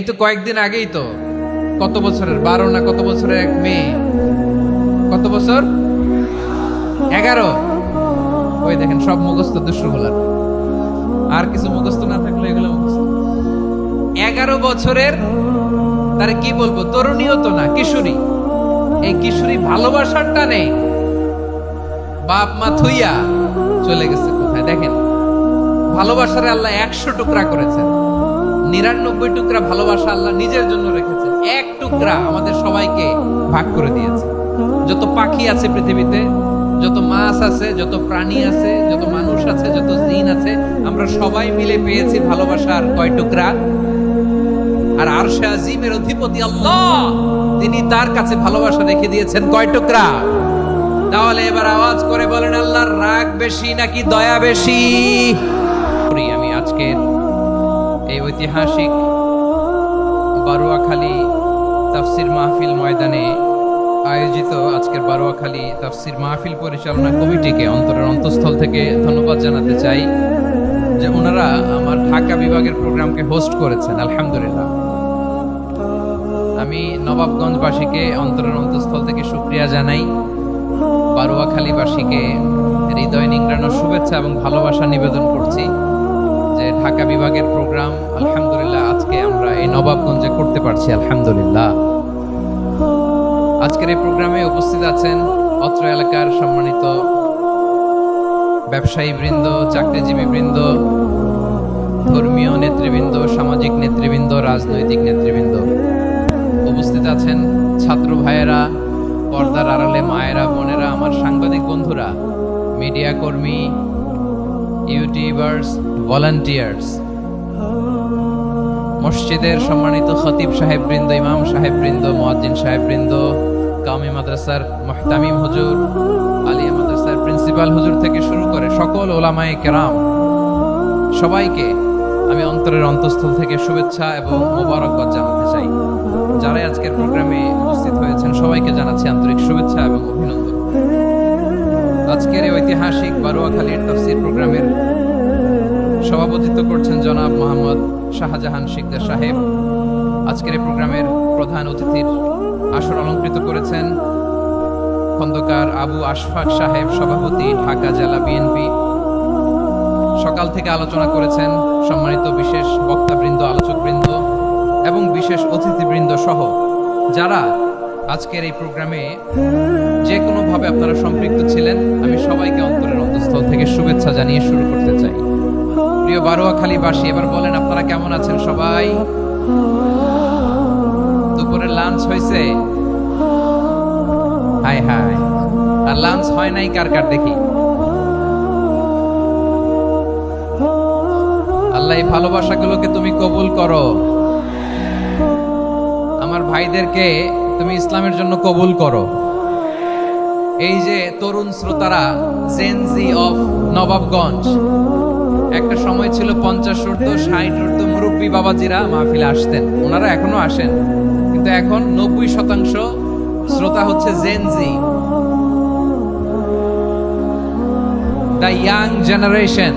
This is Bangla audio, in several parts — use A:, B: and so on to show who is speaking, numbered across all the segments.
A: এই তো কয়েকদিন আগেই তো কত বছরের 12 না কত বছরের এক মেয়ে, কত বছর 11, ওই দেখেন সব মুখস্থ দুষ্টগুলার, আর কিছু মুখস্থ না থাকলে এগুলো মুখস্থ। 11 বছরের, তার কি বলবো, তরুণীও তো না, কিশোরী। এই কিশোরী ভালোবাসার টানে বাপ মা থুইয়া চলে গেছে কোথায় দেখেন। ভালোবাসারে আল্লাহ 100 টুকরা করেছেন, 99 টুকরা ভালোবাসা আল্লাহ নিজের জন্য রেখেছেন, এক টুকরা আমাদের সবাইকে ভাগ করে দিয়েছে। যত পাখি আছে পৃথিবীতে, যত মাছ আছে, যত প্রাণী আছে, যত মানুষ আছে, যত জিন আছে, আমরা সবাই মিলে পেয়েছি ভালোবাসার কয় টুকরা। আর আরশে আজিমের অধিপতি আল্লাহ, তিনি তার কাছে ভালোবাসা রেখে দিয়েছেন কয় টুকরা। তাহলে এবার আওয়াজ করে বলেন, আল্লাহর রাগ বেশি নাকি দয়া বেশি? আমি আজকের এই ঐতিহাসিক বারুয়াখালী তাফসির মাহফিল ময়দানে আয়োজিত আজকের বারুয়াখালী তাফসির মাহফিল পরিচালনা কমিটিকে অন্তরের অন্তঃস্থল থেকে ধন্যবাদ জানাতে চাই যে ওনারা আমার ঢাকা বিভাগের প্রোগ্রামকে হোস্ট করেছেন। আলহামদুলিল্লাহ, আমি নবাবগঞ্জবাসীকে অন্তরের অন্তঃস্থল থেকে শুকরিয়া জানাই, বারুয়াখালীবাসীকে হৃদয় নিংড়ানো শুভেচ্ছা এবং ভালোবাসা নিবেদন করছি যে ঢাকা বিভাগের প্রোগ্রাম আলহামদুলিল্লাহ আজকে আমরা এই নবাবগঞ্জে করতে পারছি। আলহামদুলিল্লাহ, আজকের এই প্রোগ্রামে উপস্থিত আছেন অত্র এলাকার সম্মানিত ব্যবসায়ী বৃন্দ, চাকরিজীবী বৃন্দ, ধর্মীয় নেতৃবৃন্দ, সামাজিক নেতৃবৃন্দ, রাজনৈতিক নেতৃবৃন্দ। উপস্থিত আছেন ছাত্র ভাইয়েরা, পর্দার আড়ালে মায়েরা, বোনেরা, আমার সাংবাদিক বন্ধুরা, মিডিয়া কর্মী, ইউটিউবার্স, ভলান্টিয়ার্স, মসজিদের সম্মানিত খতিব সাহেব বৃন্দ, ইমাম সাহেব বৃন্দ, মুয়াজ্জিন সাহেব বৃন্দ, কাওমি মাদ্রাসার মুহতামিম হুজুর, আলিয়া মাদ্রাসার প্রিন্সিপাল হুজুর থেকে শুরু করে সকল ওলামায়ে কেরাম, সবাইকে আমি অন্তরের অন্তঃস্থল থেকে শুভেচ্ছা এবং মোবারকবাদ জানাতে চাই। যারা আজকের প্রোগ্রামে উপস্থিত হয়েছেন সবাইকে জানাচ্ছি আন্তরিক শুভেচ্ছা এবং অভিনন্দন। আজকের এই ঐতিহাসিক বারুয়াখালীর তাফসীর প্রোগ্রামের সভাপতিত্ব করছেন জনাব মোহাম্মদ শাহজাহান শিকদার সাহেব। আজকের এই প্রোগ্রামের প্রধান অতিথির আসর অলঙ্কৃত করেছেন খন্দকার আবু আশফাক সাহেব, সভাপতি, ঢাকা জেলা বিএনপি। সকাল থেকে আলোচনা করেছেন সম্মানিত বিশেষ বক্তাবৃন্দ, আলোচকবৃন্দ এবং বিশেষ অতিথিবৃন্দ সহ যারা আজকের এই প্রোগ্রামে যে কোনোভাবে আপনারা সম্পৃক্ত ছিলেন, আমি সবাইকে অন্তরের অন্তঃস্থল থেকে শুভেচ্ছা জানিয়ে শুরু করতে চাই। প্রিয় বারুয়াখালীবাসী, এবার বলেন আপনারা কেমন আছেন সবাই? দুপুরের লাঞ্চ হয়েছে? হায় হায়, আর লাঞ্চ হয় নাই কার কার দেখি? আল্লাহ এই ভালোবাসাগুলোকে তুমি কবুল করো। আমার ভাইদেরকে তুমি ইসলামের জন্য কবুল করো। এই যে তরুণ শ্রোতারা, জেনজি অফ নবাবগঞ্জ, একটা সময় ছিল 50 ঊর্ধ্ব 60 ঊর্ধ্ব মুরব্বী বাবাজিরা মাহফিলে আসতেন, ওনারা এখনো আসেন, কিন্তু এখন 90% শ্রোতা হচ্ছে Gen Z, the young generation,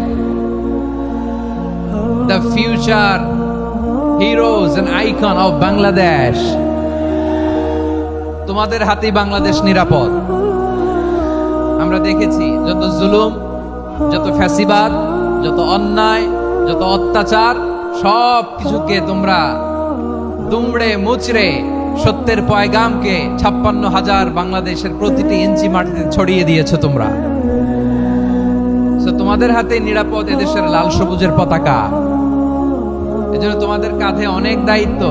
A: the future heroes and icon of Bangladesh. তোমাদের হাতেই বাংলাদেশ নিরাপদ। আমরা দেখেছি যত জুলুম, যত ফ্যাসিবাদ, যত অন্যায়, যত অত্যাচার, সব কিছুকে তোমরা দুমড়ে মুচড়ে সত্যের পয়গামকে 56,000 বাংলাদেশের প্রতিটি ইঞ্চি মাটিতে ছড়িয়ে দিয়েছো তোমরা। তোমাদের হাতে নিরাপদ এদেশের লাল সবুজের পতাকা। এজন্য তোমাদের কাঁধে অনেক দায়িত্ব,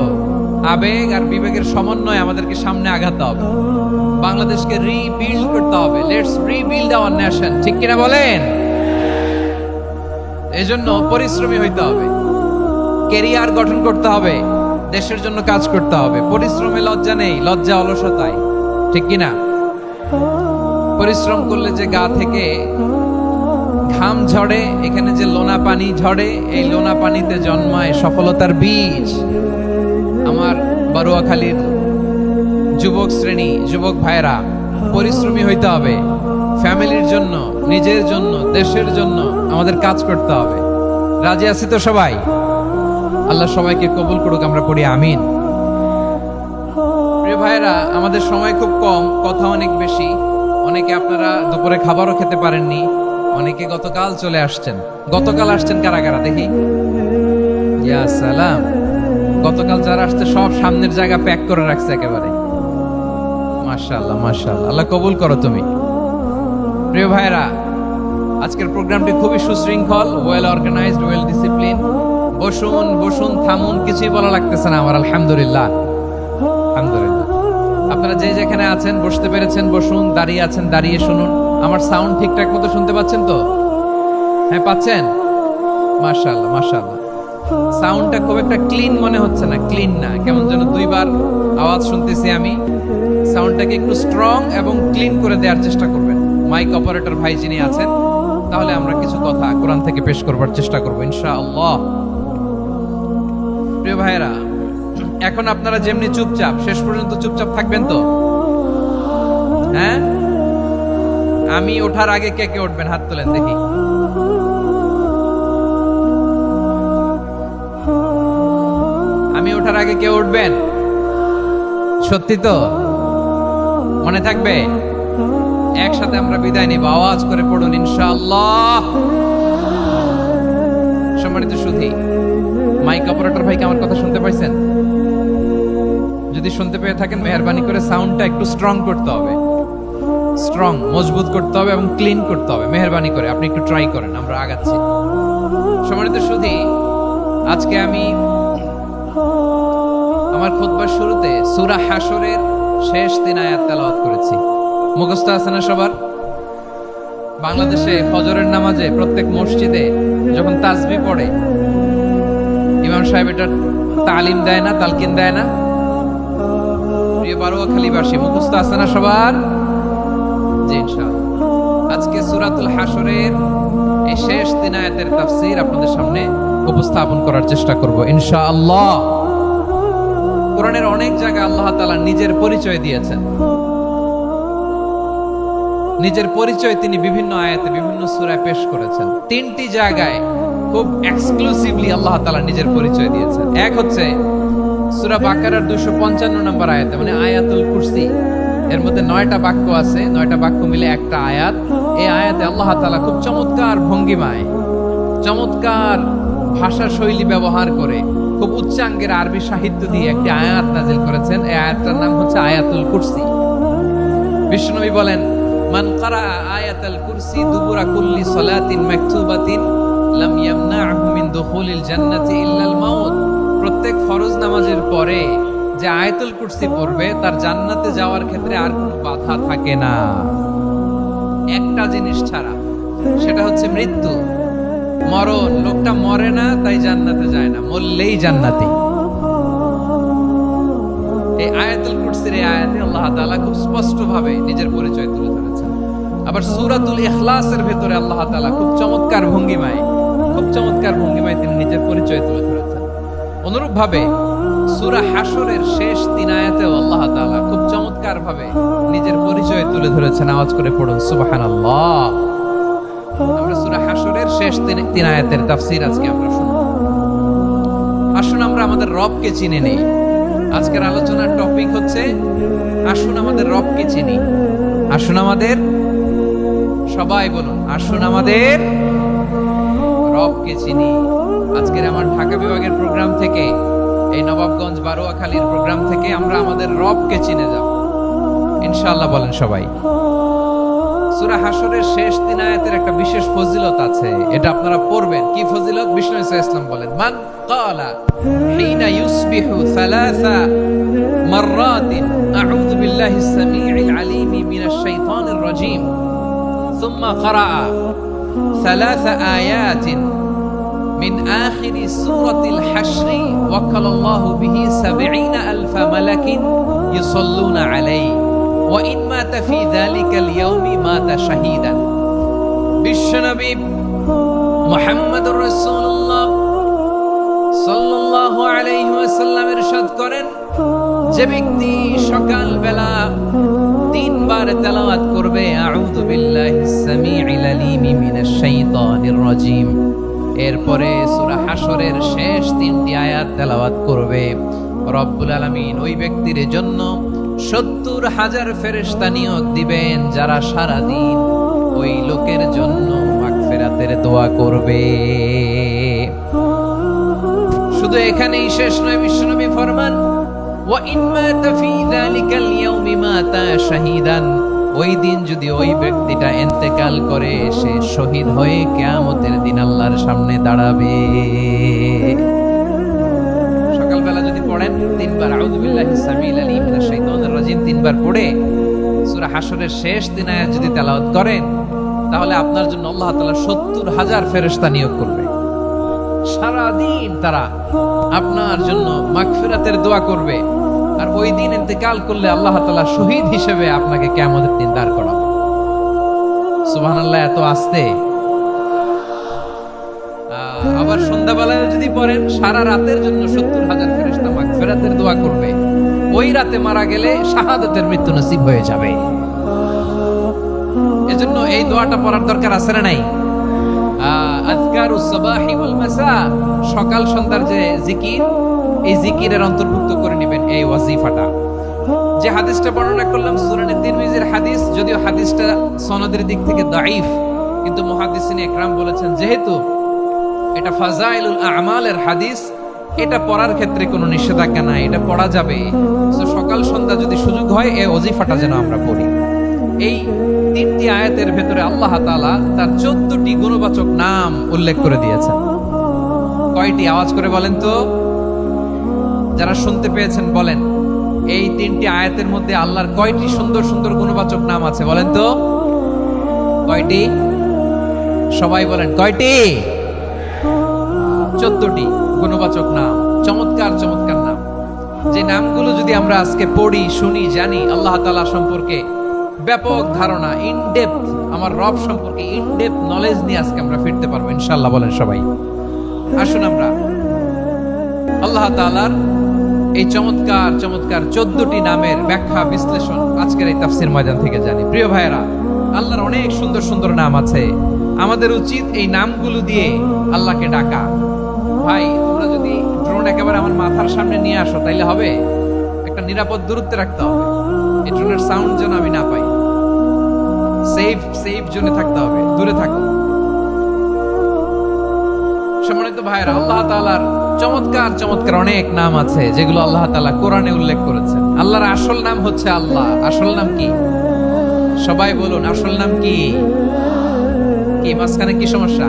A: আবেগ আর বিবেকের সমন্বয়ে আমাদেরকে সামনে আগাতে হবে, বাংলাদেশকে রিবিল্ড করতে হবে। লেটস রিবিল্ড আওয়ার নেশন, ঠিক কিনা বলেন? এজন্য পরিশ্রমী হইতে হবে, ক্যারিয়ার গঠন করতে হবে, দেশের জন্য কাজ করতে হবে। পরিশ্রমে লজ্জা নেই, লজ্জা অলসতায়, ঠিক কিনা? পরিশ্রম করলে যে গা থেকে ঘাম ঝরে, এখানে যে লোনা পানি ঝরে, এই লোনা পানিতে জন্মায় সফলতার বীজ। আমার বারুয়াখালীর যুবক শ্রেণী, যুবক ভাইরা, পরিশ্রমী হইতে হবে। ফ্যামিলির জন্য, নিজের জন্য, দেশের জন্য আমাদের কাজ করতে হবে। রাজি আছি তো সবাই? আল্লাহ সবাইকে কবুল করুক, আমরা পড়ি আমিন। প্রিয় ভাইরা, আমাদের সময় খুব কম, কথা অনেক বেশি। অনেকে আপনারা দুপুরে খাবারও খেতে পারেননি, অনেকে গতকাল চলে আসছেন। গতকাল আসছেন কারা কারা দেখি? ইয়া সালাম। গতকাল যারা আসছে সব সামনের জায়গা প্যাক করে রাখছে একেবারে। মাশাআল্লাহ মাশাআল্লাহ, আল্লাহ কবুল করো তুমি। প্রিয় ভাইরা, আজকের প্রোগ্রামটি খুবই সুশৃঙ্খল, ওয়েল অর্গানাইজড, ওয়েল ডিসিপ্লিন। বসুন বসুন, থামুন, কিছুই বলা লাগতেছে না আমার। আলহামদুলিল্লাহ আলহামদুলিল্লাহ। আপনারা যে যেখানে আছেন বসতে পেরেছেন বসুন, দাঁড়িয়ে আছেন দাঁড়িয়ে শুনুন। আমার সাউন্ড ঠিকঠাক মতো শুনতে পাচ্ছেন তো? হ্যাঁ পাচ্ছেন? মাশাআল্লাহ মাশাআল্লাহ। সাউন্ডটা খুব একটা ক্লিন মনে হচ্ছে না, ক্লিন না, কেমন যেন দুইবার আওয়াজ শুনতেছি আমি। সাউন্ডটাকে একটু স্ট্রং এবং ক্লিন করে দেওয়ার চেষ্টা করবেন মাইক অপারেটর ভাই যিনি আছেন। তাহলে আমরা কিছু কথা কোরআন থেকে পেশ করবার চেষ্টা করবো ইনশাআল্লাহ। প্রিয় ভাইরা, এখন আপনারা যেমনি চুপচাপ, শেষ পর্যন্ত চুপচাপ থাকবেন তো? হ্যাঁ, আমি ওঠার আগে কে কে উঠবেন হাত তোলেন দেখি। আমি ওঠার আগে কে উঠবেন? সত্যি তো? মনে থাকবে? একসাথে আমরা বিদায় নিব, আওয়াজ করে পড়ুন ইনশাআল্লাহ। সম্মানিত সুধী, মাইক অপারেটর ভাইকে আমার কথা শুনতে পাইছেন? যদি শুনতে পেয়ে থাকেন মেহেরবানি করে সাউন্ডটা একটু স্ট্রং করতে হবে, স্ট্রং মজবুত করতে হবে এবং ক্লিন করতে হবে। মেহেরবানি করে আপনি একটু ট্রাই করেন, আমরা আগাচ্ছি। সম্মানিত সুধী, আজকে আমি আমার খুতবার শুরুতে সূরা হাশরের শেষ 3 আয়াত তেলাওয়াত করেছি। মুখস্থ আছে না সবার? বাংলাদেশে ফজরের নামাজে প্রত্যেক মসজিদে যখন তাসবিহ পড়ে ইমাম সাহেব এটা তালিম দেয় না, তালকিন দেয় না? প্রিয় বারোয়াখালীবাসী, মুখস্থ আছে না সবার? জি ইনশাআল্লাহ। আজকে সূরাতুল হাশরের এই শেষ 3 আয়াতের তাফসীর আপনাদের সামনে উপস্থাপন করার চেষ্টা করব ইনশাআল্লাহ। কোরআনের অনেক জায়গায় আল্লাহ তাআলা নিজের পরিচয় দিয়েছেন। নিজের পরিচয় তিনি বিভিন্ন আয়াতে বিভিন্ন সূরায় পেশ করেছেন। 3টি জায়গায় খুব এক্সক্লুসিভলি আল্লাহ তাআলা নিজের পরিচয় দিয়েছেন। এক হচ্ছে সূরা বাকারার 255 নম্বর আয়াতে, মানে আয়াতুল কুরসি। এর মধ্যে 9টা বাক্য আছে, 9টা বাক্য মিলে একটা আয়াত। এই আয়াতে আল্লাহ তাআলা খুব চমৎকার ভঙ্গিমায়, চমৎকার ভাষা শৈলী ব্যবহার করে, খুব উচ্চাঙ্গের আরবি সাহিত্য দিয়ে একটি আয়াত নাজিল করেছেন। এই আয়াতটার নাম হচ্ছে আয়াতুল কুরসি। বিশ্বনবী বলেন, মান ক্বারা আয়াতুল কুরসি দুবুরা কুল্লি সালাতিন মাকতুবাতিন লাম ইয়ামনাহু মিন দুখুলিল জান্নাতি ইল্লাল মাউত। প্রত্যেক ফরজ নামাজের পরে যে আয়াতুল কুরসি পড়বে তার জান্নাতে যাওয়ার ক্ষেত্রে আর কোনো বাধা থাকে না, একটা জিনিস ছাড়া, সেটা হচ্ছে মৃত্যু, মরণ। লোকটা মরে না তাই জান্নাতে যায় না, মরলেই জান্নাতি। এই আয়াতুল কুরসির এই আয়াতে আল্লাহ তাআলা খুব স্পষ্টভাবে নিজের পরিচয় তুলে ধরেছেন। আবার সূরাতুল ইখলাসের ভেতরে আল্লাহ তাআলা খুব চমৎকার ভঙ্গিমায় তিনি নিজের পরিচয় তুলে ধরেছেন। অনুরূপভাবে সূরা হাশরের শেষ 3 আয়াতেও আল্লাহ তাআলা খুব চমৎকার ভাবে নিজের পরিচয় তুলে ধরেছেন। আওয়াজ করে পড়ুন সুবহানাল্লাহ। আমরা সূরা হাশরের শেষ 3 আয়াতের তাফসীর আজকে আমরা শুনব। আসুন আমরা আমাদের রবকে চিনে নেই। আজকের আলোচনার টপিক হচ্ছে আসুন আমাদের রবকে চিনি। আসুন আমাদের, সবাই বলুন, আসুন আমাদের রবকে চিনি। আজকের আমার ঢাকা বিভাগের প্রোগ্রাম থেকে, এই নবাবগঞ্জ বারোয়াখালীর প্রোগ্রাম থেকে আমরা আমাদের রবকে চিনে যাব ইনশাআল্লাহ। বলেন সবাই। সূরা হাশরের শেষ 3 আয়াতের একটা বিশেষ ফজিলত আছে, এটা আপনারা পড়বেন। কি ফজিলত? বিষ্ণু সাল্লাল্লাহু আলাইহি ওয়াসাল্লাম বলেন, মান ক্বালা হিনা ইউসবিহু সালাসা মাররাতিন আউযু বিল্লাহিস সামিউল আলীম মিনাশ শাইতানির রাজীম সুম্মা ক্বারা ثلاث آيات من آخر سورة الحشر وكل الله به 70,000 ملك يصلون عليه وإن مات في ذلك اليوم مات شهيدا। বিশ্বনবী মুহাম্মদুর রাসূলুল্লাহ সাল্লাল্লাহু আলাইহি ওয়াসাল্লাম ইরশাদ করেন, যে ব্যক্তি সকাল বেলা 3 বার তেলাওয়াত করবে আউযু বিল্লাহিস সামিউল আলীম মিনাশ শাইতানির রাজীম, এরপরে সূরা হাশরের শেষ 3টি আয়াত তেলাওয়াত করবে। রব্বুল আলামিন ওই ব্যক্তির জন্য 70,000 ফেরেশতা নিয়োগ দিবেন যারা সারা দিন ওই লোকের জন্য মাগফিরাতের দোয়া করবে। শুধু এখানেই শেষ নয়, বিশ্বনবী ফরমান ওয়া ইন মাতা ফি যালিকাল ইয়াউমি মাতা শাহীদান, ওই দিন যদি ওই ব্যক্তিটা ইন্তেকাল করে সে শহীদ হয়ে কিয়ামতের দিন আল্লাহর সামনে দাঁড়াবে। সকালবেলা যদি পড়েন 3 বার আউযু বিল্লাহি সামিল আলিম মিনাশ শাইতানির রাজিম 3 বার পড়ে সূরা হাশরের শেষ 3 আয়াত যদি তেলাওয়াত করেন, তাহলে আপনার জন্য আল্লাহ তাআলা 70,000 ফেরেশতা নিয়োগ করবে। সারা দিন তারা আপনার জন্য মাগফিরাতের দোয়া করবে। আর ওই দিন ইন্তেকাল করলে আল্লাহ তাআলা শহীদ হিসেবে আপনাকে কিয়ামতের দিন দাঁড় করাবে। সুবহানাল্লাহ, এত আস্তে। আবার সন্ধ্যাবেলায় যদি পড়েন, সারা রাতের জন্য 70,000 ফেরেশতা মাগফিরাতের দোয়া করবে। ওই রাতে মারা গেলে শাহাদাতের মৃত্যু নসিব হয়ে যাবে। এজন্য এই দোয়াটা পড়ার দরকার আছে না নাই? আযকারুস সাবাহি ওয়াল মাসা, সকাল সন্ধ্যার যে জিকির, এই জিকিরের অন্তর্ভুক্ত করে নেবেন এই ওয়াজিফাটা। যে হাদিসটা বর্ণনা করলাম সুনানে তিরমিজির হাদিস, যদিও হাদিসটা সনদের দিক থেকে দাঈফ, কিন্তু মুহাদ্দিসিন ইকরাম বলেছেন যেহেতু এটা ফাজাইলুল আমালের হাদিস, এটা পড়ার ক্ষেত্রে কোনো নিষেধাজ্ঞা নাই, এটা পড়া যাবে। সো সকাল সন্ধ্যা যদি সুযোগ হয় এই ওয়াজিফাটা যেন আমরা পড়ি। এই 3টি আয়াতের ভেতরে আল্লাহ তাআলা তার 14টি গুণবাচক নাম উল্লেখ করে দিয়েছেন। কয়টি? আওয়াজ করে বলেন তো, যারা শুনতে পেয়েছেন বলেন। এই 3টি আয়াতের মধ্যে আল্লাহর কয়টি সুন্দর সুন্দর গুণবাচক নাম আছে বলেন তো? কয়টি? সবাই বলেন কয়টি? 14টি গুণবাচক নাম, চমৎকার চমৎকার নাম। যে নামগুলো যদি আমরা আজকে পড়ি, শুনি, জানি, আল্লাহ তাআলা সম্পর্কে ব্যাপক ধারণা, ইনডেপথ, আমার রব সম্পর্কে ইনডেপথ নলেজ নিয়ে আজকে আমরা ফিরতে পারবো ইনশাআল্লাহ। বলেন সবাই। আসুন আমরা আল্লাহ তাআলার এই চমৎকার চমৎকার 14টি নামের ব্যাখ্যা বিশ্লেষণ আজকের এই তাফসীর ময়দান থেকে জানি। প্রিয় ভাইয়েরা, আল্লাহর অনেক সুন্দর সুন্দর নাম আছে। আমাদের উচিত এই নামগুলো দিয়ে আল্লাহকে ডাকা। ভাই, তোমরা যদি ড্রোন একেবারে আমার মাথার সামনে নিয়ে আসো তাইলে হবে? একটা নিরাপদ দূরত্বে রাখতে হবে, এই ড্রোনের সাউন্ড যেন আমি না পাই। সেফ জোনে থাকতে হবে, দূরে থাকো। সম্মানিত ভাইয়েরা, আল্লাহ তাআলার চমৎকার চমৎকার অনেক নাম আছে যেগুলো আল্লাহ তাআলা কোরআনে উল্লেখ করেছেন। আল্লাহর আসল নাম হচ্ছে আল্লাহ। আসল নাম কি? সবাই বলুন, আসল নাম কি? কি মাঝখানে কি সমস্যা?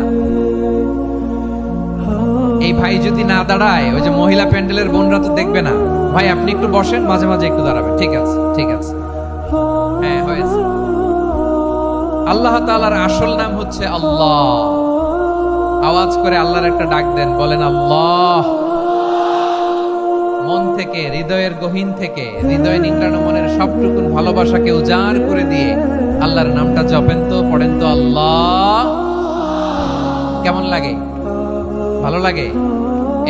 A: এই ভাই যদি না দাঁড়ায়, ওই যে মহিলা প্যান্ডেলের বোনরা তো দেখবে না। ভাই আপনি একটু বসেন, মাঝে মাঝে একটু দাঁড়াবেন। ঠিক আছে, ঠিক আছে, হ্যাঁ হয়েছে। আল্লাহ তাআলার আসল নাম হচ্ছে আল্লাহ। আওয়াজ করে আল্লাহর একটা ডাক দেন, বলেন আল্লাহ। মন থেকে, হৃদয়ের গহীন থেকে, হৃদয় নিংড়ানো মনের সবটুকুন ভালোবাসাকে উজাড় করে দিয়ে আল্লাহর নামটা জপেন তো, পড়েন তো আল্লাহ। কেমন লাগে? ভালো লাগে?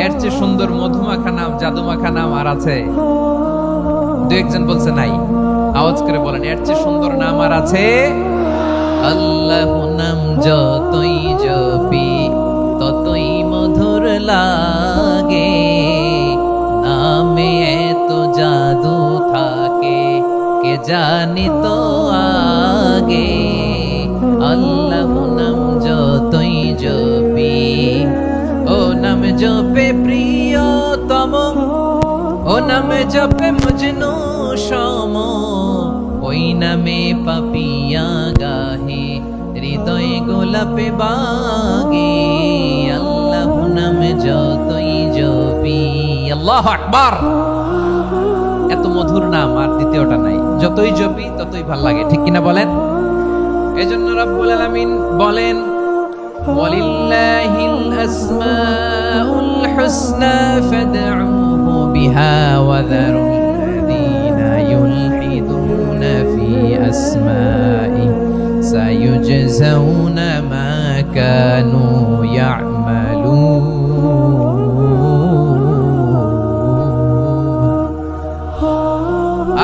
A: এর চেয়ে সুন্দর মধুমাখা নাম, জাদুমাখা নাম আর আছে? দু একজন বলছে নাই। আওয়াজ করে বলেন, এর চেয়ে সুন্দর নাম আর আছে? আল্লাহ নাম যতই জপি ততই মধুর লাগে, নামে এত জাদু থাকে কে জানি তো আগে। আল্লাহ নাম যতই জপি, ও নাম জপে প্রিয়তম, ও নামে জপে মজনু সম, ওই নামে পাপিয়া গাহে হৃদয়ে গোলাপে বাগে। আল্লাহ নামে যতই জপি। আল্লাহু আকবার। এত মধুর নাম আর দ্বিতীয়টা নাই। যতই জপি ততই ভাল লাগে, ঠিক কিনা বলেন? এজন্য রব্বুল আলামিন বলেন, ওয়ালিল্লাহিল আসমাউল হুসনা ফাদউহু বিহা ওয়া যারুল্লাযীনা ইউলহিদুনা ফি আসমাই সায়ুজজাউনা মা কানু ইয়ামালুন।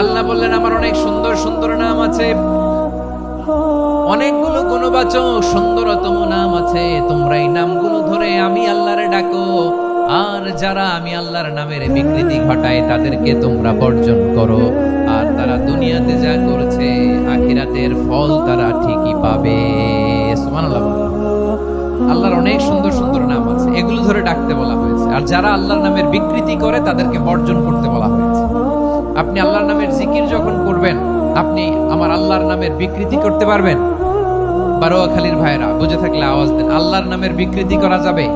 A: আল্লাহ বললেন, আমার অনেক সুন্দর সুন্দর নাম আছে, অনেকগুলো গুণবাচক সুন্দরতম নাম আছে, তোমরা এই নামগুলো ধরে আমি আল্লাহরে ডাকো। আর যারা আমি আল্লাহর নামের বিকৃতি ঘটায় তাদেরকে তোমরা বর্জন করো। আর তারা দুনিয়াতে যা করছে আখিরাতের ফল তারা ঠিকই পাবে। সুবহানাল্লাহ। আল্লাহর অনেক সুন্দর সুন্দর নাম আছে, এগুলো ধরে ডাকতে বলা হয়েছে। আর যারা আল্লাহর নামের বিকৃতি করে তাদেরকে বর্জন করতে বলা হয়েছে। আপনি আল্লাহর নামের জিকির যখন করবেন, আপনি আমার আল্লাহর নামের বিকৃতি করতে পারবেন? বারোয়াখালীর ভাইরা বুঝে থাকলে আওয়াজ দেন। আল্লাহর নামের বিকৃতি করা যাবে?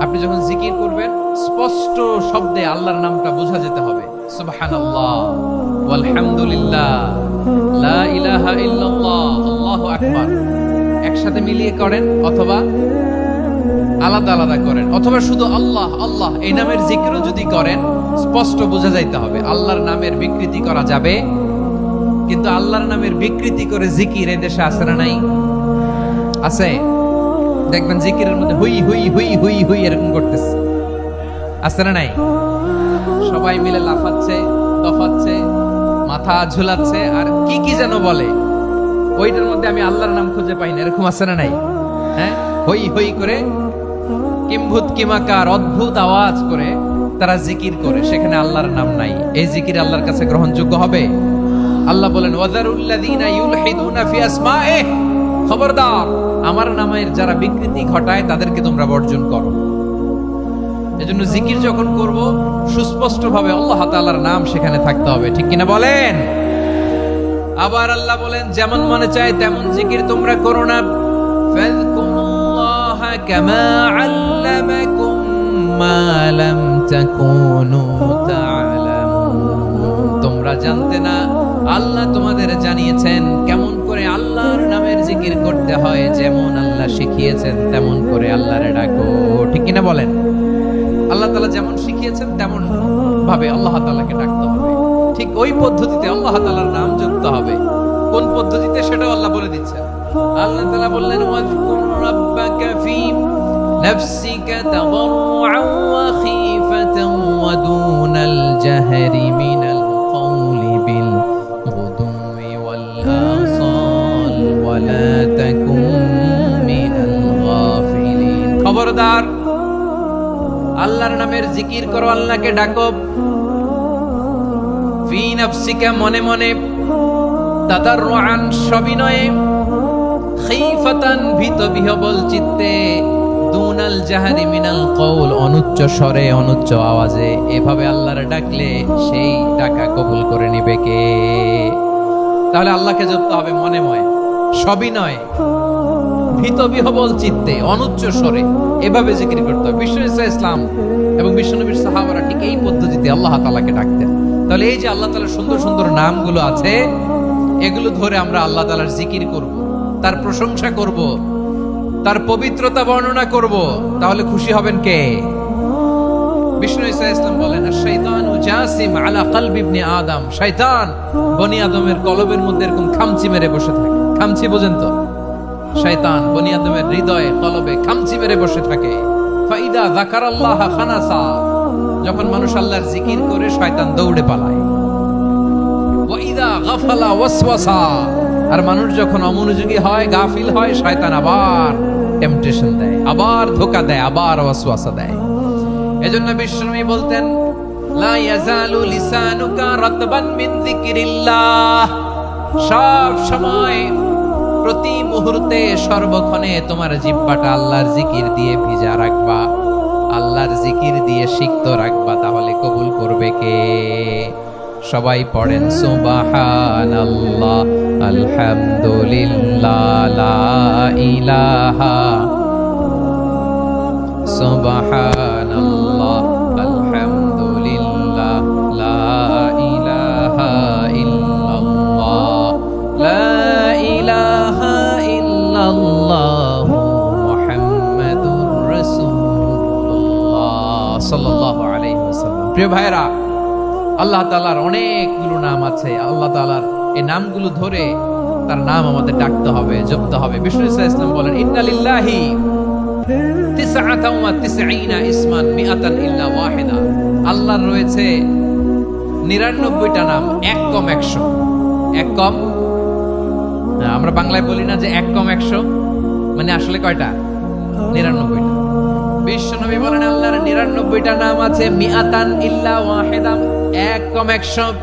A: আপনি যখন জিকির করবেন স্পষ্ট শব্দে আল্লাহর নামটা বোঝা যেতে হবে। সুবহানাল্লাহ, আলহামদুলিল্লাহ, লা ইলাহা ইল্লাল্লাহ, আল্লাহু আকবার একসাথে মিলিয়ে করেন, অথবা আলাদা আলাদা করেন, অথবা শুধু আল্লাহ আল্লাহ এই নামের জিকিরও যদি করেন স্পষ্ট বোঝা যাইতে হবে। আল্লাহর নামের বিকৃতি করা যাবে, কিন্তু আল্লাহর নামের বিকৃতি করে জিকির এই দেশে আছে না নাই? আছে। দেখবেন জিকিরের মধ্যে হুই হুই হুই হুই হুই এরকম করতেছে, আছে না নাই? সবাই মিলে লাফাচ্ছে, দফাচ্ছে, মাথা ঝুলাচ্ছে, আর কি কি যেন বলে, ওইটার মধ্যে আমি আল্লাহর নাম খুঁজে পাই না, এরকম আছে না নাই? হ্যাঁ, হই হই করে কিম্ভূত কিমাকার অদ্ভুত আওয়াজ করে তারা জিকির করে, সেখানে আল্লাহর নাম নাই। এই জিকির আল্লাহর কাছে গ্রহণযোগ্য হবে? আল্লাহ বলেন ওয়াযারুল্লাযীনা ইউলহিদুনা ফি আসমাইহি, খবরদার আমার নামের যারা বিকৃতি ঘটায় তাদেরকে তোমরা বর্জন করো। এজন্য জিকির যখন করব সুস্পষ্ট ভাবে আল্লাহ তাআলার নাম সেখানে থাকতে হবে, ঠিক কিনা বলেন? আবার আল্লাহ বলেন যেমন মনে চায় তেমন জিকির তোমরা করো না। ফাযকুরুল্লাহা কামা আল্লামাকুম মা লাম তাকুনু তা'লামুন, তোমরা জানতে না, আল্লাহ তোমাদের জানিয়েছেন কেমন করে আল্লাহর নামের জিকির করতে হয়, যেমন আল্লাহ শিখিয়েছেন তেমন করে আল্লাহরে ডাকো, ঠিক কিনা বলেন? আল্লাহ তাআলা যেমন শিখিয়েছেন তেমন ভাবে আল্লাহ তাআলাকে ডাকতে হবে, ঠিক ওই পদ্ধতিতে আল্লাহ তাআলার নাম জপতে হবে। কোন পদ্ধতিতে সেটাও আল্লাহ বলে দিচ্ছেন। আল্লাহ তাআলা বললেন ওয়াজকুর রাব্বাকা ফি নাফসিকা তাদাররুআন ওয়া খীফাতান ওয়া দুনাল জাহরি মিনাল কওলি বিল গুদুই ওয়াল আসাল ওয়া লা তাকুন মিনাল গাফিলিন। খবরদার আল্লাহর নামের জিকির করো, আল্লাহকে ডাকো। ফি নাফসিকা মনে মনে, তাদাররুআন সবিনয়ে, খীফাতান ভীত বিহবল চিত্তে, দুনাল জাহরি মিনাল কওল অনুচ্চ স্বরে অনুচ্চ আওয়াজে। এভাবে আল্লাহরে ডাকলে সেই ডাকা কবুল করে নিবে কে? তাহলে আল্লাহকে জপতে হবে মনে মনে, সবিনয়ে, ভীত বিহবল চিত্তে, অনুচ্চ স্বরে, এভাবে জিকির করতে হবে। বিশ্ব ইসলাম এবং বিশ্বনবীর সাহাবারা ঠিক এই পদ্ধতিতে আল্লাহ তাআলাকে ডাকতেন। তাহলে এই যে আল্লাহ তাআলার সুন্দর সুন্দর নামগুলো আছে, এগুলো ধরে আমরা আল্লাহ তাআলার জিকির করব, তার প্রশংসা করব, তার পবিত্রতা বর্ণনা করব, তাহলে খুশি হবেন কে? বিষ্ণু ঈসা ইসলাম বলেন শাইতানু জাসিম আলা কলবি ইবনে আদম, শয়তান বনি আদমের কলবের মধ্যে এরকম খামচি মেরে বসে থাকে। খামচি বোঝেন তো? শয়তান বনি আদমের হৃদয়ে কলবে খামচি মেরে বসে থাকে। ফাইদা যাকারাল্লাহ খানাসা, যখন মানুষ আল্লাহর জিকির করে শয়তান দৌড়ে পালায়। ওয়াইদা গাফালা ওয়াসওয়াসা, আর মানুষ যখন অমনোযোগী হয়, গাফিল হয়, শয়তান আবার টেম্পটেশন দেয়, আবার ধোঁকা দেয়, আবার ওয়াসওয়াসা দেয়। এজন্য বিশ্বনবী বলতেন লা ইয়াজালু লিসানুকা রাতবান মিন যিকরিল্লাহ, সব সময় প্রতি মুহূর্তে সর্বক্ষণে তোমার জিহ্বাটা আল্লাহর জিকির দিয়ে ভিজা রাখবা, আল্লাহর জিকির দিয়ে সিক্ত রাখবা, তাহলে কবুল করবে কে? সবাই পড়েন সুবহানাল্লাহ, আলহামদুলিল্লাহ, লা ইলাহা, সুবহানাল্লাহ, আলহামদুলিল্লাহ, লা ইলাহা ইল্লাল্লাহ, লা ইলাহা ইল্লাল্লাহ, মুহাম্মাদুর রাসূলুল্লাহ সাল্লাল্লাহু আলাইহি ওয়াসাল্লাম। প্রিয় ভাইরা, আল্লাহ তাআলার অনেকগুলো নাম আছে। আল্লাহ তাআলার এই নামগুলো ধরে তার নাম আমাদের ডাকতে হবে, জপতে হবে। বিষ্ণু ইসলাম বলেন ইন্না লিল্লাহি 99 ইসমান মিআতান ইল্লা ওয়াহিদা, আল্লাহর রয়েছে 99টা নাম, এক কম 100, এক কম আমরা বাংলায় বলি না যে 1 কম 100, মানে আসলে কয়টা? 99টা। বিশ্বনবী বলেন আল্লাহর 99টা নাম আছে, মিআতান ইল্লা ওয়াহিদা, 1 কম 100।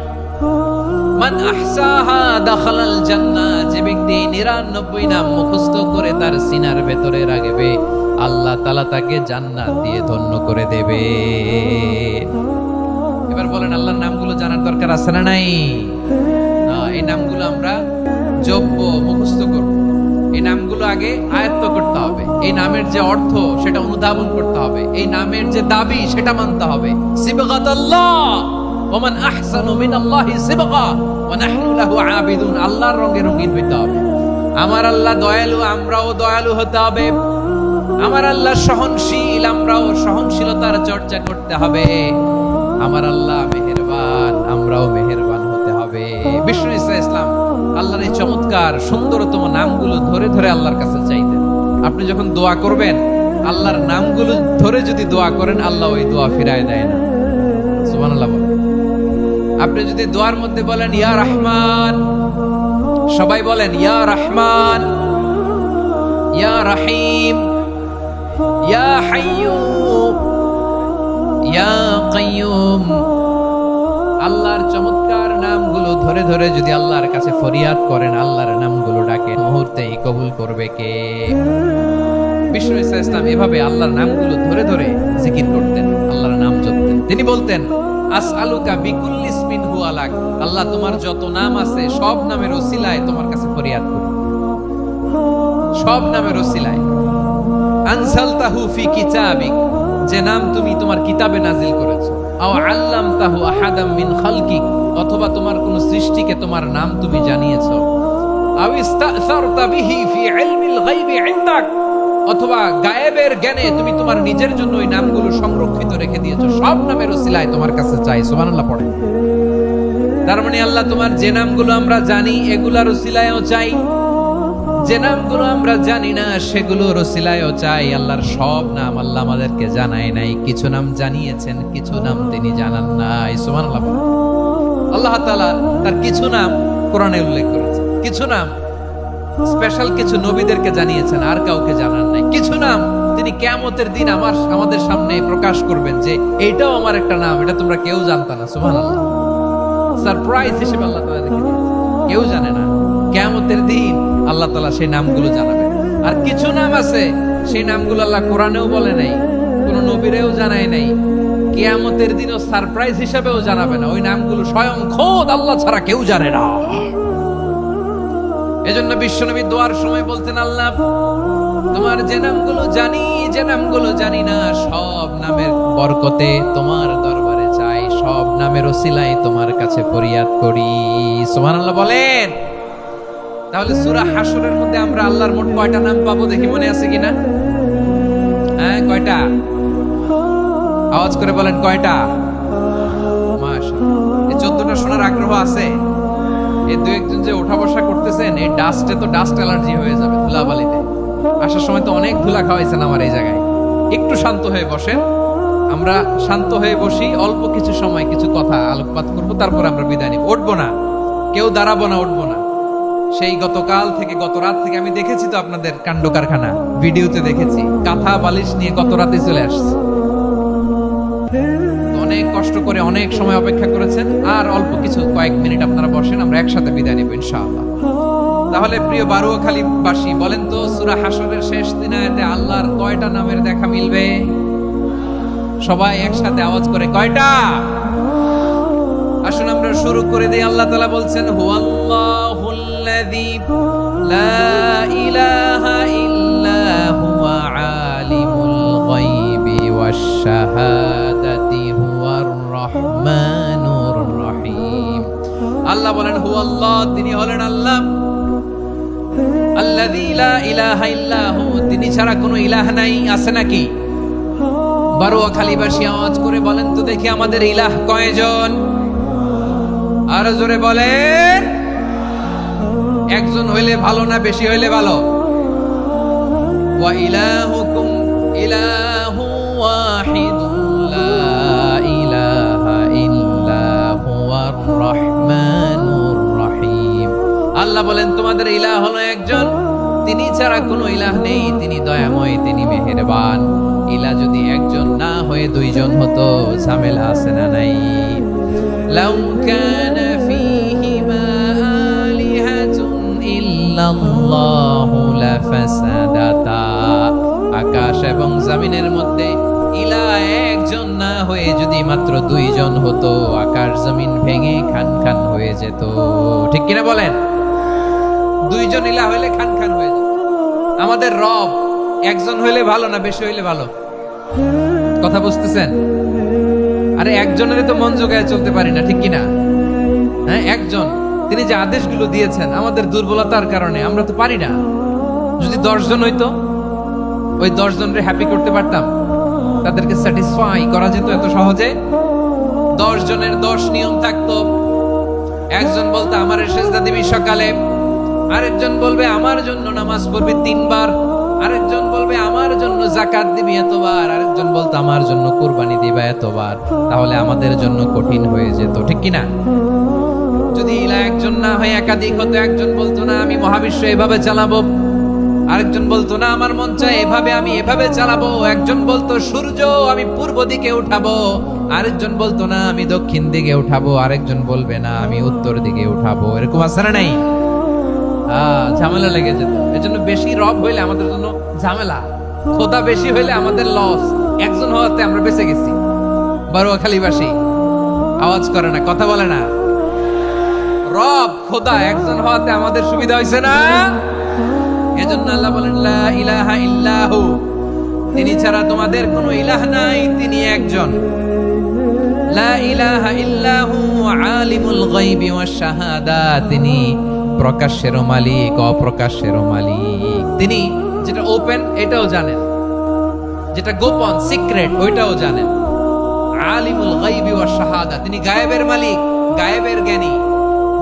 A: মান আহসাহা দাখালাল জান্নাহ, যে ব্যক্তি 99 নাম মুখস্থ করে তার সিনার ভেতরে রাখবে, আল্লাহ তাআলা তাকে জান্নাত দিয়ে ধন্য করে দেবে। এবার বলেন আল্লাহর নামগুলো জানার দরকার আছে না নাই? এই নামগুলো আমরা জপব, মুখস্থ করব। এই নামগুলো আগে আয়ত্ত করতে হবে। এই নামের যে অর্থ সেটা অনুধাবন করতে হবে। এই নামের যে দাবি সেটা মানতে হবে। সিবগাতাল্লাহ ওয়া মান আহসানু মিনাল্লাহি সিবগা ওয়া নাহনু লাহু আবিদুন। আল্লাহর রঙে রঙিন হইতে হবে। আমার আল্লাহ দয়ালু, আমরাও দয়ালু হতে হবে। আমার আল্লাহ সহনশীল, আমরাও সহনশীলতার চর্চা করতে হবে। আমার আল্লাহ মেহেরবান, আমরাও মেহেরবান হতে হবে। বিষ্ণু ইসলাম আল্লাহর এই চমৎকার সুন্দরতম নামগুলো ধরে ধরে আল্লাহর কাছে চাইতেন। আপনি যখন দোয়া করবেন, আল্লাহর নামগুলো ধরে যদি দোয়া করেন, আল্লাহ ওই দোয়া ফিরায় দেয় না। সুবহানাল্লাহ বলেন। আপনি যদি দোয়ার মধ্যে বলেন ইয়া রহমান, সবাই বলেন ইয়া রহমান, ইয়া রহিম, ইয়া হাইয়্যু, ইয়া কাইয়্যুম। আল্লাহর চমৎকার নামগুলো ধরে ধরে যদি আল্লাহর কাছে ফরিয়াদ করেন, আল্লাহর নামগুলো ডাকেন, মুহূর্তেই কবুল করবে কে? বিষ্ণু ইসলাম এভাবে আল্লাহর নামগুলো ধরে ধরে জিকির করতেন, আল্লাহর নাম জপতেন। তিনি বলতেন আসআলুকা বিকুল্লি ইসমিন হুয়া লাক, আল্লাহ তোমার যত নাম আছে সব নামের ওসিলায় তোমার কাছে ফরিয়াদ করি, সব নামের ওসিলায়। আনসালতাহু ফি কিতাবিক, যে নাম তুমি তোমার কিতাবে নাজিল করেছো। আও আল্লামতাহু আহাদাম মিন খালকিক, অথবা তোমার কোন সৃষ্টিকে তোমার নাম তুমি জানিয়েছো। আও ইস্তাসারতা বিহি ফি ইলমিল গায়বি ইনদাক, অথবা গায়েবের জ্ঞানে তুমি তোমার নিজের জন্য ওই নামগুলো সংরক্ষিত রেখে দিয়েছো। সব নামের ওসিলায় তোমার কাছে চাই। সুবহানাল্লাহ পড়ে। তার মানে আল্লাহ তোমার যে নামগুলো আমরা জানি এগুলার ওসিলায়ও চাই, যে নামগুলো আমরা জানি না সেগুলোর ওসিলায়ও চাই। আল্লাহর সব নাম আল্লাহ আমাদেরকে জানায় নাই, কিছু নাম জানিয়েছেন, কিছু নাম তিনি জানান নাই। সুবহানাল্লাহ। আল্লাহ তাআলা তার কিছু নাম কোরআনে উল্লেখ করেছেন, কিছু নাম স্পেশাল কিছু নবীদেরকে জানিয়েছেন, আর কাউকে জানান নাই। কিছু নাম তিনি কিয়ামতের দিন আমাদের সামনে প্রকাশ করবেন যে এইটাও আমার একটা নাম, এটা তোমরা কেউ জানতা না। সুবহানাল্লাহ। সারপ্রাইজ হিসেবে আল্লাহ তাআলা রেখে দিয়েছেন, কেউ জানে না। কিয়ামতের দিন আল্লাহ তাআলা সেই নামগুলো জানাবেন। আর কিছু নাম আছে সেই নামগুলো আল্লাহ কোরআনেও বলে নাই, কোন নবীরেও জানায় নাই, কিয়ামতের দিনও সারপ্রাইজ হিসেবেও জানাবে না। ওই নামগুলো স্বয়ং খোদ আল্লাহ ছাড়া কেউ জানে না। এজন্য বিশ্বনবী দোয়ার সময় বলতেন আল্লাহ তোমার যে নামগুলো জানি, যে নামগুলো জানি না, সব নামের বরকতে তোমার দরবারে চাই, সব নামের ওসিলায় তোমার কাছে ফরিয়াদ করি। সুবহানাল্লাহ বলেন। তাহলে সূরা হাশরের মধ্যে আমরা আল্লাহর মোট কয়টা নাম পাবো দেখি, মনে আছে কিনা? হ্যাঁ, কয়টা? আওয়াজ করে বলেন কয়টা? মাশাআল্লাহ। এই 14টা শোনার আগ্রহ আছে? এই দু একজন যে ওঠা বসা করতেছেন, এই ডাস্টে তো ডাস্ট অ্যালার্জি হয়ে যাবে, ধুলাবালিতে। আসার সময় তো অনেক ধুলা খাওয়াইছেন আমার এই জায়গায়। একটু শান্ত হয়ে বসেন, আমরা শান্ত হয়ে বসি, অল্প কিছু সময় কিছু কথা আলোকপাত করবো, তারপর আমরা বিদায় নিব। উঠবো না, কেউ দাঁড়াবো না, উঠবো না। সেই গতকাল থেকে, গত রাত থেকে আমি দেখেছি তো আপনাদের কাণ্ড কারখানা, ভিডিওতে দেখেছি। কাঁথা বালিশ নিয়ে গত রাতে চলে আসছে। অনেক কষ্ট করে অনেক সময় অপেক্ষা করেছেন, আর অল্প কিছু কয়েক মিনিট আপনারা বসেন, আমরা একসাথে বিদায় নেব ইনশাআল্লাহ। তাহলে প্রিয় বারুয়াখালীবাসী বলেন তো, সূরা হাশরের শেষ দিনায়াতে আল্লাহর কয়টা নামের দেখা মিলবে? সবাই একসাথে আওয়াজ করে কয়টা? আসুন আমরা শুরু করে দিই। আল্লাহ তাআলা বলছেন হুয়াল্লাহুল্লাযী লা ইলাহা ইল্লা হুয়া আলিমুল গায়বি ওয়াশ শাহাদাতি হুয়ার রহমানুর রহিম। আল্লাহ বলেন হুয়াল্লাহ, তিনি হলেন আল্লাহ। আল্লাযী লা ইলাহা ইল্লা হু, তিনি ছাড়া কোনো ইলাহ নাই। আছে নাকি? বারুয়াখালীবাসী আওয়াজ করে বলেন তো দেখি, আমাদের ইলাহ কয়জন? আর জোরে বলেন। একজন হইলে ভালো না বেশি হইলে ভালো? ওয়া ইলাহুকুম ইলাহু ওয়াহিদুন লা ইলাহা ইল্লা হুয়ার রহমানুর রহিম। আল্লাহ বলেন তোমাদের ইলাহ হলো একজন, তিনি ছাড়া কোনো ইলাহ নেই, তিনি দয়াময়, তিনি মেহেরবান। ইলাহ যদি একজন না হয়ে দুইজন হতো, ঝামেলা আছে না নাই? লাউ কানা ফীহিমা আলিহাতুন ইল্লাল্লাহু লাফাসাদাতা। আকাশ এবং জমিনের মধ্যে ইলাহ একজন না হয়ে যদি মাত্র দুইজন হতো, আকাশ জমিন ভেঙে খান খান হয়ে যেত। ঠিক কিনা বলেন? দুইজন ইলাহ হইলে খান খান হয়ে যেত। আমাদের রব একজন হইলে ভালো না বেশি হইলে ভালো? কথা বুঝতেছেন? আরে একজনের তো মন জোগায় চলতে পারি না, ঠিক কিনা? হ্যাঁ, একজন, তিনি যে আদেশগুলো দিয়েছেন আমাদের দুর্বলতার কারণে আমরা তো পারি না। যদি 10 জন হইতো, ওই 10 জনরে হ্যাপি করতে পারতাম, তাদেরকে স্যাটিসফাই করা যেত এত সহজে। 10 জনের 10 নিয়ম থাকতো। একজন বলতো আমার সেজদা দিবি সকালে, আরেকজন বলবে আমার জন্য নামাজ পড়বি 3 বার, আরেকজন বলবে আমার জন্য যাকাত দিবি এতবার, আরেকজন বলতো আমার জন্য কুরবানি দিবা এতবার। তাহলে আমাদের জন্য কঠিন হয়ে যেত, ঠিক কিনা? যদি ইলাহ একজন না হয়ে একাধিক হতো, একজন বলতো না আমি মহাবিশ্ব এভাবে চালাবো, আরেকজন বলতো না আমার মন চায় এভাবে, আমি এভাবে চালাবো, একজন বলতো সূর্য আমি পূর্ব দিকে উঠাবো, আরেকজন বলতো না আমি দক্ষিণ দিকে উঠাবো, আরেকজন বলবে না আমি উত্তর দিকে উঠাবো। এরকম আছে না নাই? ঝামেলা লেগে যেত। এজন্য বেশি রব হইলে আমাদের জন্য ঝামেলা, খোদা বেশি হইলে আমাদের লস। একজন হওয়াতে আমরা বেঁচে গেছি। বারোয়াখালীবাসী আওয়াজ করে না, কথা বলে না। রব খোদা একজন হওয়াতে আমাদের সুবিধা হয়েছে না? এজন্য আল্লাহ বলেন লা ইলাহা ইল্লাহু, তিনি ছাড়া তোমাদের কোনো ইলাহ নাই, তিনি একজন। লা ইলাহা ইল্লাহু আলিমুল গায়বি ওয়াশ শাহাদা, তিনি প্রকাশেরও মালিক, অপ্রকাশেরও মালিক। তিনি যেটা ওপেন এটাও জানেন, যেটা গোপন সিক্রেট ওইটাও জানেন। আলিমুল গায়বি ওয়াশ শাহাদা, তিনি গায়েবের মালিক, গায়েবের জ্ঞানী,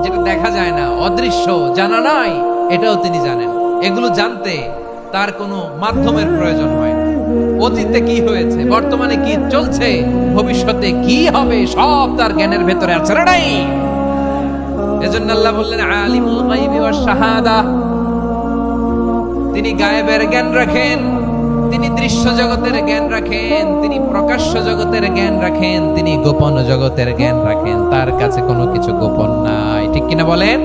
A: যেটা দেখা যায় না, অদৃশ্য, জানা নাই, এটাও তিনি জানেন। এগুলো জানতে তার কোনো মাধ্যমের প্রয়োজন হয় না। অতীতে কি হয়েছে, বর্তমানে কি চলছে, ভবিষ্যতে কি হবে, সব তার জ্ঞানের ভেতরে আছে না নাই? এজন্য আল্লাহ বললেন আলিমুল গায়বি ওয়াশ শাহাদা, তিনি গায়েবের জ্ঞান রাখেন, তিনি দৃশ্য জগতের জ্ঞান রাখেন, তিনি প্রকাশ্য জগতের জ্ঞান রাখেন, তিনি গোপন জগতের জ্ঞান রাখেন। তার কাছে কোনো কিছু গোপন নাই, ঠিক কিনা বলেন?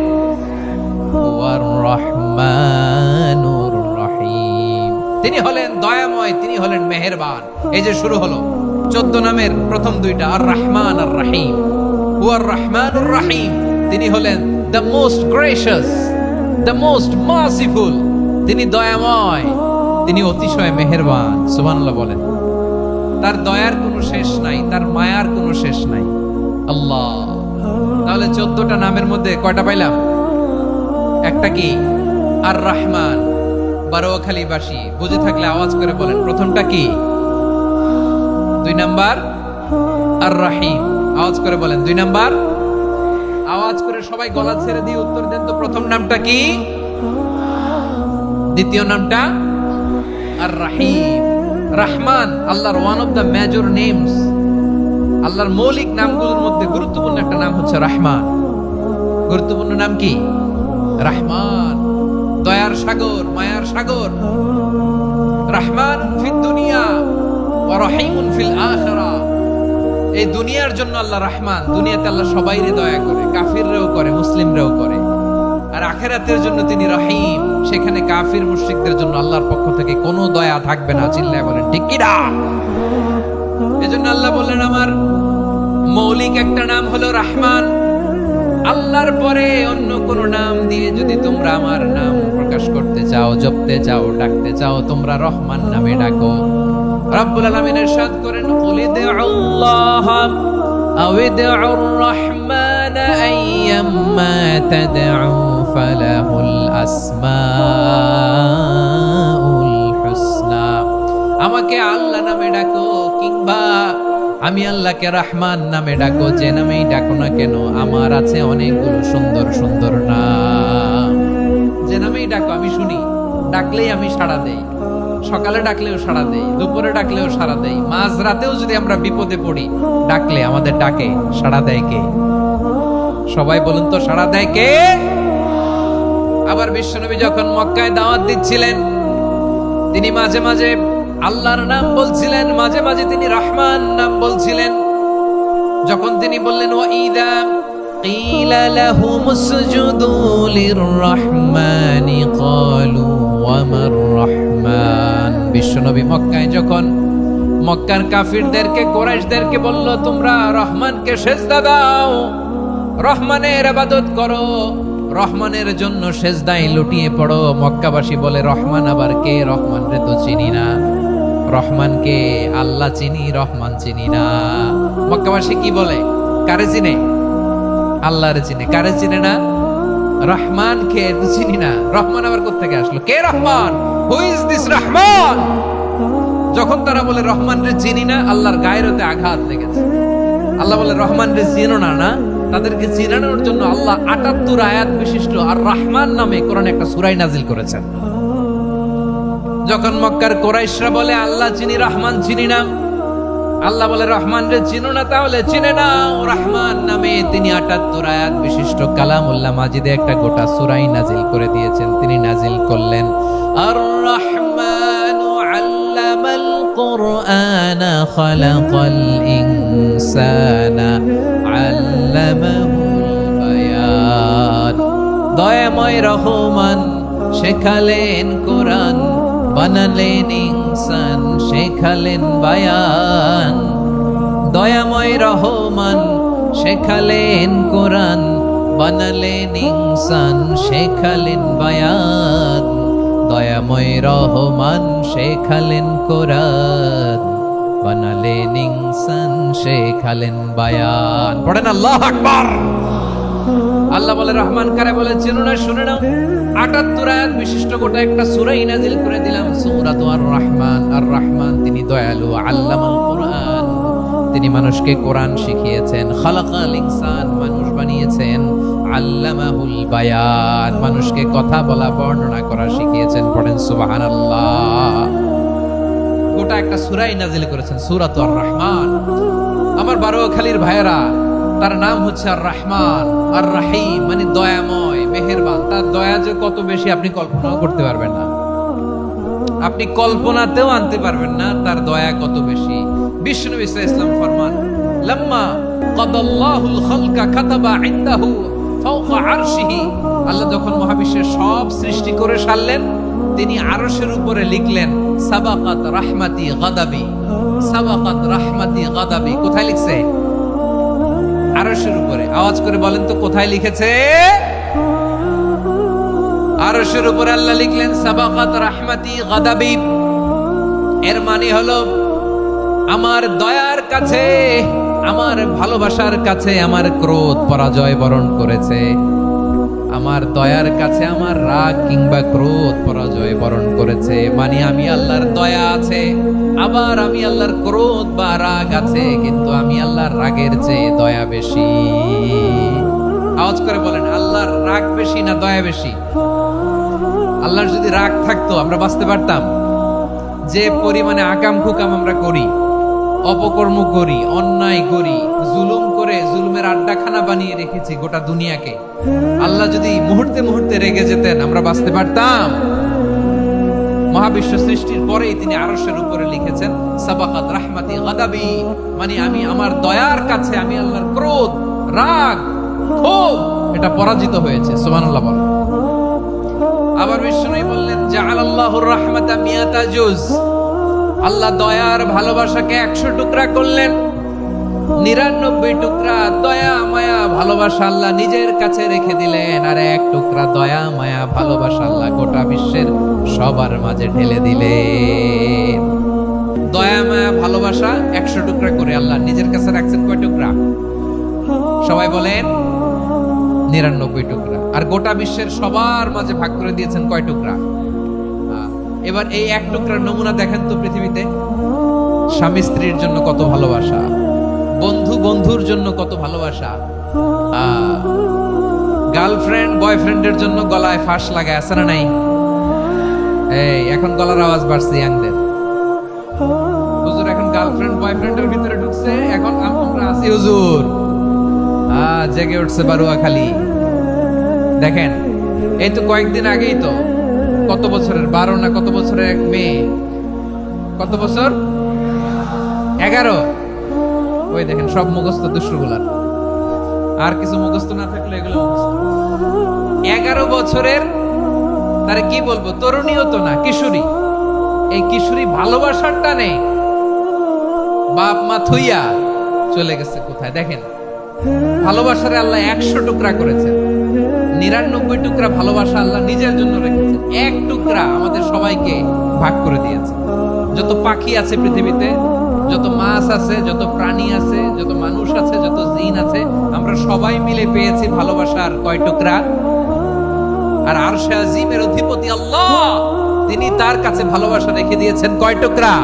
A: ওয়ার রহমানুর রহিম, তিনি হলেন দয়াময়, তিনি হলেন মেহেরবান। এই যে শুরু হলো 14 নামের প্রথম দুইটা, আর রহমান আর রহিম। ওয়ার রহমানুর রহিম, তিনি হলেন the most gracious, the most merciful, তিনি দয়াময়, তিনি অতিশয় মেহেরবান। সুবহানাল্লাহ বলেন। তার দয়ার কোনো শেষ নাই, তার মায়ার কোনো শেষ নাই। আল্লাহ, তাহলে 14টা নামের মধ্যে কয়টা পাইলাম? একটা কি? আর রহমান। বারোয়াখালীবাসী বুঝে থাকলে আওয়াজ করে বলেন প্রথমটা কি? 2 নাম্বার আর রহিম। আওয়াজ করে বলেন 2 নাম্বার। আওয়াজ করে সবাই গলা ছেড়ে দিয়ে উত্তর দেন তো, প্রথম নামটা কি? দ্বিতীয় নামটা আর রহিম। রহমান আল্লাহর one of the major names. আল্লাহর মৌলিক নামগুলোর মধ্যে গুরুত্বপূর্ণ একটা নাম হচ্ছে রহমান। গুরুত্বপূর্ণ নাম কি? রহমান, দয়ার সাগর, মায়ার সাগর। রহমান ফিদ দুনিয়া ওয়া রহিমুন ফিল আখিরা। এই দুনিয়ার জন্য আল্লাহ রহমান, দুনিয়াতে আল্লাহ সবাইরে দয়া করে, কাফিররাও করে, মুসলিমরাও করে। আর আখিরাতের জন্য তিনি রহিম, সেখানে কাফির মুশরিকদের জন্য আল্লাহর পক্ষ থেকে কোনো দয়া থাকবে না। চিল্লায় বলেন ঠিক কি না? এজন্য আল্লাহ বললেন আমার মৌলিক একটা নাম হলো রহমান। আল্লাহর পরে অন্য কোন নাম দিয়ে যদি তোমরা আমার নাম প্রকাশ করতে চাও, জপতে চাও, ডাকতে চাও, তোমরা রহমান নামে ডাকো। রব্বুল আলামিন ইরশাদ করেন কুলিদুল্লাহ আও ইদউর রহমান আইয়াম্মা তাদউ ফালাহুল আসমাউল হুসনা। আমাকে আল্লাহ নামে ডাকো কিংবা আমি আল্লাহকে রহমান নামে ডাকো, যে নামেই ডাকো না কেন আমার আছে অনেকগুলো সুন্দর সুন্দর নাম। যে নামেই ডাকো আমি শুনি, ডাকলেই আমি সাড়া দেই। সকালে ডাকলেও সাড়া দেই, দুপুরে ডাকলেও সাড়া দেই, মাঝ রাতেও যদি আমরা বিপদে পড়ি ডাকলে আমাদের ডাকে সাড়া দেয় কে? সবাই বলুন তো, সাড়া দেয় কে? আবার বিশ্বনবী যখন মক্কায় দাওয়াত দিচ্ছিলেন, তিনি মাঝে মাঝে আল্লাহর নাম বলছিলেন, মাঝে মাঝে তিনি রহমান নাম বলছিলেন। যখন তিনি বললেন ওয়াইদা কিলা লাহুমুসজুদু লিররহমানি ক্বালু ওয়ামার রহমান, বিশ্বনবী মক্কায় যখন মক্কার কাফিরদেরকে, কুরাইশদেরকে বলল তোমরা রহমানকে সেজদা দাও, রহমানের ইবাদত করো, রহমানের জন্য সেজদায় লুটিয়ে পড়ো, মক্কাবাসী বলে রহমান আবার কে? রহমান রে তো চিনি না। রহমানকে? আল্লাহ চিনি, রহমান চিনি না। মক্কাবাসী কি বলে? কারে চিনে? আল্লাহরে চিনে। কারে চিনে না? রহমান কে চিনি না। রহমান আবার কোত্থেকে আসলো? কে Rahman? Who is this Rahman? যখন তারা বলে রহমান রে চিনি না, আল্লাহর গায়রতে আঘাত লেগেছে। আল্লাহ বলে রহমান রে চিনো না, না? তাদেরকে চিনানোর জন্য আল্লাহ ৭৮ আয়াত বিশিষ্ট আর রহমান নামে কোরআনে একটা সূরা নাজিল করেছেন। যখন মক্কার কুরাইশরা বলে আল্লাহ চিনি, রহমান চিনি না, আল্লাহ বলে রহমান রে চিনো না, তাহলে চিনে নাও রহমান নামে তিনি ৭৮ আয়াত বিশিষ্ট কালামুল্লাহ মাজিদে একটা গোটা সূরা নাজিল করে দিয়েছেন। তিনি নাজিল করলেন আর রহমানু আল্লামাল কুরআনা খালাকাল ইনসানা আল্লামাহুল বায়ান, দয়াময় রহমান শেখালেন কোরআন, বানালেন ইনসান, শেখালেন বায়ান। দয়াময় রহমান শেখালেন কোরআন, বানালেন ইনসান, শেখালেন বায়ান। দয়াময় রহমান শেখালেন কোরআন, বানালেন ইনসান, শেখালেন বায়ান। পড়েন আল্লাহু আকবার। আল্লাহ বলে রহমান কারে বলে চেনো না? শুনে নাও, ৭৮ আয়াত বিশিষ্ট গোটা একটা সূরা নাজিল করে দিলাম, সূরাতু আর রহমান। আর রহমান তিনি দয়ালু, আল্লামাল কুরআন, তিনি মানুষকে কোরআন শিখিয়েছেন, খালাকাল ইনসান, মানুষ বানিয়েছেন, আল্লামাহুল বায়ান, মানুষকে কথা বলা, বর্ণনা করা শিখিয়েছেন। পড়েন সুবহানাল্লাহ। গোটা একটা সূরা নাজিল করেছেন, সূরাতু আর রহমান। আমার বারোয়াখালীর ভাইয়েরা, তার নাম হচ্ছে আর রহমান আর রাহিম, মানে দয়াময়, মেহেরবান। তার দয়া যে কত বেশি আপনি কল্পনাও করতে পারবেন না, আপনি কল্পনাতেও আনতে পারবেন না তার দয়া কত বেশি। বিশ্বনবী সাল্লাল্লাহু আলাইহি ওয়াসাল্লাম ফরমান, লাম্মা কাদাল্লাহুল খালকা কাতাবা ইনদাহু ফাওকা আরশিহি, আল্লাহ যখন মহাবিশ্বের সব সৃষ্টি করে সারলেন, তিনি আরশের উপরে লিখলেন সাবাকাত রাহমাতি গাদাবি, সাবাকাত রাহমাতি গাদাবি। কোথায় লিখছে? আরশের উপরে। আওয়াজ করে বলেন তো কোথায় লিখেছে? আরশের উপরে আল্লাহ লিখলেন সাবাকাত রাহমাতি গাদাবি। এর মানে হলো আমার দয়ার কাছে, আমার ভালোবাসার কাছে আমার ক্রোধ পরাজয় বরণ করেছে, আমার দয়ার কাছে আমার রাগ কিংবা ক্রোধ পরাজয় বরণ করেছে। মানে আমি আল্লাহর দয়া আছে, আবার আমি আল্লাহর ক্রোধ বা রাগ আছে, কিন্তু আমি আল্লাহর রাগের চেয়ে দয়া বেশি। আওয়াজ করে বলেন, আল্লাহর রাগ বেশি না দয়া বেশি? আল্লাহর যদি রাগ থাকতো আমরা বাঁচতে পারতাম? যে পরিমাণে আকাম কুকাম আমরা করি, অপকর্ম করি, অন্যায় করি, জুলুম করে জুলুমের আড্ডাখানা বানিয়ে রেখেছি গোটা দুনিয়াকে, আল্লাহ যদি মুহূর্তে মুহূর্তে রেগে যেতেন আমরা বাঁচতে পারতাম? মহাবিশ্ব সৃষ্টির পরেই তিনি আরশের উপরে লিখেছেন সাবাকাত রাহমাতি গাদাবি, মানে আমি আমার দয়ার কাছে আমি আল্লাহর ক্রোধ, রাগ, ক্ষোভ এটা পরাজিত হয়েছে। সুবহানাল্লাহ বলেন। আবার বিষ্ণু বললেন জাআলাল্লাহুর রাহমাতা মিয়াতা জুজ, আল্লাহ দয়ার ভালোবাসাকে 100 টুকরা করলেন, 99 টুকরা দয়া মায়া ভালোবাসা আল্লাহ নিজের কাছে রেখে দিলেন, আর 1 টুকরা দয়া মায়া ভালোবাসা আল্লাহ গোটা বিশ্বের সবার মাঝে ঢেলে দিলেন। দয়া মায়া ভালোবাসা 100 টুকরা করে আল্লাহ নিজের কাছে রাখছেন। কয় টুকরা? সবাই বলেন 99 টুকরা। আর গোটা বিশ্বের সবার মাঝে ভাগ করে দিয়েছেন কয় টুকরা? এবার এই 1 টুকরার নমুনা দেখেন তো পৃথিবীতে। স্বামী স্ত্রীর জন্য কত ভালোবাসা, বন্ধু বন্ধুর জন্য কত ভালোবাসা, গার্লফ্রেন্ড বয়ফ্রেন্ডের জন্য গলায় ফাঁস লাগায়, আছে না নাই? এই এখন গলার আওয়াজ বাড়ছে ইয়াংদের। হুজুর এখন গার্লফ্রেন্ড বয়ফ্রেন্ডের ভিতরে ঢুকছে, এখন আমরা আছি হুজুর। জেগে উঠছে বারুয়াখালী। দেখেন এই তো কয়েকদিন আগেই তো, কত বছরের 12 না কত বছরের এক মেয়ে, কত বছর, 11। ওই দেখেন সব মুখস্থ দুষ্টগুলার, আর কিছু মুখস্থ না থাকলে এগুলো মুখস্থ। 11 বছরের, তারে কি বলবো, তরুণীও তো না, কিশোরী। এই কিশোরী ভালোবাসার টানে বাপ মা থুইয়া চলে গেছে কোথায় দেখেন। ভালোবাসারে আল্লাহ 100 টুকরা করেছেন, 99 টুকরা ভালোবাসা আল্লাহ নিজের জন্য রেখেছেন, এক টুকরা আমাদের সবাইকে ভাগ করে দিয়েছে। যত পাখি আছে পৃথিবীতে, যত মাছ আছে, যত প্রাণী আছে, যত মানুষ আছে, যত জিন আছে, আমরা সবাই মিলে পেয়েছি ভালোবাসার কয় টুকরা। আর আরশে আজিমের অধিপতি আল্লাহ, তিনি তার কাছে ভালোবাসা রেখে দিয়েছেন কয় টুকরা।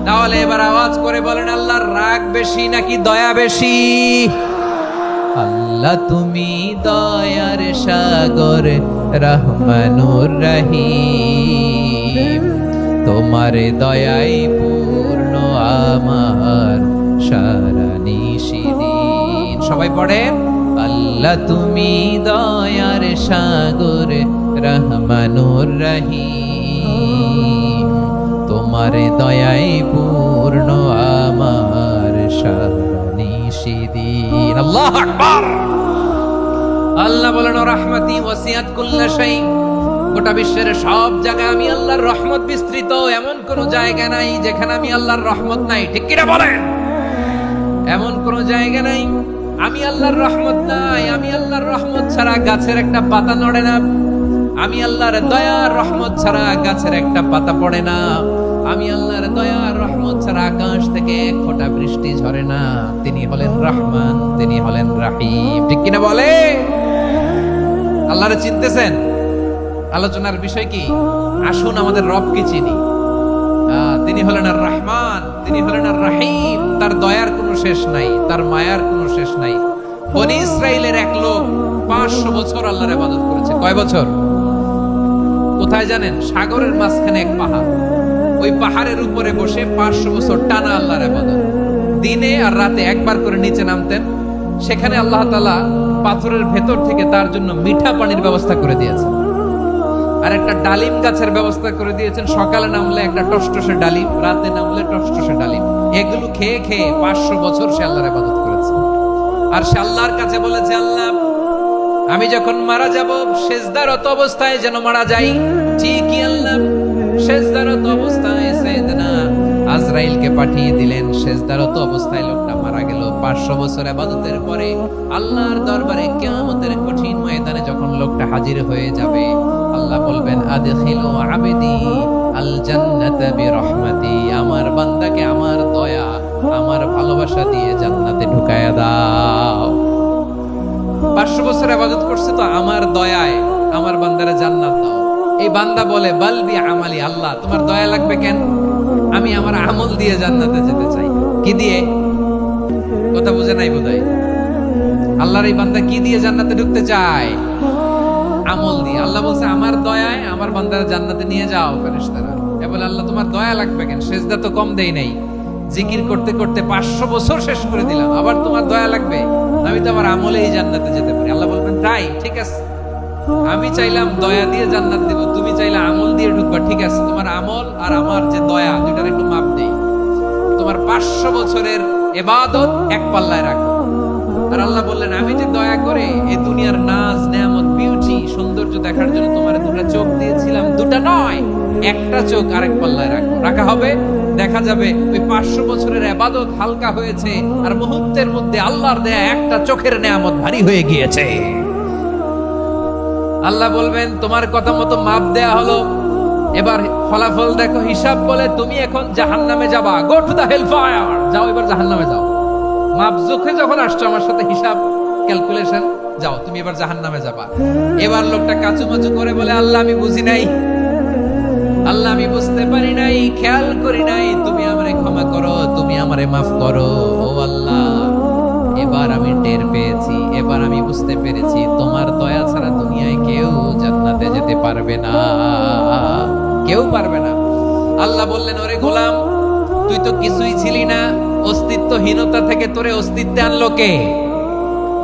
A: তাহলে এবার আওয়াজ করে বলেন, আল্লাহর রাগ বেশি নাকি দয়া বেশি? আল্লাহ তুমি দয়ার সাগর, রহমানুর রহিম, তোমার দয়াই পূর্ণ আমার সারা নিশিদিন। সবাই পড়েন, আল্লাহ তুমি দয়ার সাগর, রহমানুর রহিম, তোমার দয়াই পূর্ণ আমার সারা নিশিদিন। আল্লাহু আকবার। আল্লাহ বলেন, রাহমাতি ওয়াসিআত কুল্লা শাই, গোটা বিশ্বের সব জায়গায় আমি আল্লাহর রহমত বিস্তৃত, এমন কোন জায়গা নাই যেখানে আমি আল্লাহর রহমত নাই। ঠিক কিনা বলেন? এমন কোন জায়গা নাই আমি আল্লাহর রহমত নাই। আমি আল্লাহর রহমত ছাড়া গাছের একটা পাতা নড়ে না, আমি আল্লাহর দয়ার রহমত ছাড়া গাছের একটা পাতা পড়ে না, আমি আল্লাহর দয়ার রহমত ছাড়া আকাশ থেকে এক ফোঁটা বৃষ্টি ঝরে না। তিনি হলেন রহমান, তিনি হলেন রাহিম। ঠিক কিনা বলে? আল্লাহরে চিনতেছেন? আলোচনার বিষয় কি? আসুন আমাদের রবকে চিনি। তিনি হলেন আর রহমান, তিনি হলেন আর রাহিম। তার দয়ার কোনো শেষ নাই, তার মায়ার কোনো শেষ নাই। বনি ইসরাইলের এক লোক 500 বছর আল্লাহর ইবাদত করেছে। কয় বছর? কোথায় জানেন? সাগরের মাঝখানে এক পাহাড়, ওই পাহাড়ের উপরে বসে 500 বছর টানা আল্লাহর ইবাদত। দিনে আর রাতে একবার করে নিচে নামতেন। সেখানে আল্লাহ তাআলা পাথরের ভেতর থেকে তার জন্য মিঠা পানির ব্যবস্থা করে দিয়েছেন, আর একটা ডালিম গাছের ব্যবস্থা করে দিয়েছেন। সকালে নামলে একটা টসটসে ডালিম, রাতে নামলে টসটসে ডালিম। এগুলো খেয়ে খেয়ে 500 বছর সে আল্লাহর ইবাদত করেছে। আর সে আল্লাহর কাছে বলেছে, আল্লাহ আমি যখন মারা যাব সেজদারত অবস্থায় যেন মারা যাই। ঠিকই আল্লাহ সেজদারত অবস্থায় সাইয়েদনা আজরাইলকে পাঠিয়ে দিলেন। সেজদারত অবস্থায় লোকটা মারা গেল। 500 বছর ইবাদতের পরে আল্লাহর দরবারে কিয়ামতের কঠিন ময়দানে যখন লোকটা হাজির হয়ে যাবে, আল্লাহ বলবেন, আদখিলু আবদি আল জান্নাতা বিরহমাতি, আমার বান্দাকে আমার দয়া, আমার ভালোবাসা দিয়ে জান্নাতে ঢুকায়া দাও। 500 বছর ইবাদত করছে তো আমার দয়ায় আমার বান্দারে জান্নাত দাও। এই বান্দা বলে, বালবি আমালি, আল্লাহ তোমার দয়া লাগবে কেন? আমি আমার আমল দিয়ে জান্নাতে যেতে চাই। কি দিয়ে? কথা বুঝে নাই বোধহয়। আল্লাহর এই বান্দা কি দিয়ে জান্নাতে ঢুকতে চায়? আমল দিয়ে। আল্লাহ বলছে, আমার দয়ায় আমার বান্দারা জান্নাতে নিয়ে যাও। ফেরেশতারা বলে, আল্লাহ তোমার দয়া লাগবে কেন? সেজদা তো কম দেই নাই, জিকির করতে করতে 500 বছর শেষ করে দিলাম, আবার তোমার দয়া লাগবে? আমি তো আমার আমলেই জান্নাতে যেতে পারি। আল্লাহ বলবেন, তাই ঠিক আছে, আমি চাইলাম দয়া দিয়ে জান্নাত দেব, তুমি চাইলে আমল দিয়ে ঢুকবা। ঠিক আছে, তোমার আমল আর আমার যে দয়া, দুইটার একটু মাপ দেই। তোমার 500 বছরের ইবাদত এক পাল্লায় রাখো। আর আল্লাহ বললেন, আমি যে দয়া করে এই দুনিয়ার নাজ নেয়ামত বিউটি সৌন্দর্য দেখার জন্য তোমার দুটো চোখ দিয়েছিলাম, দুটা নয়, একটা চোখ আরেক পাল্লায় রাখো। রাখা হবে, দেখা যাবে ওই 500 বছরের ইবাদত হালকা হয়েছে, আর মুহূর্তের মধ্যে আল্লাহর দেয়া একটা চোখের নেয়ামত ভারী হয়ে গিয়েছে। আল্লাহ বলবেন, তোমার কথা মতো মাপ দেয়া হলো, এবার ফলাফল দেখো। হিসাব বলে, তুমি এখন জাহান্নামে যাবা। Go to the hell fire, যাও এবার জাহান্নামে যাও। মাপ জোখে যখন আসছো আমার সাথে হিসাব ক্যালকুলেশন, যাও তুমি এবার জাহান্নামে যাবা। এবার লোকটা কাচুমাচু করে বলে, আল্লাহ আমি বুঝি নাই, আল্লাহ আমি বুঝতে পারি নাই, খেয়াল করি নাই, তুমি আমারে ক্ষমা করো, তুমি আমারে মাফ করো। ও আল্লাহ, এবার আমি টের পেয়েছি, এবার আমি বুঝতে পেরেছি, তোমার দয়া ছাড়া দুনিয়ায় কেউ জান্নাতে যেতে পারবে না, কেউ পারবে না। আল্লাহ বললেন, ওরে গোলাম, তুই তো কিছুই ছিলি না, অস্তিত্বহীনতা থেকে তোরে অস্তিত্বে আনলো কে?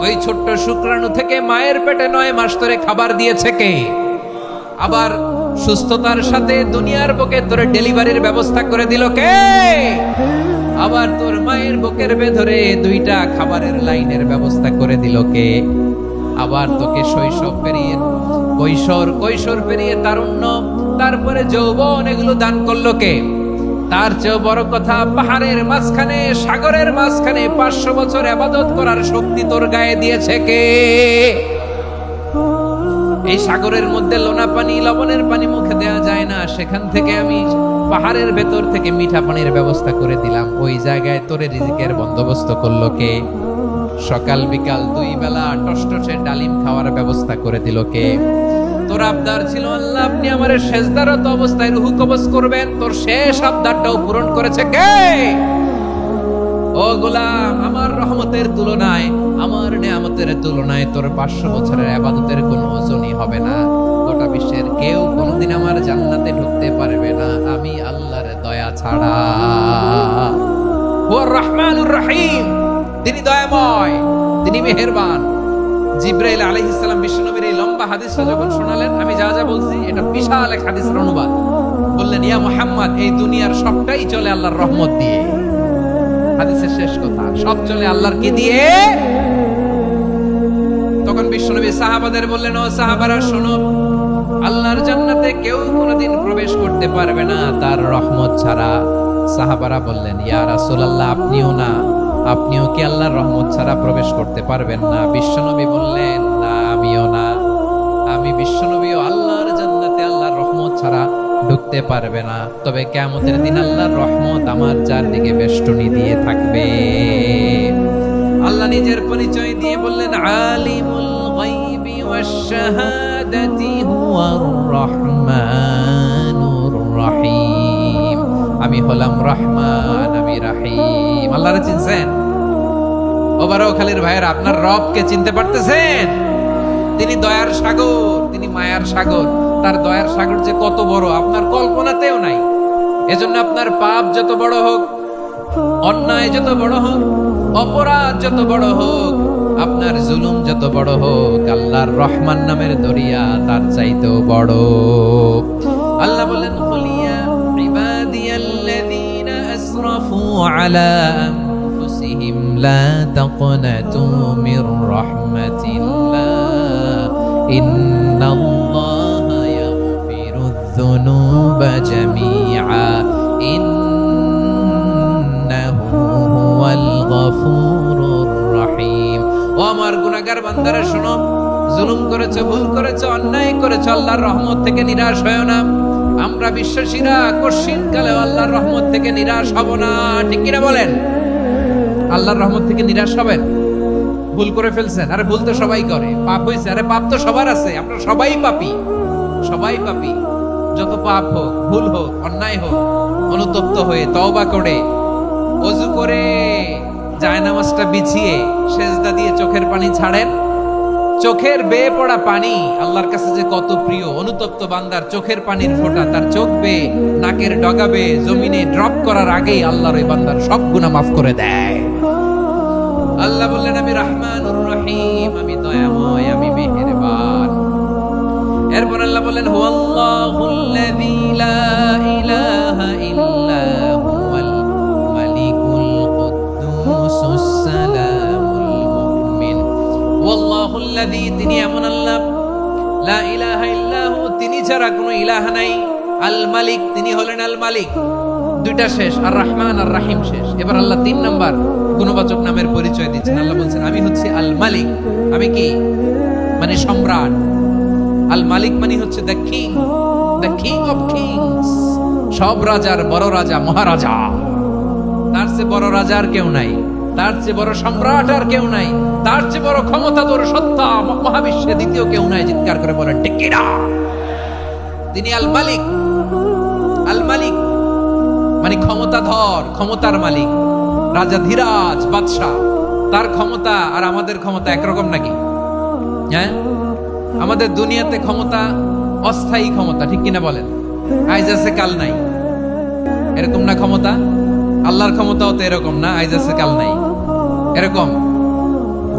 A: ওই ছোট্ট শুক্রাণু থেকে মায়ের পেটে 9 মাস ধরে খাবার দিয়েছে কে? আবার সুস্থতার সাথে দুনিয়ার বুকে তোরে ডেলিভারির ব্যবস্থা করে দিল কে? আবার তোর মায়ের বুকের ভেতরে 2টা খাবারের লাইনের ব্যবস্থা করে দিল কে? আবার তোকে শৈশব পেরিয়ে কৈশোর পেরিয়ে তারুণ্য, তারপরে যৌবন, এগুলো দান করলো কে? তার চেয়ে বড় কথা, পাহাড়ের মাঝখানে, সাগরের মাঝখানে 500 বছর ইবাদত করার শক্তি তোর গায়ে দিয়েছে কে? এই সাগরের মধ্যে লোনা পানি, লবণের পানি মুখে দেওয়া যায় না, সেখান থেকে আমি পাহাড়ের ভেতর থেকে মিঠা পানির ব্যবস্থা করে দিলাম। ওই জায়গায় তোরে রিজিকের বন্দোবস্ত করলো কে? সকাল বিকাল 2 বেলা টসটসে ডালিম খাওয়ার ব্যবস্থা করে দিল কে? তোর আবদার ছিল আল্লাহ আপনি আমারে সেজদারত অবস্থায় রুহু কবজ করবেন, তোর শেষ আবদারটাও পূরণ করেছে কে? ও গোলাম, আমার রহমতের তুলনায়, আমার নিয়ামতের তুলনায় তোর 500 বছরের ইবাদতের কোনো ওজনই হবে না। গোটা বিশ্বের কেউ কোনোদিন আমার জান্নাতে ঢুকতে পারবে না আমি আল্লাহর দয়া ছাড়া। ওয়া রহমানুর রহিম, তিনি দয়াময়, তিনি মেহেরবান। জিবরাইল আলাইহিস সালাম বিশ্বনবীর এই লম্বা হাদিসটা যখন শোনালেন, আমি যা যা বলছি এটা বিশাল এক হাদিসের অনুবাদ। বললেন, ইয়া মুহাম্মদ, এই দুনিয়ার সবটাই চলে আল্লাহর রহমত দিয়ে। হাদিসের শেষ কথা, সব চলে আল্লাহর কি দিয়ে? তখন বিশ্বনবী সাহাবাদের বললেন, ও সাহাবারা শোনো, আল্লাহর জান্নাতে কেউ কোনোদিন প্রবেশ করতে পারবে না তার রহমত ছাড়া। সাহাবারা বললেন, ইয়া রাসূলুল্লাহ, আপনিও কি আল্লাহর রহমত ছাড়া প্রবেশ করতে পারবেন না? বিশ্বনবী বললেন, না, আমিও না। আমি বিশ্বনবীও আল্লাহর জান্নাতে আল্লাহর রহমত ছাড়া ঢুকতে পারবে না। তবে কিয়ামতের দিন আল্লাহর রহমত আমার চারদিকে বেষ্টনী দিয়ে থাকবে। আল্লাহ নিজের পরিচয় দিয়ে বললেন, আলিমুল গায়বি ওয়াশ শাহাদাতি হুয়ার রহমানুর রহিম। আমি হলাম রহমান, আমি রহিম। আল্লাহরে চিনছেন? ওবারখালীর ভাইয়ের, আপনার রবকে চিনতে পারতেছেন? তিনি দয়ার সাগর, তিনি মায়ার সাগর। তার দয়ার সাগর যে কত বড় আপনার কল্পনাতেও নাই। এজন্য আপনার পাপ যত বড় হোক, অন্যায় যত বড় হোক, অপরাধ যত বড় হোক, আপনার জুলুম যত বড় হোক, আল্লাহর রহমান নামের দরিয়া তার চাইতেও বড়। আল্লাহ বলেন, কুলিয়া ইবাদিয়াল্লাযীনা আসরাফু আলা আনফুসিহিম লা তাকনাতু মির রাহমাতিল্লাহ ইন্নাল্লাহা ইয়াগফিরুয যুনুবা জামিআ ইন্নাহু হুয়াল গফুরুর রহিম। ও আমার গুনাহগার বান্দারা শোনো, জুলুম করেছো, ভুল করেছো, অন্যায় করেছো, আল্লাহর রহমত থেকে নিরাশ হয়ো না। আমরা বিশ্বাসীরা কশিনকালে আল্লাহর রহমত থেকে নিরাশ হব না, ঠিক কিনা বলেন? আল্লাহর রহমত থেকে নিরাশ হবেন? ভুল করে ফেলছেন, আরে ভুল তো সবাই করে। পাপ হয়েছে, আরে পাপ তো সবার আছে, আমরা সবাই পাপী, সবাই পাপী। যত পাপ হোক, ভুল হোক, অন্যায় হোক, অনুতপ্ত হয়ে তওবা করে, ওযু করে, জায়নামাজটা বিছিয়ে সেজদা দিয়ে চোখের পানি ছাড়েন। চোখের বেয়ে পড়া পানি আল্লাহর কাছে যে কত প্রিয়। অনুতপ্ত বান্দার চোখের পানির ফোঁটা তার চোখ বেয়ে, নাকের ডগা বেয়ে জমিনে ড্রপ করার আগেই আল্লাহর ওই বান্দার সব গুনাহ মাফ করে দেয়। আল্লাহ বললেন, আমি রহমানুর রহিম, আমি দয়াময়, আমি মেহেরবান। এরপর আল্লাহ বললেন, হুয়াল্লাহুল্লাযী লা ইলাহা ইল্লা হুয়াল মালিকুল কুদ্দুসুস সালামুল মুমিন। ওয়াল্লাহুল্লাযী, তিনি এমন আল্লাহ, লা ইলাহা ইল্লা হু, তিনি ছাড়া কোনো ইলাহ নাই। আল মালিক, তিনি হলেন আল মালিক। দুইটা শেষ, আর রহমান আর রাহিম শেষ। এবার আল্লাহ 3 নাম্বার গুণবাচক নামের পরিচয় দিচ্ছেন। আল্লাহ বলছেন, আমি হচ্ছে আল মালিক। আমি কি? মানে সম্রাট। আল মালিক মানে হচ্ছে দ্য কিং অফ কিংস। সব রাজার বড় রাজা, মহারাজা। তার চেয়ে বড় রাজা আর কেউ নাই, তার চেয়ে বড় সম্রাট আর কেউ নাই, তার চেয়ে বড় ক্ষমতাধর সত্তা মহাবিশ্বে দ্বিতীয় কেউ নাই। চিৎকার করে বলেন, ঠিক কিনা? তিনি আল মালিক। আল মালিক মানে ক্ষমতাধর, ক্ষমতার মালিক, রাজা ধীরাজ, বাদশাহ। তার ক্ষমতা আর আমাদের ক্ষমতা একরকম নাকি? হ্যাঁ, আমাদের দুনিয়াতে ক্ষমতা অস্থায়ী ক্ষমতা, ঠিক কিনা বলেন? আইজ আছে কাল নাই, এরকম না ক্ষমতা? আল্লাহর ক্ষমতাও তো এরকম না, আইজ আছে কাল নাই, এরকম।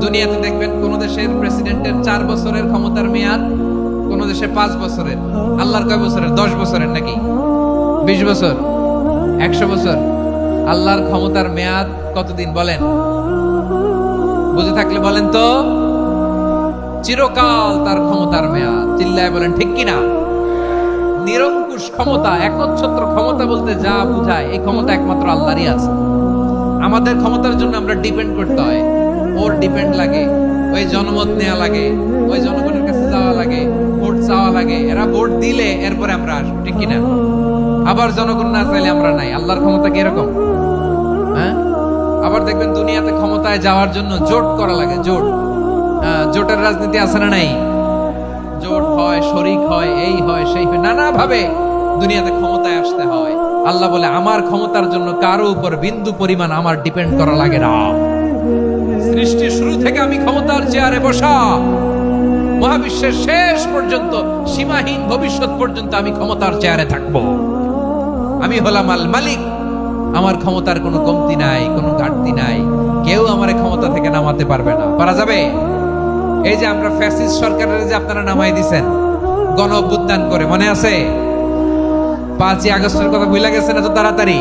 A: দুনিয়াতে দেখবেন কোন দেশের প্রেসিডেন্টের 4 বছরের ক্ষমতার মেয়াদ, কোন দেশে 5 বছরের। আল্লাহর কয় বছরের? 10 বছরের নাকি 20 বছর 100 বছর? আল্লাহর ক্ষমতার মেয়াদ কতদিন বলেন? বুঝে থাকলে বলেন তো। চিরকাল তার ক্ষমতার মেয়াদ। চিল্লায় বলেন ঠিক কিনা? নিরঙ্কুশ ক্ষমতা, একচ্ছত্র ক্ষমতা বলতে যা বুঝায়, এই ক্ষমতা একমাত্র আল্লাহরই আছে। আমাদের ক্ষমতার জন্য আমরা ডিপেন্ড করতে হয়, ওর ডিপেন্ড লাগে, ওই জনমত নেওয়া লাগে, ওই জনগণের কাছে যাওয়া লাগে, ভোট চাওয়া লাগে, এরা ভোট দিলে এরপরে আমরা আসবো, ঠিক কিনা? আবার জনগণ না চাইলে আমরা নাই। আল্লাহর ক্ষমতা কি এরকম? হ্যাঁ। আবার দেখবেন দুনিয়াতে ক্ষমতায় যাওয়ার জন্য জোট করা লাগে, জোট। জোটের রাজনীতি আছে না নাই? জোট হয়, শরিক হয়, এই হয়, সেই হয়, নানা ভাবে দুনিয়াতে ক্ষমতায় আসতে হয়। আল্লাহ বলে আমার ক্ষমতার জন্য কারো উপর বিন্দু পরিমাণ আমার ডিপেন্ড করা লাগে না। সৃষ্টির শুরু থেকে আমি ক্ষমতার চেয়ারে বসা, মহাবিশ্বের শেষ পর্যন্ত, সীমাহীন ভবিষ্যৎ পর্যন্ত আমি ক্ষমতার চেয়ারে থাকবো। আমি হলাম আল মালিক। আমার ক্ষমতার কোনো কমতি নাই, কোনো ঘাটতি নাই। কেউ আমার ক্ষমতা থেকে নামাতে পারবে না। পারা যাবে? এই যে আমরা ফ্যাসিস্ট সরকারের যে আপনারা নামাই দিছেন গণ অভ্যুত্থান করে, মনে আছে? 5ই আগস্টের কথা ভুলে গেছেন এত তাড়াতাড়ি?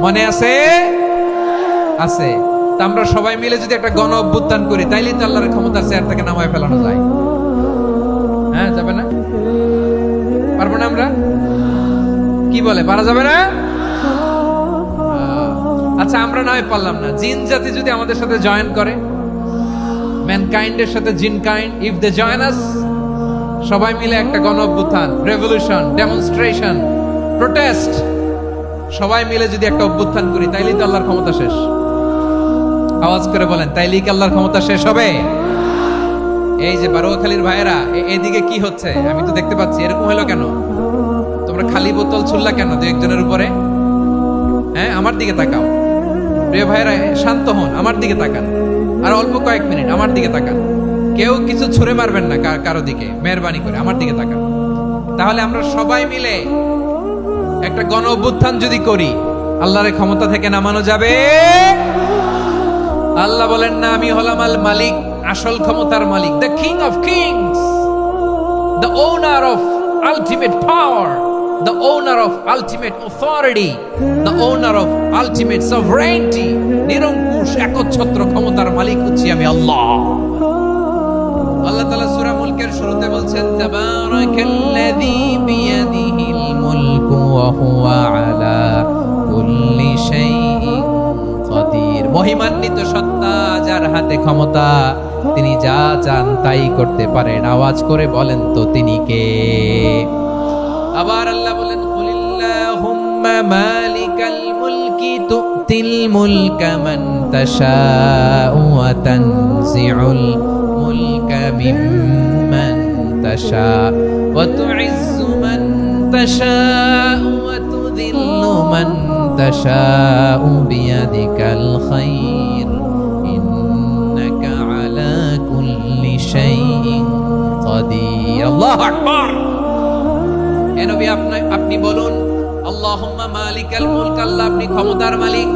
A: মনে আছে? আছে। তা আমরা সবাই মিলে যদি একটা গণ অভ্যুত্থান করি, তাইলেই তো আল্লাহর ক্ষমতার চেয়ার থেকে নামায় ফেলানো যায়। হ্যাঁ, যাবে না? পারবো না আমরা? কি বলে, পারা যাবে না? আচ্ছা, আমরা না হয় পারলাম না, জিন জাতি যদি আমাদের সাথে জয়েন করে, ম্যানকাইন্ডের সাথে জিনকাইন্ড, ইফ দে জয়েন আস, সবাই মিলে একটা গণ অভ্যুত্থান, রেভলিউশন, ডেমনস্ট্রেশন, প্রোটেস্ট, সবাই মিলে যদি একটা অভ্যুত্থান করি, তাইলেই তো আল্লাহর ক্ষমতা শেষ। আওয়াজ করে বলেন, তাইলেই কি আল্লাহর ক্ষমতা শেষ হবে? এই যে বারোয়াখালীর ভাইয়েরা, এদিকে কি হচ্ছে আমি তো দেখতে পাচ্ছি। এরকম হলো কেন? তোমরা খালি বোতল ছুড়লা কেন দু একজনের উপরে? হ্যাঁ, আমার দিকে তাকাও। প্রিয় ভাইয়েরা, শান্ত হন, আমার দিকে তাকান। আর অল্প কয়েক মিনিট আমার দিকে তাকান। কেউ কিছু ছুঁড়ে মারবেন না কারো দিকে, মেহরবানি করে আমার দিকে তাকান। তাহলে আমরা সবাই মিলে একটা গণ অভ্যুত্থান যদি করি, আল্লাহর ক্ষমতা থেকে নামানো যাবে। আল্লাহ বলেন না, আমি হলাম আল মালিক, আসল ক্ষমতার মালিক, the king of kings, the owner of ultimate power, the owner of ultimate authority, the owner of ultimate sovereignty, নিরঙ্কুশ একচ্ছত্র ক্ষমতার মালিক হচ্ছি আমি আল্লাহ। আল্লাহ তাআলা সূরা মুলকের শুরুতে বলছেন, তাবারাকাল্লাযী বিয়াদিহিল মুলকু ওয়া হুয়া আলা কুল্লি শাইইন কাদির। মহিমান্বিত সত্তা, যার হাতে ক্ষমতা, তিনি যা চান তাই করতে পারেন। আওয়াজ করে বলেন তো তিনি কে? আবার আল্লাহ বলেন, কুলিল্লাহুম্মা মালিকাল মুলকি তুতিল মুলকা মান তাশাউ ওয়া তানজিউল মুলকা মিম্মান তাশা ওয়া তুইজ্জু মান তাশাউ ওয়া তুযিল্লু মান তাশাউ বিয়াদিকাল খায়র ইন্নাকা আলা কুল্লি শাইইন কাদির। আল্লাহু আকবার। নবী, আপনি বলুন, আল্লাহুম্মা মালিকাল মুলক, আল্লাহ আপনি ক্ষমতার মালিক।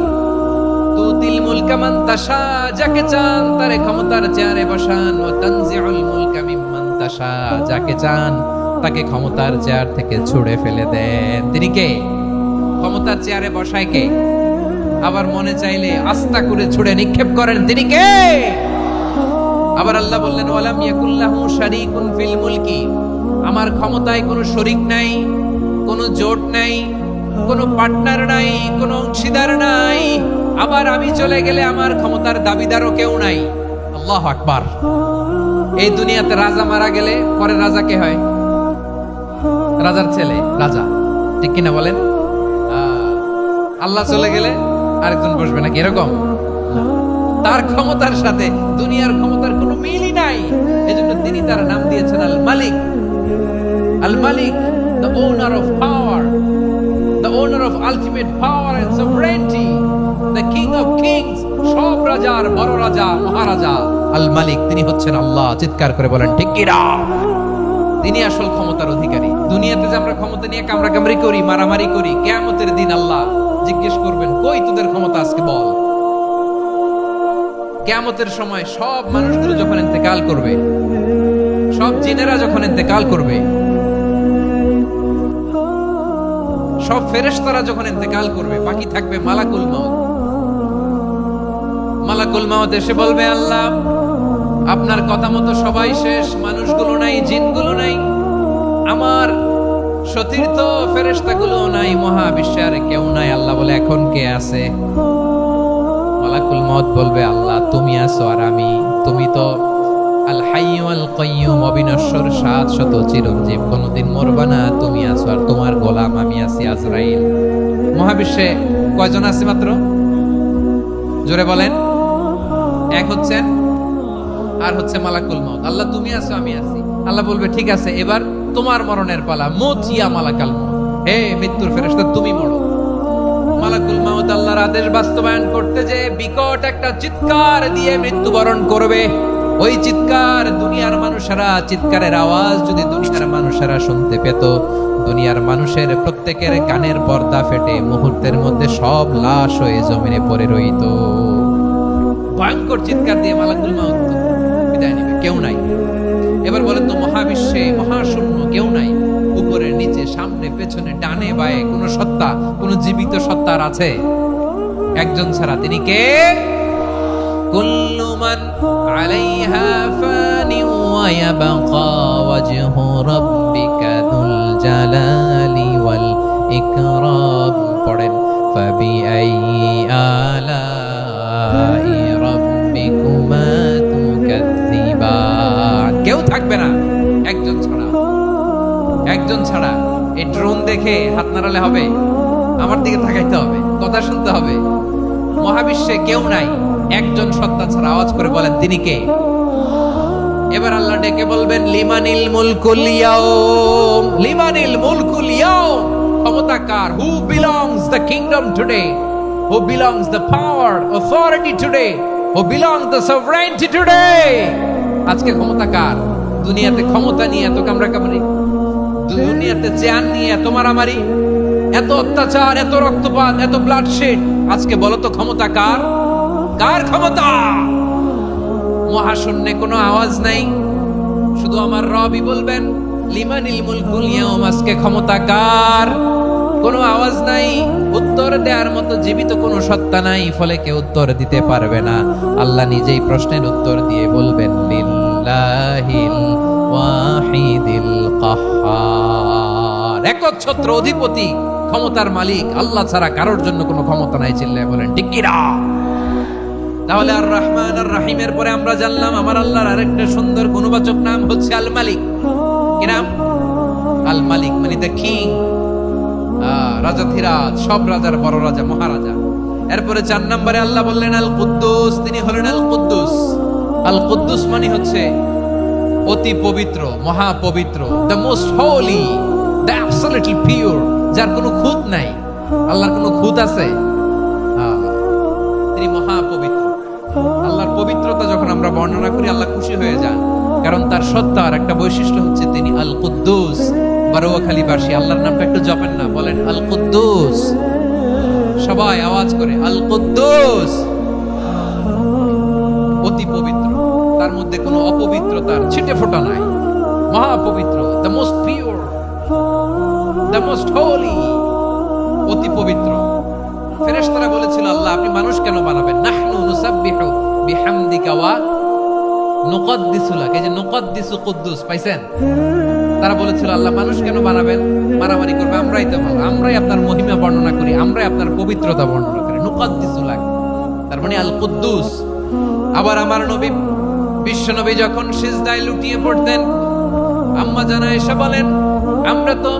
A: তুতিল মুলকা মান তাশা, যাকে চান তারে ক্ষমতার চেয়ারে বসান। ওয়া তানজিউল মুলকা মিম্মান তাশা, যাকে চান তাকে ক্ষমতার চেয়ার থেকে ছুঁড়ে ফেলে দেন। তিনি কে? ক্ষমতার চেয়ারে বসায় কে? আবার মনে চাইলে আস্তা করে ছুঁড়ে নিক্ষেপ করেন, তিনি কে? আবার আল্লাহ বললেন, ওয়ালাম ইয়াকুল্লাহু শারীকুন ফিল মুলকি, আমার ক্ষমতায় কোনো শরিক নাই, কোনো জোট নাই, কোনো পার্টনার নাই, কোনো অংশীদার নাই। আবার আমি চলে গেলে আমার ক্ষমতার দাবিদারও কেউ নাই। আল্লাহু আকবার। এই দুনিয়াতে রাজা মারা গেলে পরে রাজা কে হয়? রাজার ছেলে রাজা, ঠিক কিনা বলেন? আল্লাহ চলে গেলে আরেকজন বসবে নাকি এরকম? তার ক্ষমতার সাথে দুনিয়ার ক্ষমতার কোনো মিলই নাই। এজন্য তিনি তার নাম দিয়েছেন আল মালিক। Al Malik, the owner of power, the owner of ultimate power and sovereignty, the king of kings, সব রাজার বড় রাজা, মহারাজা আল মালিক, তিনি হচ্ছেন আল্লাহ। চিৎকার করে বলেন ঠিক কি না? তিনি আসল ক্ষমতার অধিকারী। দুনিয়াতে যে আমরা ক্ষমতা নিয়ে কামড়াকামড়ি করি, মারামারি করি, কিয়ামতের দিন আল্লাহ জিজ্ঞেস করবেন, কই তোদের ক্ষমতা আজকে বল? কিয়ামতের সময় সব মানুষগুলো যখন ইন্তেকাল করবে, সব জিনেরা যখন ইন্তেকাল করবে, সব ফেরেশতারা যখন ইন্তেকাল করবে, বাকি থাকবে মালাকুল মাউত। মালাকুল মাউত এসে বলবে, আল্লাহ আপনার কথা মতো সবাই শেষ, মানুষগুলো নাই, জিনগুলো নাই, আমার সতীর্থ ফেরেশতাগুলো নাই, মহাবিশ্বে আর কেউ নাই। আল্লাহ বলে, এখন কে আছে? মালাকুল মাউত বলবে, আল্লাহ তুমি আছো আর আমি। তুমি তো আল হাইয়্যু আল কাইয়্যুম, অবিনশ্বর, শাশ্বত, চিরঞ্জীব, কোনদিন মরবা না। তুমি আছো আর তোমার গোলাম আমি আছি, আজরাইল। মহাবিশ্বে কয়জন আছে মাত্র? জোরে বলেন। এক হচ্ছেন, আর হচ্ছে মালাকুল মাউত। আল্লাহ তুমি আছো আমি আছি। আল্লাহ বলবে, ঠিক আছে, এবার তোমার মরণের পালা। মুত ইয়া মালাকাল মাউত, হে মৃত্যুর ফেরেশতা তুমি মরো। মালাকুল মাউত আল্লাহর আদেশ বাস্তবায়ন করতে যে বিকট একটা চিৎকার দিয়ে মৃত্যুবরণ করবে। ওই চিৎকার দুনিয়ার মানুষেরা, চিৎকারের আওয়াজ যদি দুনিয়ার মানুষেরা শুনতে পেত, দুনিয়ার মানুষের প্রত্যেকের কানের পর্দা ফেটে মুহূর্তের মধ্যে সব লাশ হয়ে জমিনে পড়ে রইত। ভয়ঙ্কর চিৎকার দিয়ে মালাকুল মাউত বিদায় নেবে, কেউ নাই। এবার বলেন তো, মহাবিশ্বে মহাশূন্য, কেউ নাই। উপরে নিচে, সামনে পেছনে, ডানে বায়ে কোন সত্তা, কোন জীবিত সত্তার আছে? একজন ছাড়া, তিনি কে? কুল্লু মান আলাইহা ফানি ওয়া ইয়াবকা ওয়াজহু রাব্বিকা যুল জালালি ওয়াল ইকরাম। পড়েন, ফাবিআইয়ি আলাই রাব্বিকুমা তুকাযযিবান। কেউ থাকবে না একজন ছাড়া, একজন ছাড়া। এই ড্রোন দেখে হাত নাড়ালে হবে? আমার দিকে তাকাইতে হবে, কথা শুনতে হবে। মহাবিশ্বে কেউ নাই, একজন সত্তা ছাড়া। আওয়াজ করে বলেন, তিনি কে? এবার আল্লাহ ডেকে বলবেন, লিমানিল মুলকুল ইয়াউম, লিমানিল মুলকুল ইয়াউম। ক্ষমতা কার? Who belongs the kingdom today, who belongs the power, authority today, who belongs the sovereignty today. আজকে ক্ষমতা কার? দুনিয়াতে ক্ষমতা নিয়ে এত কামড়াকামড়ি, দুনিয়াতে জান নিয়ে এত মারামারি, এত অত্যাচার, এত রক্তপাত, এত ব্লাডশেড। আজকে বলো তো ক্ষমতা কার? কার ক্ষমতা? মহাশূন্যে কোনো আওয়াজ নাই, শুধু আমার রবই বলবেন, লিমানিল মুলকুল ইয়াউম। আজকে ক্ষমতা কার? কোনো আওয়াজ নাই, উত্তর দেওয়ার মতো জীবিত কোনো সত্তা নাই, ফলে কেউ উত্তর দিতে পারবে না। আল্লাহ নিজেই প্রশ্নের উত্তর দিয়ে বলবেন, লিল্লাহিল ওয়াহিদিল কাহ্হার। একচ্ছত্র অধিপতি, ক্ষমতার মালিক আল্লাহ ছাড়া কারোর জন্য কোনো ক্ষমতা নাই। চিল্লায় বলেন ঠিক কি না? তাহলে আর রহমান আর রাহিমের পরে আমরা জানলাম আমার আল্লাহর আরেকটা সুন্দর গুণবাচক নাম হচ্ছে আল মালিক। কি নাম? আল মালিক, মানে দ্য কিং, রাজাধিরাজ, সব রাজার বড় রাজা, মহারাজা। এরপরে 4 নম্বরে আল্লাহ বললেন আল কুদ্দুস, তিনি হলেন আল কুদ্দুস। আল কুদ্দুস মানে হচ্ছে অতি পবিত্র, মহা পবিত্র, the most Holi, the absolutely pure, যার কোনো খুঁত নাই। আল্লাহর কোনো খুঁত আছে? তিনি মহা পবিত্র। আল্লাহর পবিত্রতা যখন আমরা বর্ণনা করি, আল্লাহ খুশি হয়ে যান, কারণ তার সত্তার একটা বৈশিষ্ট্য হচ্ছে তিনি আল কুদ্দুস। বারোয়াখালীবাসী আল্লাহর নামটা একটু জপেন না, বলেন আল কুদ্দুস। সবাই আওয়াজ করে আল কুদ্দুস। অতি পবিত্র, তার মধ্যে কোনো অপবিত্রতার ছিটে ফোঁটা নাই, মহাপবিত্র, the most pure, the most holy, অতি পবিত্র। ফেরেশতারা বলেছিল, আল্লাহ আপনি মানুষ কেন বানাবেন? নাহনু নুসাব্বিহু বিহামদিকা ওয়া নুকদ্দিসু লাক। এই যে নুকদ্দিসু কুদ্দুস পাইছেন? তারা বলেছিল, আল্লাহ মানুষ কেন বানাবেন? মারামারি করবে, আমরাই তো ভালো, আমরাই আপনার মহিমা বর্ণনা করি, আমরাই আপনার পবিত্রতা বর্ণনা করি। নুকদ্দিসু লাক, তার মানে আল কুদ্দুস। আবার আমার নবী, বিশ্ব নবী যখন সিজদায় লুটিয়ে পড়তেন, আম্মা জানা এসে বলেন, আমরা তো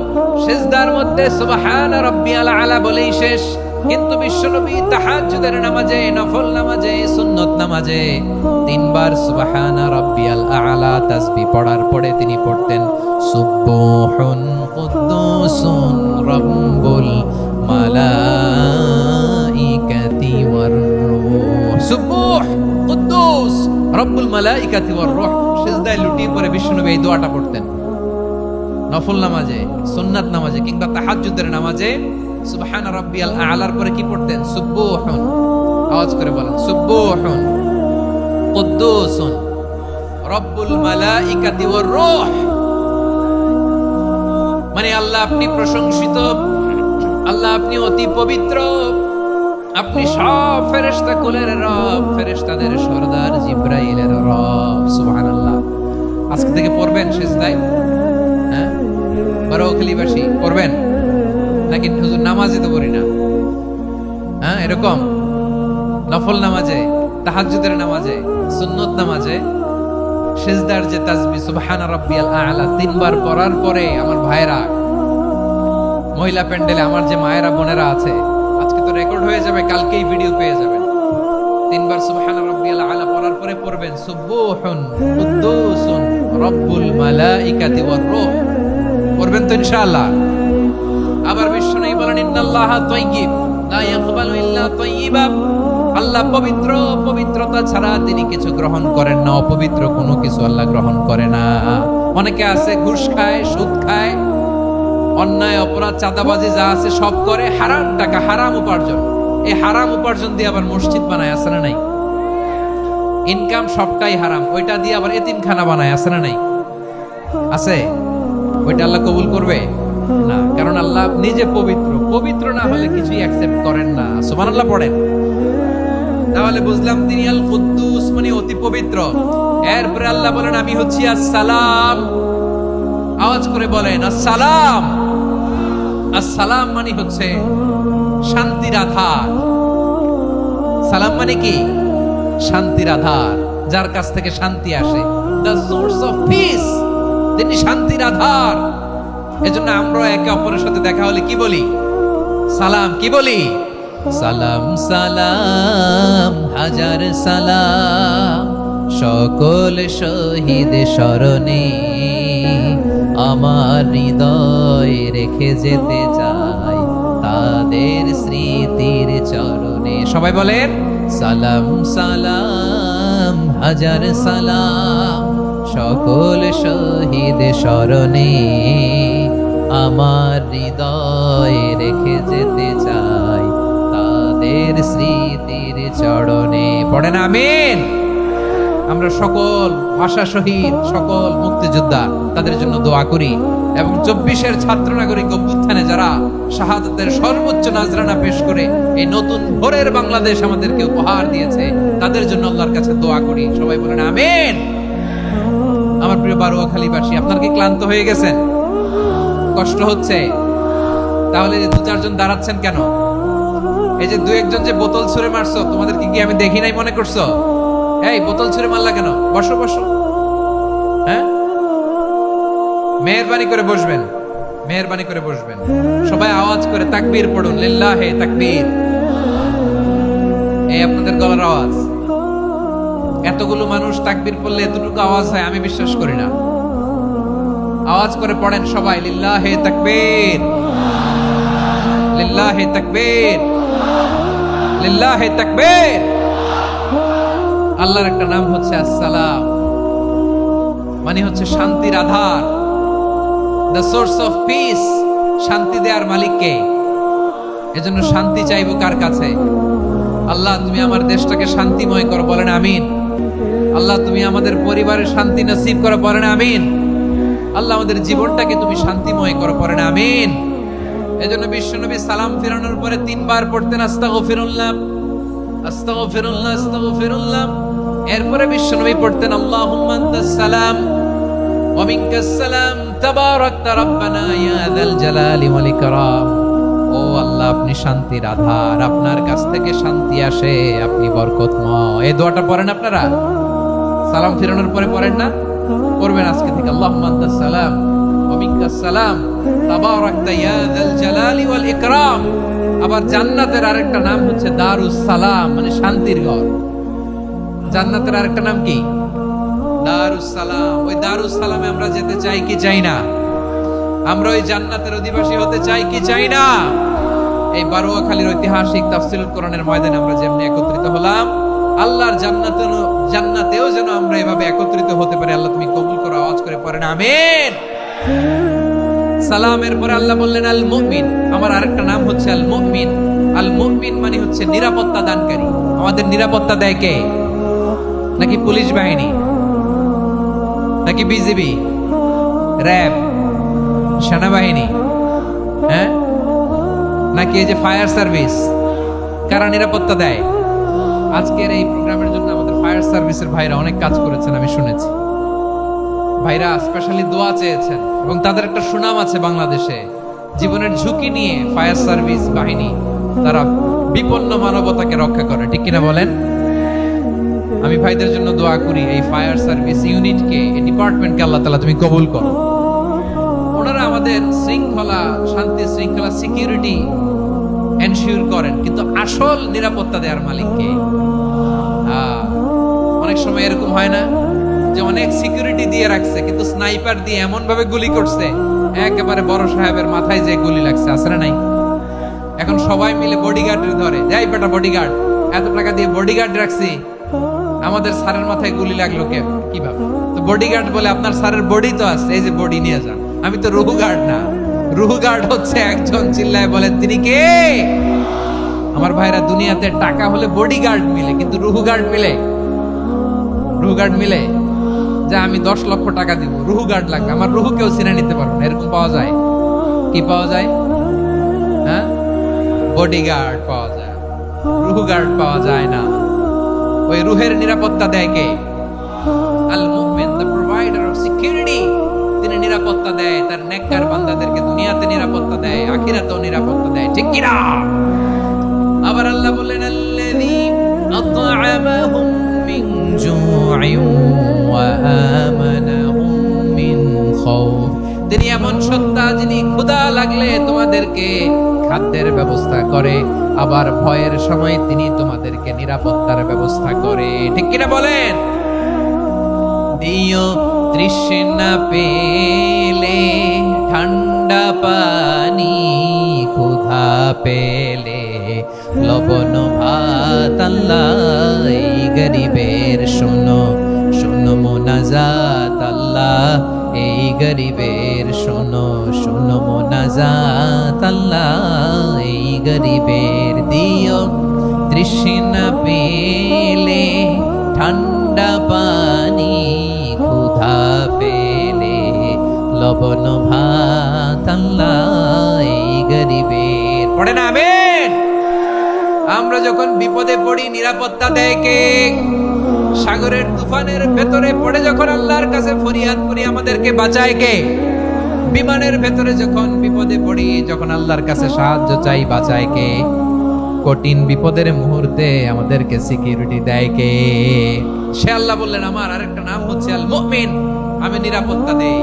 A: সিজদার মধ্যে সুবহানা রাব্বিয়াল আলা বলেই শেষ, কিন্তু বিশ্বনবী তাহাজ্জুদের নামাজে, নফল নামাজে, সুন্নত নামাজে 3 বার সুবহানা রাব্বিয়াল আলা তাসবিহ পড়ার পরে তিনি পড়তেন সুবহুন কুদ্দুসুন রাব্বুল মালাইকাতি ওয়ার রূহ। সুবহ কুদ্দুস রব্বুল মালাইকাতি ওয়ার রূহ। সিজদায় লুটিয়ে পড়ে বিশ্বনবী এই দোয়াটা পড়তেন। নফল নামাজে, সুন্নাত নামাজে কিংবা তাহাজ্জুদের নামাজে সুবহানা রাব্বিয়াল আলার পরে কি পড়তেন? সুবহুন। আওয়াজ করে বলেন সুবহুন। কুদ্দুসুন রব্বুল মালাইকাতি ওয়ার রূহ। মানে আল্লাহ আপনি প্রশংসিত, আল্লাহ আপনি অতি পবিত্র, আপনি সব ফেরেশতা কুলের রব, ফেরেশতাদের সরদার জিবরাইলের রব। সুবহানাল্লাহ। আজকে থেকে পড়বেন সিজদায়? হ্যাঁ, বারোখালীবাসী পড়বেন নাকি হুজুর নামাজে তো পড়ি না? হ্যাঁ, এরকম নফল নামাজে, তাহাজ্জুদের নামাজে, সুন্নত নামাজে সিজদার যে তাসবিহ সুবহান রাব্বিয়াল আ'লা 3 বার পড়ার পরে আমার ভাইরা, মহিলা প্যান্ডেলে আমার যে মায়েরা বোনেরা আছে, আজকে তো রেকর্ড হয়ে যাবে, কালকেই ভিডিও পেয়ে যাবেন। 3 বার সুবহান রাব্বিয়াল আ'লা পড়ার পরে পড়বেন সুবহুন কুদ্দুসুন রব্বুল মালাইকাতি ওয়ার রূহ। পড়বেন তো ইনশাআল্লাহ। আবার বিশ্বনবী বলেন ইন্নাল্লাহা তাইয়্যিব লা ইয়াকবালু ইল্লা তাইয়্যিবা। আল্লাহ পবিত্র, পবিত্রতা ছাড়া তিনি কিছু গ্রহণ করেন না, অপবিত্র কোনো কিছু আল্লাহ গ্রহণ করে না। অনেকে আছে ঘুষ খায়, সুদ খায়, অন্যায় অপরাধ চাঁদাবাজি যা আছে সব করে, হারাম টাকা, হারাম উপার্জন। এই হারাম উপার্জন দিয়ে আবার মসজিদ বানায়, আছে না নাই? ইনকাম সবটাই হারাম, ওইটা দিয়ে আবার এতিমখানা বানায়, আছে না নাই? আছে। ওইটা আল্লাহ কবুল করবে না, কারণ আল্লাহ নিজে পবিত্র। পবিত্র না হলে কিছুই অ্যাকসেপ্ট করেন না। সুবহানাল্লাহ পড়েন। তাহলে বুঝলাম তিনি আল কুদ্দুস মানে অতি পবিত্র। এরপরে আল্লাহ বলেন আমি হচ্ছি আসসালাম। আওয়াজ করে বলেন আসসালাম। আসসালাম মানে হচ্ছে শান্তির আধার। সালাম মানে কি? শান্তির আধার, যার কাছ থেকে শান্তি আসে। দ্য সোর্স অফ পিস, তিনি শান্তির আধার। এজন্য আমরা একে অপরের সাথে দেখা হলে কি বলি? সালাম। কি বলি? সালাম সালাম হাজার সালাম সকল শহীদ স্মরণে আমার হৃদয় রেখে যেতে চাই তাদের স্মৃতির চরণে। সবাই বলেন সালাম সালাম হাজার সালাম সকল শহীদ স্মরণে আমার হৃদয় রেখে যেতে চাই তাদের স্মৃতির চরণে। পড়েন আমিন। আমরা সকল ভাষা শহীদ, সকল মুক্তিযোদ্ধা, তাদের জন্য দোয়া করি এবং 24-এর ছাত্র নাগরিক অভ্যুত্থানে যারা শাহাদাতের সর্বোচ্চ নাজরানা পেশ করে এই নতুন ভোরের বাংলাদেশ আমাদেরকে উপহার দিয়েছে, তাদের জন্য আল্লাহর কাছে দোয়া করি। সবাই বলেন আমিন। আমার প্রিয় বারোয়াখালীবাসী, আপনারা কি ক্লান্ত হয়ে গেছেন? কষ্ট হচ্ছে? তাহলে 2-4 জন দাঁড়াচ্ছেন কেন? এই যে 2-1 জন যে বোতল ছুঁড়ে মারছো, তোমাদেরকে কি আমি দেখি নাই মনে করছো? এই বোতল ছুঁড়ে মারলা কেন? বসো বসো। হ্যাঁ, মেহেরবানি করে বসবেন, মেহেরবানি করে বসবেন। সবাই আওয়াজ করে তাকবীর পড়ুন, লিল্লাহে তাকবীর। এই আপনাদের গলার আওয়াজ। এতগুলো মানুষ তাকবীর পড়লে এতটুকু আওয়াজ হয় আমি বিশ্বাস করি না। আওয়াজ করে পড়েন সবাই, লিল্লাহে তাকবীর, লিল্লাহে তাকবীর, লিল্লাহে তাকবীর। আল্লাহর একটা নাম হচ্ছে আসসালাম, মানে হচ্ছে শান্তির আধার, দ্য সোর্স অফ পিস। শান্তি দেওয়ার মালিক কে? এজন্য শান্তি চাইবো কার কাছে? আল্লাহ তুমি আমার দেশটাকে শান্তিময় করো, বলেন আমিন। আল্লাহ তুমি আমাদের পরিবারের শান্তি নসিব করো, বলেন আমিন। আল্লাহ আমাদের জীবনটাকে তুমি শান্তিময় করো, বলেন আমিন। এজন্য বিশ্বনবী সালাম ফেরানোর পরে 3 বার পড়তেন আস্তাগফিরুল্লাহ, আস্তাগফিরুল্লাহ, আস্তাগফিরুল্লাহ। এরপরে বিশ্বনবী পড়তেন আল্লাহুম্মা আনতাস সালাম ওয়া মিনকাস সালাম তাবারাকতা রাব্বানা ইয়া যাল জালালি ওয়াল ইকরাম। ও আল্লাহ, আপনি শান্তির আধার, আপনার কাছ থেকে শান্তি আসে, আপনি বরকতময়। এই দোয়াটা পড়েন আপনারা? সালাম ফেরানোর পরে পড়েন না? পড়বেন আজকে থেকে। আল্লাহুম্মা আনতাস সালাম ওয়া মিনকাস সালাম তাবারাকতা ইয়া যাল জালালি ওয়াল ইকরাম। আবার জান্নাতের আরেকটা নাম হচ্ছে দারুস সালাম, মানে শান্তির ঘর। জান্নাতের আরেকটা নাম কি? দারুস সালাম। ওই দারুস সালামে আমরা যেতে চাই কি চাই না? আমরা ওই জান্নাতের অধিবাসী হতে চাই কি চাই না? এই বারোয়াখালীর ঐতিহাসিক তাফসীরুল কোরআনের ময়দানে আমরা যেমনি একত্রিত হলাম, আল্লাহর জান্নাতেও যেন আমরা এভাবে একত্রিত হতে পারি। আল্লাহ তুমি কবুল করো। আওয়াজ করে পড়েন আমিন। সালামের পরে আল্লাহ বললেন আল মুমিন। আমার আরেকটা নাম হচ্ছে আল মুমিন। আল মুমিন মানে হচ্ছে নিরাপত্তা দানকারী। আমাদের নিরাপত্তা দেয় কে? নাকি পুলিশ বাহিনী, নাকি বিজিবি, র্যাব, সেনাবাহিনী, হ্যাঁ, নাকি এই যে ফায়ার সার্ভিস? কারা নিরাপত্তা দেয়? আজকের এই প্রোগ্রামের জন্য আমাদের ফায়ার সার্ভিসের ভাইরা অনেক কাজ করেছেন, আমি শুনেছি। ভাইরা স্পেশালি দোয়া চেয়েছেন এবং তাদের একটা সুনাম আছে বাংলাদেশে। জীবনের ঝুঁকি নিয়ে ফায়ার সার্ভিস বাহিনী তারা বিপন্ন মানবতাকে রক্ষা করে, ঠিক কিনা বলেন? আমি ভাইদের জন্য দোয়া করি, এই ফায়ার সার্ভিস ইউনিটকে, এই ডিপার্টমেন্টকে আল্লাহ তাআলা তুমি কবুল করো। ওনারা আমাদের শৃঙ্খলা, শান্তি শৃঙ্খলা, সিকিউরিটি এনশিওর করেন, কিন্তু আসল নিরাপত্তা দেওয়ার মালিক কে? অনেক সময় এরকম হয় না যে অনেক সিকিউরিটি দিয়ে রাখছে, কিন্তু স্নাইপার দিয়ে এমন ভাবে গুলি করছে একেবারে বড় সাহেবের মাথায় যে গুলি লাগছে, আছে না নাই? এখন সবাই মিলে বডিগার্ডের ধরে, যাই বেটা বডিগার্ড, এত টাকা দিয়ে বডিগার্ড রাখছি, আমাদের স্যারের মাথায় গুলি লাগলো কে কিভাবে? তো বডিগার্ড বলে আপনার স্যারের বডি তো আছে, এই যে বডি নিয়ে যান। আমি তো রুহু গার্ড না, রুহু গার্ড হচ্ছে একজন, চিল্লায় বলেন তিনি কে? আমার ভাইরা, দুনিয়াতে টাকা হলে বডিগার্ড মিলে, কিন্তু রুহু গার্ড মিলে? রুহু গার্ড মিলে? যে আমি 10 লক্ষ টাকা দিব, রুহু গার্ড লাগবে, আমার রুহু কেউ চিনে নিতে পারবে না, এরকম পাওয়া যায়? কি পাওয়া যায়? হ্যাঁ, বডিগার্ড পাওয়া যায়, রুহু গার্ড পাওয়া যায় না। ওই রুহের নিরাপত্তা দেয় কে? আল মুমিন, দ্য প্রোভাইডার অফ সিকিউরিটি। তিনি নিরাপত্তা দেয় তার নেককার বান্দাদেরকে, দুনিয়াতে নিরাপত্তা দেয়, আখিরাতেও নিরাপত্তা দেয়, ঠিক কি না? আবার আল্লাহ বললেন, আল্লাযী আত'আমাহুম মিন জু'ইন ওয়া আমানাহুম মিন খাউফ। তিনি এমন সত্তা যিনি ক্ষুধা লাগলে তোমাদেরকে খাদ্যের ব্যবস্থা করে, আবার ভয়ের সময় তিনি তোমাদেরকে নিরাপত্তার ব্যবস্থা করে, ঠিক কিনা বলেন? দিও তৃষ্ণা পেলে ঠান্ডা পানি, ক্ষুধা পেলে লবণ ভাত, আল্লাহ এই গরিবের শোনো শোনো মোনাজাত, আল্লাহ এই গরিবের শোনো শোনো মোনাজাত, আল্লাহ এই গরিবের। দিও তৃষ্ণা পেলে ঠান্ডা পানি, ক্ষুধা পেলে লবণ ভাত, আল্লাহ এই গরিবের। পড়ে না আমিন? আমরা যখন বিপদে পড়ি নিরাপত্তা দেয় কে? সাগরের তুফানের ভেতরে পড়ে যখন আল্লাহর কাছে ফরিয়াদ করি আমাদেরকে বাঁচায় কে? বিমানের ভেতরে যখন বিপদে পড়ি, যখন আল্লাহর কাছে সাহায্য চাই, বাঁচায় কে? কঠিন বিপদের মুহূর্তে আমাদেরকে সিকিউরিটি দেয় কে? সে আল্লাহ বললেন, আমার আরেকটা নাম হচ্ছে আল মুমিন, আমি নিরাপত্তা দেই।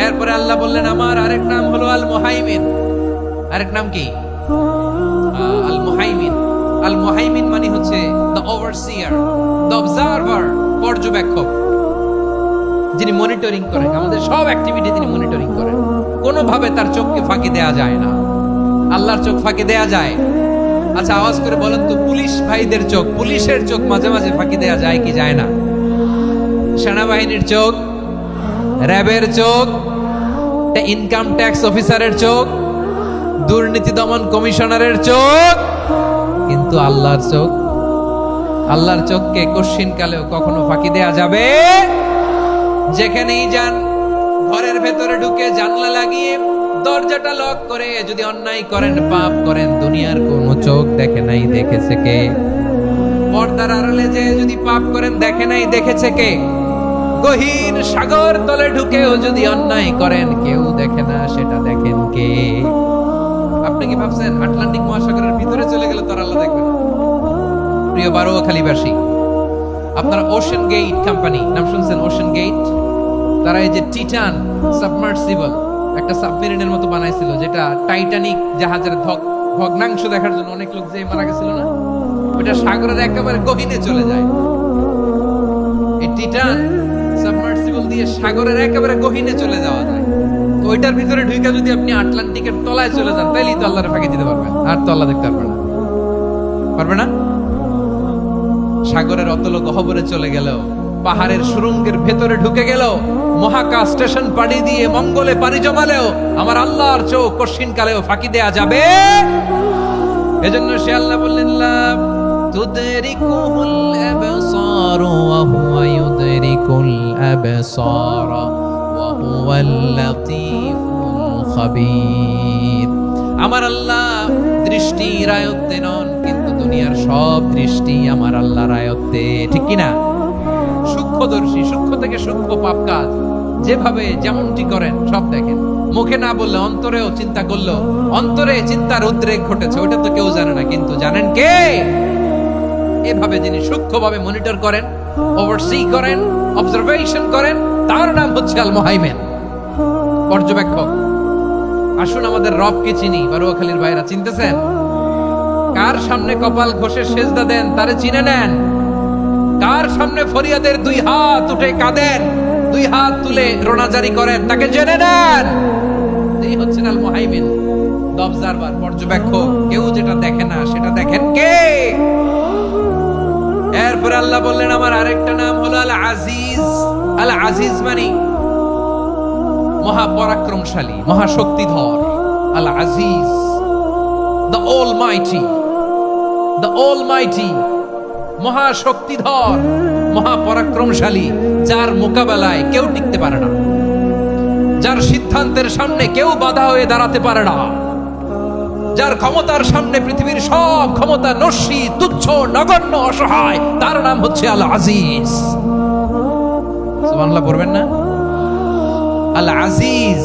A: এরপরে আল্লাহ বললেন, আমার আরেক নাম হলো আল মুহাইমিন। আরেক নাম কি? আল মুহাইমিন। আল মুহাইমিন মানে হচ্ছে দ্য ওভারসিয়ার, দ্য অবজারভার, পর্যবেক্ষক, যিনি মনিটরিং করেন আমাদের সব অ্যাক্টিভিটি, তিনি মনিটরিং করেন। কোনোভাবে তার চোখকে ফাঁকি দেয়া যায় না। আল্লাহর চোখ ফাঁকি দেয়া যায়? আচ্ছা আওয়াজ করে বলেন তো, পুলিশ ভাইদের চোখ, পুলিশের চোখ মাঝে মাঝে ফাঁকি দেয়া যায় কি যায় না? সেনাবাহিনীর চোখ, র্যাবের চোখ, ইনকাম ট্যাক্স অফিসারের চোখ, দুর্নীতি দমন কমিশনারের চোখ, কিন্তু আল্লাহর চোখ? আল্লাহর চোখকে কশ্চিন কালেও কখনো ফাঁকি দেয়া যাবে? যেখানেই যান, ঘরের ভেতরে ঢুকে জানলা লাগিয়ে দরজাটা লক করে যদি অন্যায় করেন, পাপ করেন, দুনিয়ার কোন চোখ দেখে নাই, দেখেছে কে? পর্দার আড়ালে যে যদি পাপ করেন, দেখে নাই, দেখেছে কে? গহীন সাগর তলে ঢুকেও যদি অন্যায় করেন, কেউ দেখে না, সেটা দেখেন কে? আপনি কি ভাবছেন আটলান্টিক মহাসাগরের ভিতরে চলে গেলে তার আল্লাহ দেখবেন? প্রিয় বারোয়াখালীবাসী, আপনারা ওশেন গেট কোম্পানি নাম শুনছেন? ওশেন গেট, তারা এই যে টিটান সাবমার্সিবল একটা সাবমেরিনের মতো বানাইছিল, যেটা টাইটানিক জাহাজের ভগ্নাংশ দেখার জন্য অনেক লোক যে মারা গেছিল না, ওটা সাগরের একেবারে গভীরে চলে যায়। এই টিটান সাবমার্সিবল দিয়ে সাগরের একেবারে গহীনে চলে যাওয়া যায়। তো ওইটার ভিতরে ঢুকে যদি আপনি আটলান্টিকের তলায় চলে যান, তাইলেই তো আল্লাহর ফাঁকি দিতে পারবেন, আর তো আল্লাহ দেখতে পারবে না। পারবে না? সাগরের অতল গহ্বরে চলে গেলেও, পাহাড়ের সুরঙ্গের ভেতরে ঢুকে গেল, মহাকাশ স্টেশন পাড়ি দিয়ে মঙ্গলে পাড়ি জমালেও আমার আল্লাহর চোখ কশিন কালেও ফাঁকি দেয়া যাবে? এজন্য সে আল্লাহ বললেন, লা তুদরিকুহুল আবসার ওয়া হুয়া ইউদরিকুল আবসার ওয়া হুয়াল লাতীফুল খাবীর। আমার আল্লাহ দৃষ্টির আয়ত্তে নন, কিন্তু দুনিয়ার সব দৃষ্টি আমার আল্লাহর আয়ত্তে, ঠিক কি না? সূক্ষ্মদর্শী, সূক্ষ্ম থেকে সূক্ষ্ম পাপ কাজ যেভাবে যেমনটি করেন সব দেখেন। মুখে না বললে অন্তরেও চিন্তা করলো, অন্তরে চিন্তার উদ্রেক ঘটেছে, ওটা তো কেউ জানে না, কিন্তু জানেন কে? এভাবে যিনি সূক্ষ্মভাবে মনিটর করেন, ওভারসি করেন, অবজারভেশন করেন, তার নাম হচ্ছে আল মুহাইমিন, পর্যবেক্ষক। আসুন আমাদের রবকে চিনি। বারুয়াখালীর ভাইরা চিনতেছেন? কার সামনে কপাল ঘষে সেজদা দেন তারে চিনে নেন। কার সামনে ফরিয়াদের দুই হাত উঠে কাঁদেন, দুই হাত তুলে রোনাজারি করেন, তাকে জেনে নেন। এই হচ্ছেন আল মুহাইমিন, অবজারভার, পর্যবেক্ষক। কেউ যেটা দেখে না সেটা দেখেন কে? এরপরে আল্লাহ বললেন আমার আরেকটা নাম হলো আল আজিজ। আল আজিজ মানে মহাপরাক্রমশালী, মহাশক্তিধর। আল আজিজ, দ্য অলমাইটি, দ্য অলমাইটি, মহাশক্তিধর, মহাপরাক্রমশালী, যার মোকাবেলায় কেউ টিকতে পারে না, যার সিদ্ধান্তের সামনে কেউ বাধা হয়ে দাঁড়াতে পারে না, যার ক্ষমতার সামনে পৃথিবীর সব ক্ষমতা নস্যি, তুচ্ছ, নগণ্য, অসহায়, তার নাম হচ্ছে আল আজিজ। সুবহানাল্লাহ পড়বেন না? আল আজিজ,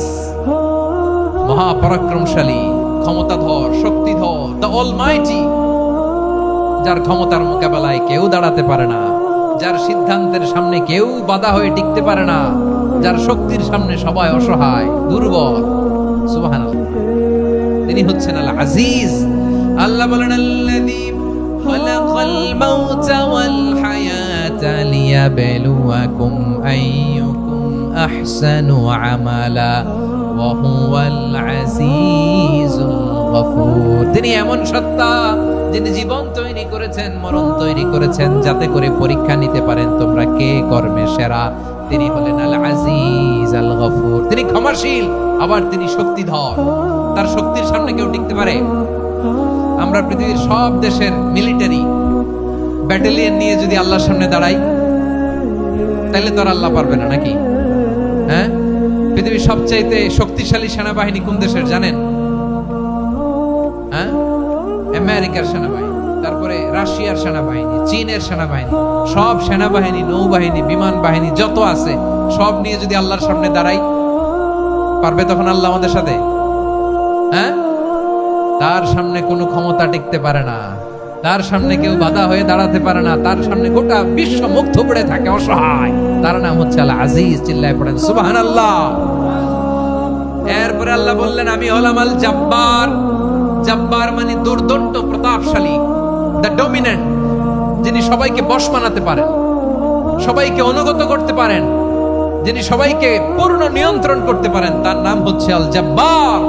A: মহাপরাক্রমশালী, ক্ষমতাধর, শক্তিধর, দ্য অলমাইটি, যার ক্ষমতার মোকাবেলায় কেউ দাঁড়াতে পারে না, যার সিদ্ধান্তের সামনে কেউ বাধা হয়ে টিকতে পারে না, যার শক্তির সামনে সবাই অসহায়, দুর্বল। সুবহানাল্লাহ, তিনি হচ্ছেন আল আজিজ। আল্লাহ বলেন আল্লাযী খালাকাল মাউতা ওয়াল হায়াতা লিয়াবলুয়াকুম আইয়ুকুম আহসানু আমালা ওয়া হুয়াল আজিজুল গফুর। তিনি এমন সত্তা যিনি জীবন তৈরি করেছেন, মরণ তৈরি করেছেন, যাতে করে পরীক্ষা নিতে পারেন তোমরা কে কর্মে সেরা। তিনি হলেন আল আজিজ আল গফুর। তিনি ক্ষমাশীল, আবার তিনি শক্তিধর। তার শক্তির সামনে কেউ টিকতে পারে? আমরা পৃথিবীর সব দেশের মিলিটারি ব্যাটালিয়ন নিয়ে যদি আল্লাহর সামনে দাঁড়াই, তাহলে তো আর আল্লাহ পারবে না, নাকি? হ্যাঁ, পৃথিবীর সবচাইতে শক্তিশালী সেনাবাহিনী কোন দেশের জানেন? হ্যাঁ, আমেরিকার সেনাবাহিনী, তারপরে রাশিয়ার সেনাবাহিনী, চীনের সেনাবাহিনী, সব সেনাবাহিনী, নৌবাহিনী, বিমান বাহিনী যত আছে সব নিয়ে যদি আল্লাহর সামনে দাঁড়াই, পারবে তখন আল্লাহ আমাদের সাথে? হ্যাঁ, তার সামনে কোনো ক্ষমতা টিকতে পারে না, তার সামনে কেউ বাধা হয়ে দাঁড়াতে পারে না, তার সামনে গোটা বিশ্ব মুখ থুবড়ে থাকে, অসহায়। তার নাম হচ্ছে আল আজিজ। চিল্লায় পড়েন সুবহানাল্লাহ। এরপরে আল্লাহ বললেন আমি হলাম আল জব্বার। জব্বার মানে দুর্দণ্ড, প্রতাপশালী, দ্য ডমিনেন্ট, যিনি সবাইকে বশ বানাতে পারেন, সবাইকে অনুগত করতে পারেন, যিনি সবাইকে পূর্ণ নিয়ন্ত্রণ করতে পারেন, তার নাম হচ্ছে আল জব্বার।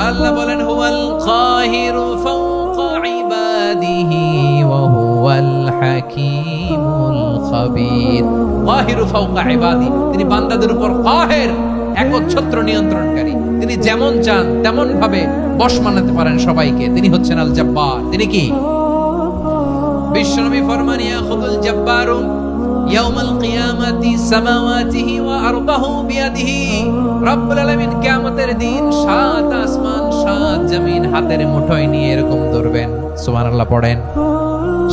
A: আল্লাহ বলেন হুয়াল কাহিরু ফাওকা ইবাদিহি ওয়া হুয়াল হাকীমুল খাবীর। কাহিরু ফাওকা ইবাদি, তিনি বান্দাদের উপর কাহের, একচ্ছত্র নিয়ন্ত্রণকারী। তিনি যেমন চান তেমন ভাবে বশ বানাতে পারেন সবাইকে। তিনি হচ্ছেন আল জব্বার। তিনি কি? বিশ্বনবী ফরমান ইয়াখুদুল জব্বারু ইয়াউমাল কিয়ামাতি সামাওয়াতিহি ওয়া আরদাহু বিয়াদিহি। রব্বুল আলামিন কিয়ামতের দিন সাত আসমান সাত জমিন হাতের মুঠোয় নিয়ে এরকম ধরবেন। সুবহানাল্লাহ পড়েন।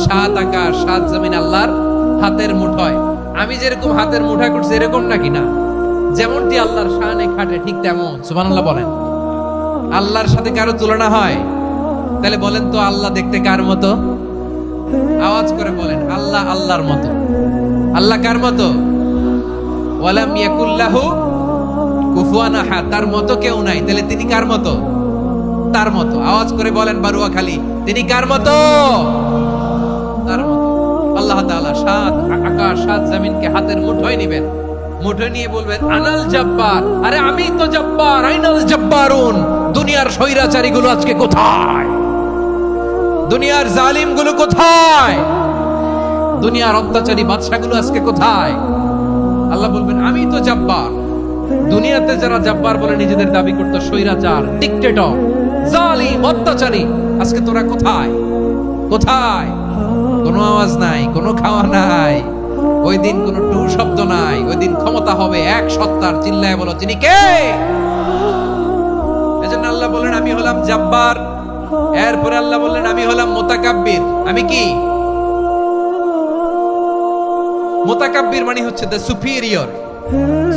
A: সাত আকাশ সাত জমিন আল্লাহর হাতের মুঠোয়। আমি যেরকম হাতের মুঠা করছি এরকম নাকি? না, যেমনটি আল্লাহর শানে খাটে ঠিক তেমন। সুবহানাল্লাহ বলেন। আল্লাহর সাথে কারো তুলনা হয়? তাহলে বলেন তো আল্লাহ দেখতে কার মতো? আওয়াজ করে বলেন আল্লাহ আল্লাহর মতো। আল্লাহ কার মতো? ওয়ালাম ইয়াকুল্লাহু কুফুয়ান আহাদ, তার মতো কেউ নাই। তাহলে তিনি কার মতো? তার মতো। আওয়াজ করে বলেন বারুয়াখালী, তিনি কার মতো? তার মতো। আল্লাহ তাআলা সাত আকাশ সাত জমিনকে হাতের মুঠোয় নেবেন, মুঠোয় নিয়ে বলবেন আনাল জব্বার। আরে আমি তো জব্বার, আইনাল জব্বারুন। দুনিয়ার স্বৈরাচারী গুলো আজকে কোথায়? দুনিয়ার জালিম গুলো কোথায়? দুনিয়ার অত্যাচারী বাদশাগুলো আজকে কোথায়? আল্লাহ বলবেন আমি তো জব্বার। দুনিয়াতে যারা জব্বার বলে নিজেদের দাবি করত, স্বৈরাচার, ডিক্টেটর, জালিম, অত্যাচারী, আজকে তোরা কোথায়? কোথায়? কোনো আওয়াজ নাই, কোনো খাওয়া নাই, ওই দিন কোনো টু শব্দ নাই। ওই দিন ক্ষমতা হবে এক সত্তার। চিল্লায় বলো তিনি কে? এজন্য আল্লাহ বললেন আমি হলাম জাব্বার। এরপরে আল্লাহ বললেন আমি হলাম মুতাকাব্বির। আমি কি? মুতাকাব্বির মানে হচ্ছে দ্য সুপিরিয়র।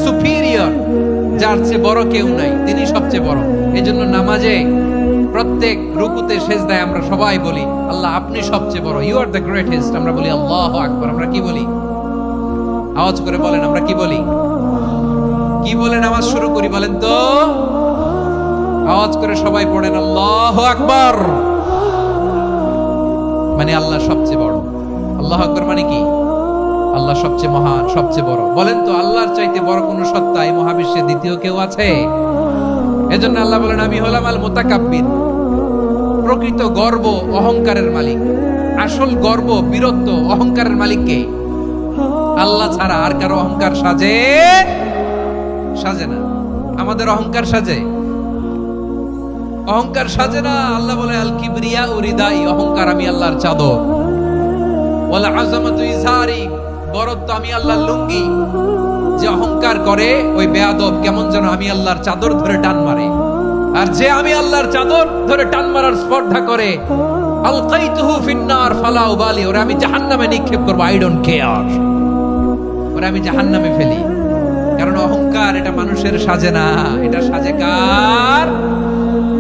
A: সুপিরিয়র, যার চেয়ে বড় কেউ নাই, তিনি সবচেয়ে বড়। এজন্য নামাজে প্রত্যেক রুকুতে সেজদায় আমরা সবাই বলি আল্লাহ আপনি সবচেয়ে বড়, ইউ আর দ্য গ্রেটেস্ট। আমরা বলি আল্লাহু আকবার। আমরা কি বলি? আওয়াজ করে বলেন, আমরা কি বলি? কি বলে নামাজ শুরু করি বলেন তো? আওয়াজ করে সবাই পড়েন আল্লাহু আকবার। মানে আল্লাহ সবচেয়ে বড়। আল্লাহু আকবার মানে কি? আল্লাহ সবচেয়ে মহান, সবচেয়ে বড়। বলেন তো আল্লাহর চাইতে বড় কোন সত্তা এই মহাবিশ্বে দ্বিতীয় কেউ আছে? এজন্য আল্লাহ বলেন আমি হলাম আল মুতাকাব্বির। প্রকৃত গর্ব অহংকারের মালিক। আসল গর্ব, বীরত্ব, অহংকারের মালিক কে? আল্লাহ ছাড়া আর কারো অহংকার সাজে? সাজে না। আমাদের অহংকার সাজে? অহংকার সাজে না। আল্লাহ বলে আল কিবরিয়া উরিদাই, অহংকার আমি আল্লাহর চাদর। ওয়াল আযামাতু ইজারি, বড়ত্ব আমি আল্লাহর লুঙ্গি। যে অহংকার করে ওই বেয়াদব কেমন যেন আমি আল্লাহর চাদর ধরে টান মারে। আর যে আমি আল্লাহর চাদর ধরে টান মারার স্পর্ধা করে আলকাইতুহু ফিন্নার ফালা উবালি, ওরে আমি জাহান্নামে নিক্ষেপ করব, আই ডোন্ট কেয়ার। ওরে আমি জাহান্নামে ফেলি। কারণ অহংকার এটা মানুষের সাজে না, এটা সাজে কার?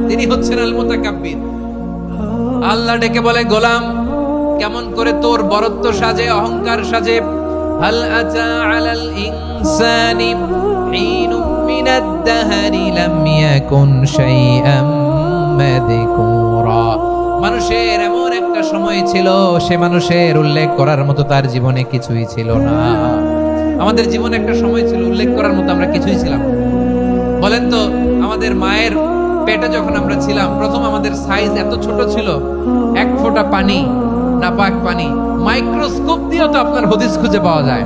A: তিনি হচ্ছেন আল মুতাকাব্বির। আল্লাহ ডেকে বলে গোলাম কেমন করে তোর বরত্ব সাজে, অহংকার সাজে? হাল আতা আলাল ইনসানি হিনুম মিনাদ দাহরি লাম ইয়াকুন শাইআম মাযকুরা। মানুষের এমন একটা সময় ছিল, সে মানুষের উল্লেখ করার মতো তার জীবনে কিছুই ছিল না। আমাদের জীবনে একটা সময় ছিল উল্লেখ করার মতো আমরা কিছুই ছিলাম। বলেন তো আমাদের মায়ের পেটে যখন আমরা ছিলাম প্রথম আমাদের সাইজ এত ছোট ছিল, এক ফোঁটা পানি, নাপাক পানি, মাইক্রোস্কোপ দিয়েও তো আপনার হদিস খুঁজে পাওয়া যায়।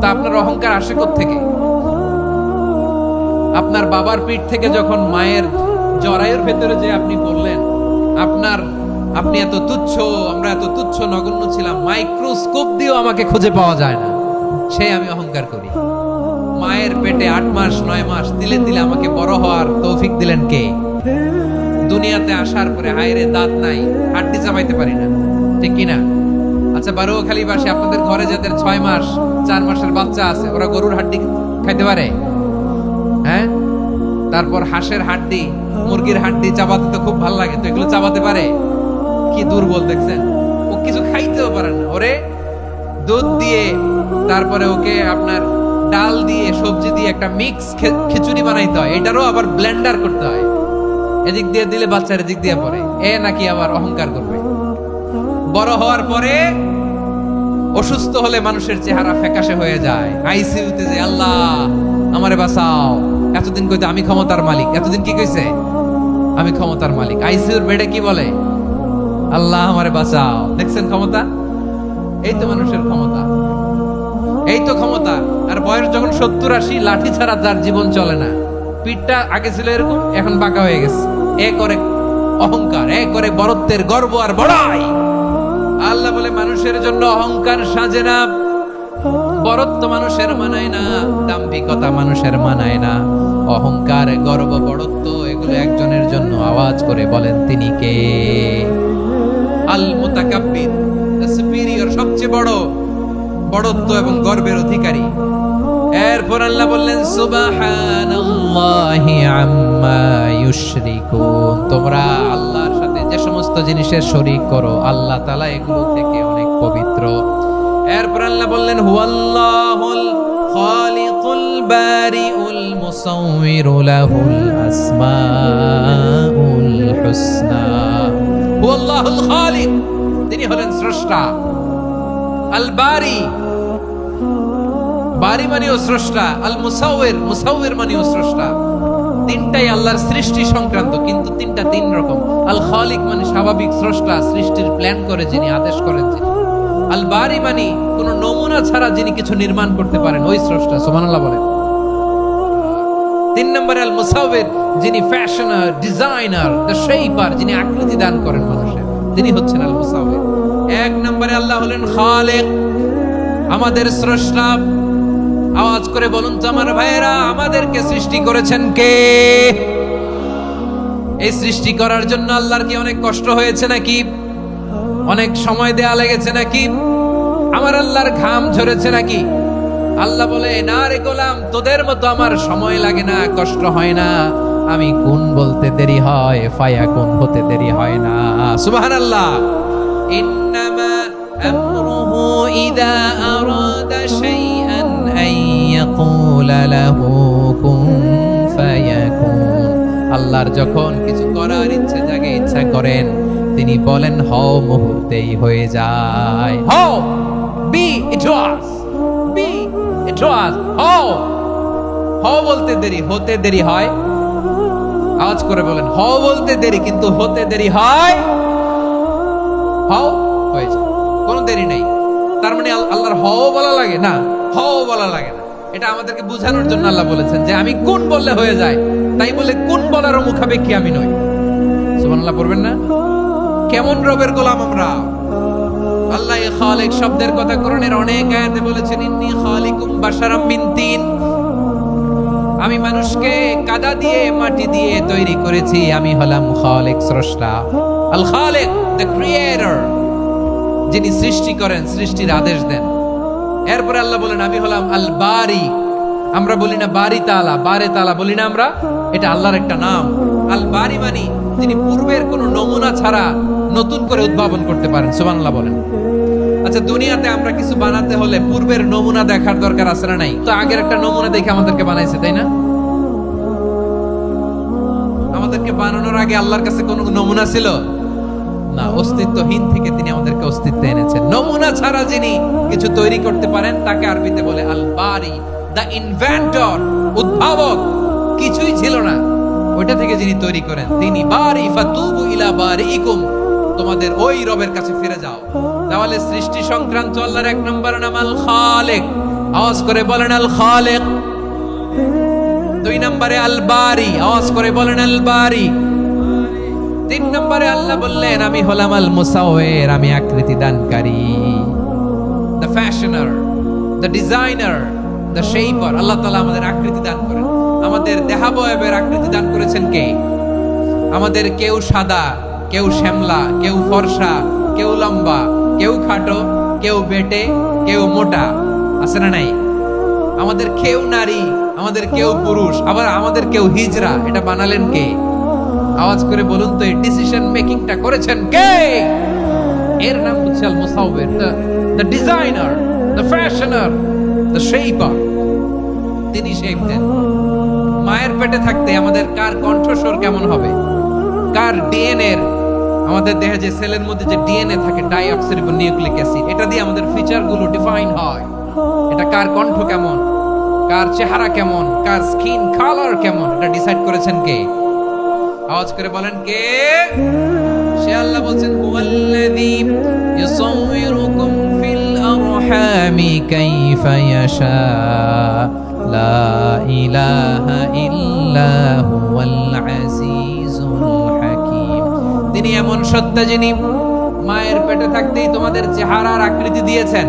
A: তা আপনার অহংকার আসে কোত্থেকে? আপনার বাবার পিঠ থেকে যখন মায়ের জরায়ুর ভেতরে যে আপনি বললেন আপনি এত তুচ্ছ, আমরা এত তুচ্ছ নগণ্য ছিলাম, মাইক্রোস্কোপ দিয়েও আমাকে খুঁজে পাওয়া যায় না, সে আমি অহংকার করি। মায়ের পেটে 8 মাস 9 মাস তিলে তিলে আমাকে বড় হওয়ার তৌফিক দিলেন কে? দুনিয়াতে আসার পরে হায়রে দাঁত নাই, হাড্ডি চাবাইতে পারি না, ঠিক কিনা? আচ্ছা বারোখালী বাসে আপনাদের ঘরে যাদের 6 মাস 4 মাসের বাচ্চা আছে, ওরা গরুর হাড্ডি খাইতে পারে? হ্যাঁ। তারপর হাঁসের হাড্ডি, মুরগির হাড্ডি চাবাতে তো খুব ভালো লাগে, তো এগুলো চাবাতে পারে? কি দুর্বল দেখছেন, ও কিছু খাইতেও পারে না। ওরে দুধ দিয়ে, তারপরে ওকে আপনার ডাল দিয়ে, সবজি দিয়ে একটা মিক্স খিচুড়ি বানাইতে হয়, এটারও আবার ব্লেন্ডার করতে হয়। এদিক দিয়ে দিলে বাচ্চার এদিক দিয়ে পড়ে, এ নাকি আবার অহংকার করবে। বড় হওয়ার পরে অসুস্থ হলে মানুষের চেহারা ফ্যাকাশে হয়ে যায়, আইসিইউতে যে আল্লাহ আমারে বাঁচাও। এতদিন কইতে আমি ক্ষমতার মালিক, এতদিন কি কইছে? আমি ক্ষমতার মালিক। আইসিইউর বেডে কি বলে? আল্লাহ আমারে বাঁচাও। দেখছেন ক্ষমতা? এই তো মানুষের ক্ষমতা, এই তো ক্ষমতা। আর বয়স যখন 70-80, লাঠি ছাড়া তার জীবন চলে না। পিঠটা আগে ছিল এরকম, এখন বাঁকা হয়ে গেছে। এ করে অহংকার, এ করে বড়ত্বের গর্ব আর বড়াই। আল্লাহ বলে মানুষের জন্য অহংকার সাজে না, বড়ত্ব মানুষের মানায় না, দাম্ভিকতা মানুষের মানায় না। অহংকার, গর্ব, বড়ত্ব এগুলো একজনের জন্য। আওয়াজ করে বলেন তিনি কে? আল মুতাকাব্বির, দ্য সুপিরিয়র, সবচেয়ে বড়, বড়ত্ব এবং গর্বের অধিকারী। এরপর আল্লাহ বললেন সুবহানাল্লাহি আম্মা ইউশরিকুন। তোমরা আল্লাহর সাথে যে সমস্ত জিনিসের শরীক করো, আল্লাহ তাআলা এগুলো থেকে অনেক পবিত্র। এরপর আল্লাহ বললেন হুয়াল্লাহুল খালিকুল বারিউল মুসাউবিরু লাহুল আসমাউল হুসনা। হুয়াল্লাহুল খালিক, তিনি হলেন স্রষ্টা। আল বারি, বারি মানেও স্রষ্টা। আল মুসাউবির, মুসাউবির মানেও স্রষ্টা। তিনটাই আল্লাহর সৃষ্টি সংক্রান্ত, কিন্তু তিনটা তিন রকম। আল খালিক মানে স্বাভাবিক স্রষ্টা, সৃষ্টির প্ল্যান করে যিনি, আদেশ করেন যিনি। আল বারি মানে কোন নমুনা ছাড়া যিনি কিছু নির্মাণ করতে পারেন, ওই স্রষ্টা। সুবহানাল্লাহ বলেন। 3 নম্বরে আল মুসাউবির, যিনি ফ্যাশনার, ডিজাইনার, দ্য শেপার, যিনি আকৃতি দান করেন মানুষের, তিনি হচ্ছেন আল মুসাউবির। এক নম্বরে আল্লাহ হলেন খালেক, আমাদের স্রষ্টা। আওয়াজ করে বলুন তো আমার ভাইয়েরা, আমাদেরকে সৃষ্টি করেছেন কে? এই সৃষ্টি করার জন্য আল্লাহর কি অনেক কষ্ট হয়েছে নাকি? অনেক সময় দেয়া লেগেছে নাকি? আমার আল্লাহর ঘাম ঝরেছে নাকি? আল্লাহ বলে, না রে গোলাম, তোদের মতো আমার সময় লাগে না, কষ্ট হয় না। আমি কোন বলতে দেরি হয়, ফায়াকুন হতে দেরি হয় না। সুবহানাল্লাহ। ইন্নামা আমরুহু ইযা আরাদা শাইআন আন ইয়াকুলা লাহু কুন ফায়াকুন। আল্লাহর যখন কিছু করার ইচ্ছে জাগে, ইচ্ছা করেন, তিনি বলেন হও, মুহূর্তেই হয়ে যায়। হও, বি ইট ওয়াজ, বি ইট ওয়াজ। হও, হও বলতে দেরি, হতে দেরি হয়। আওয়াজ করে বলেন, হও বলতে দেরি কিন্তু হতে দেরি হয়। হও হয়ে যায়, কোনো দেরি নাই। তার মানে আল্লাহর হও বলা লাগে না, হও বলা লাগে না। এটা আমাদেরকে বোঝানোর জন্য আল্লাহ বলেছেন যে আমি কোন বললে হয়ে যায়, তাই বলে কোন বলারও মুখাপেক্ষী আমি নই। সুবহানাল্লাহ পড়বেন না? কেমন রবের গোলাম আমরা! আল্লাহ খালিক শব্দের কথা কোরআনের অনেক আয়াতে বলেছেন, ইন্নী খালিকুম বাশারাম মিন তিন। আমি মানুষকে কাদা দিয়ে, মাটি দিয়ে তৈরি করেছি। আমি হলাম খালিক, স্রষ্টা। আল খালিক, দ্য ক্রিয়েটর, যিনি সৃষ্টি করেন, সৃষ্টির আদেশ দেন। এরপরে আল্লাহ বলেন আমি হলাম আল বারি। আমরা বলি না বারি তাআলা, বারে তাআলা বলি না আমরা, এটা আল্লাহর একটা নাম। আল বারি মানে যিনি পূর্বের কোনো নমুনা ছাড়া নতুন করে উদ্ভাবন করতে পারেন। সুবহানাল্লাহ বলেন। আচ্ছা, দুনিয়াতে আমরা কিছু বানাতে হলে পূর্বের নমুনা দেখার দরকার আছে না নাই? তো আগের একটা নমুনা দেখে আমাদেরকে বানাইছে, তাই না? আমাদেরকে বানানোর আগে আল্লাহর কাছে কোনো নমুনা ছিল না। অস্তিত্বহীন থেকে তিনি আমাদেরকে অস্তিত্বে এনেছেন। নমুনা ছাড়া যিনি কিছু তৈরি করতে পারেন তাকে আরবিতে বলে আল বারি, দ্য ইনভেন্টর, উদ্ভাবক। কিছুই ছিল না, ওইটা থেকে যিনি তৈরি করেন তিনি বারি। ফাতুবু ইলা বারিইকুম, তোমাদের ওই রবের কাছে ফিরে যাও। তাহলে সৃষ্টি সংক্রান্ত আল্লাহর এক নম্বর নাম আল খালিক। আওয়াজ করে বলেন আল খালিক। দুই নম্বরে আল বারি। আওয়াজ করে বলেন আল বারি। তিন নম্বরে আল্লাহ বললেন আমি হলাম আল মুসাওয়ির, আমি আকৃতি দানকারী। The fashioner, the designer, the shaper. Allah তাআলা আমাদের আকৃতি দান করেন। আমাদের দেহাবয়বের আকৃতি দান করেছেন কে? আমাদের কেউ সাদা, কেউ শ্যামলা, কেউ ফর্সা, কেউ লম্বা, কেউ খাটো, কেউ বেটে, কেউ মোটা, আছে না নাই? আমাদের কেউ নারী, আমাদের কেউ পুরুষ, আবার আমাদের কেউ হিজড়া। এটা বানালেন কে? আওয়াজ করে বলুন তো, এই ডিসিশন মেকিংটা করেছেন কে? এর নাম হচ্ছে আল মুসাওয়ির, the designer, the fashioner, the shaper. তিনি শেপ দেন। মায়ের পেটে থাকতে আমাদের কার কণ্ঠস্বর কেমন হবে, কার ডিএনএ, আমাদের দেহে যে সেলের মধ্যে যে ডিএনএ থাকে, ডাইঅক্সিরিবো নিউক্লিক অ্যাসিড, এটা দিয়ে আমাদের ফিচার গুলো ডিফাইন হয়। এটা কার কণ্ঠ কেমন, কার চেহারা কেমন, কার স্কিন কালার কেমন, এটা ডিসাইড করেছেন কে? আওয়াজ করে বলেন কে? সে আল্লাহ বলছেন হুয়াল্লাযী ইউসাউয়িরুকুম ফিল আরহামি কাইফা ইয়াশা লা ইলাহা ইল্লা হুয়াল আজিজুল হাকীম। তিনি এমন সত্তা যিনি মায়ের পেটে থাকতেই তোমাদের চেহারার আকৃতি দিয়েছেন,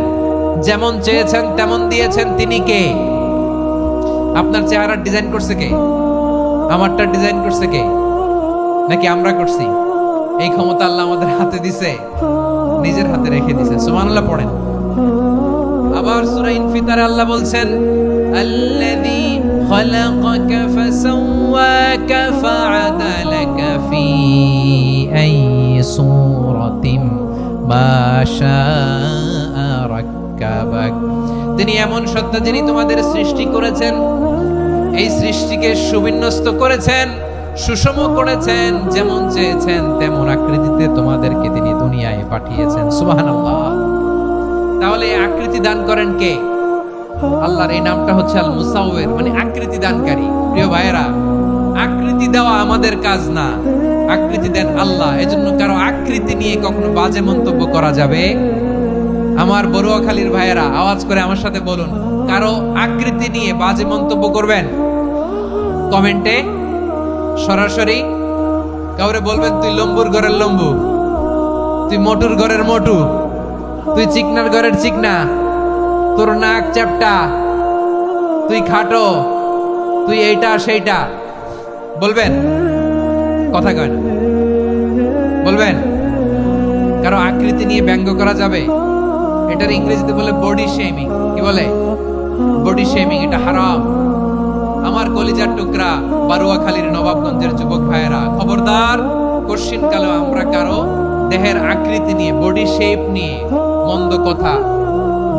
A: যেমন চেয়েছেন তেমন দিয়েছেন। তিনি কে? আপনার চেহারার ডিজাইন করছে কে? আমারটা ডিজাইন করছে কে? নাকি আমরা করছি? এই ক্ষমতা আল্লাহ আমাদের হাতে দিছে, নিজের হাতে রেখে দিছে। সুবহানাল্লাহ পড়েন। আবার সূরা ইনফিতারে আল্লাহ বলছেন আল্লাযী খালাকাকা ফাসাওয়াকা ফাআদালাকা ফি আইয়ি সূরাতিন মা শাআ রাক্কাবাক। তিনি এমন সত্তা যিনি তোমাদের সৃষ্টি করেছেন, এই সৃষ্টিকে সুবিন্যস্ত করেছেন, সুষম করেছেন, যেমন চেয়েছেন তেমন আকৃতিতে তোমাদেরকে তিনি দুনিয়ায় পাঠিয়েছেন। সুবহানাল্লাহ। তাহলে আকৃতি দান করেন কে? আল্লাহর এই নামটা হচ্ছে আল মুসাওয়ির, মানে আকৃতি দানকারী। প্রিয় ভাইয়েরা, আকৃতি দেওয়া আমাদের কাজ না, আকৃতি দেন আল্লাহ। এজন্য কারো আকৃতি নিয়ে কখনো বাজে মন্তব্য করা যাবে? আমার বড়ুয়াখালীর ভাইয়েরা আওয়াজ করে আমার সাথে বলুন, কারো আকৃতি নিয়ে বাজে মন্তব্য করবেন? কমেন্টে সরাসরি কাউরে বলবেন তুই লম্বুর ঘরের লম্বু, তুই মোটুর ঘরের মোটু, তুই চিকনার ঘরের চিকনা, তোর নাক চ্যাপটা, তুই খাটো, তুই এইটা সেইটা বলবেন? কথা কয় না, বলবেন? কারো আকৃতি নিয়ে ব্যঙ্গ করা যাবে? এটার ইংরেজিতে বলে বডি শেমিং। কি বলে? Body shaming. এটা হারাম। আমার কলিজার টুকরা বারুয়াখালীর নবাবগঞ্জের যুবক ভাইয়েরা, খবরদার, কোশ্চিন কালে আমরা কারো দেহের আকৃতি নিয়ে, বডি শেপ নিয়ে মন্দ কথা,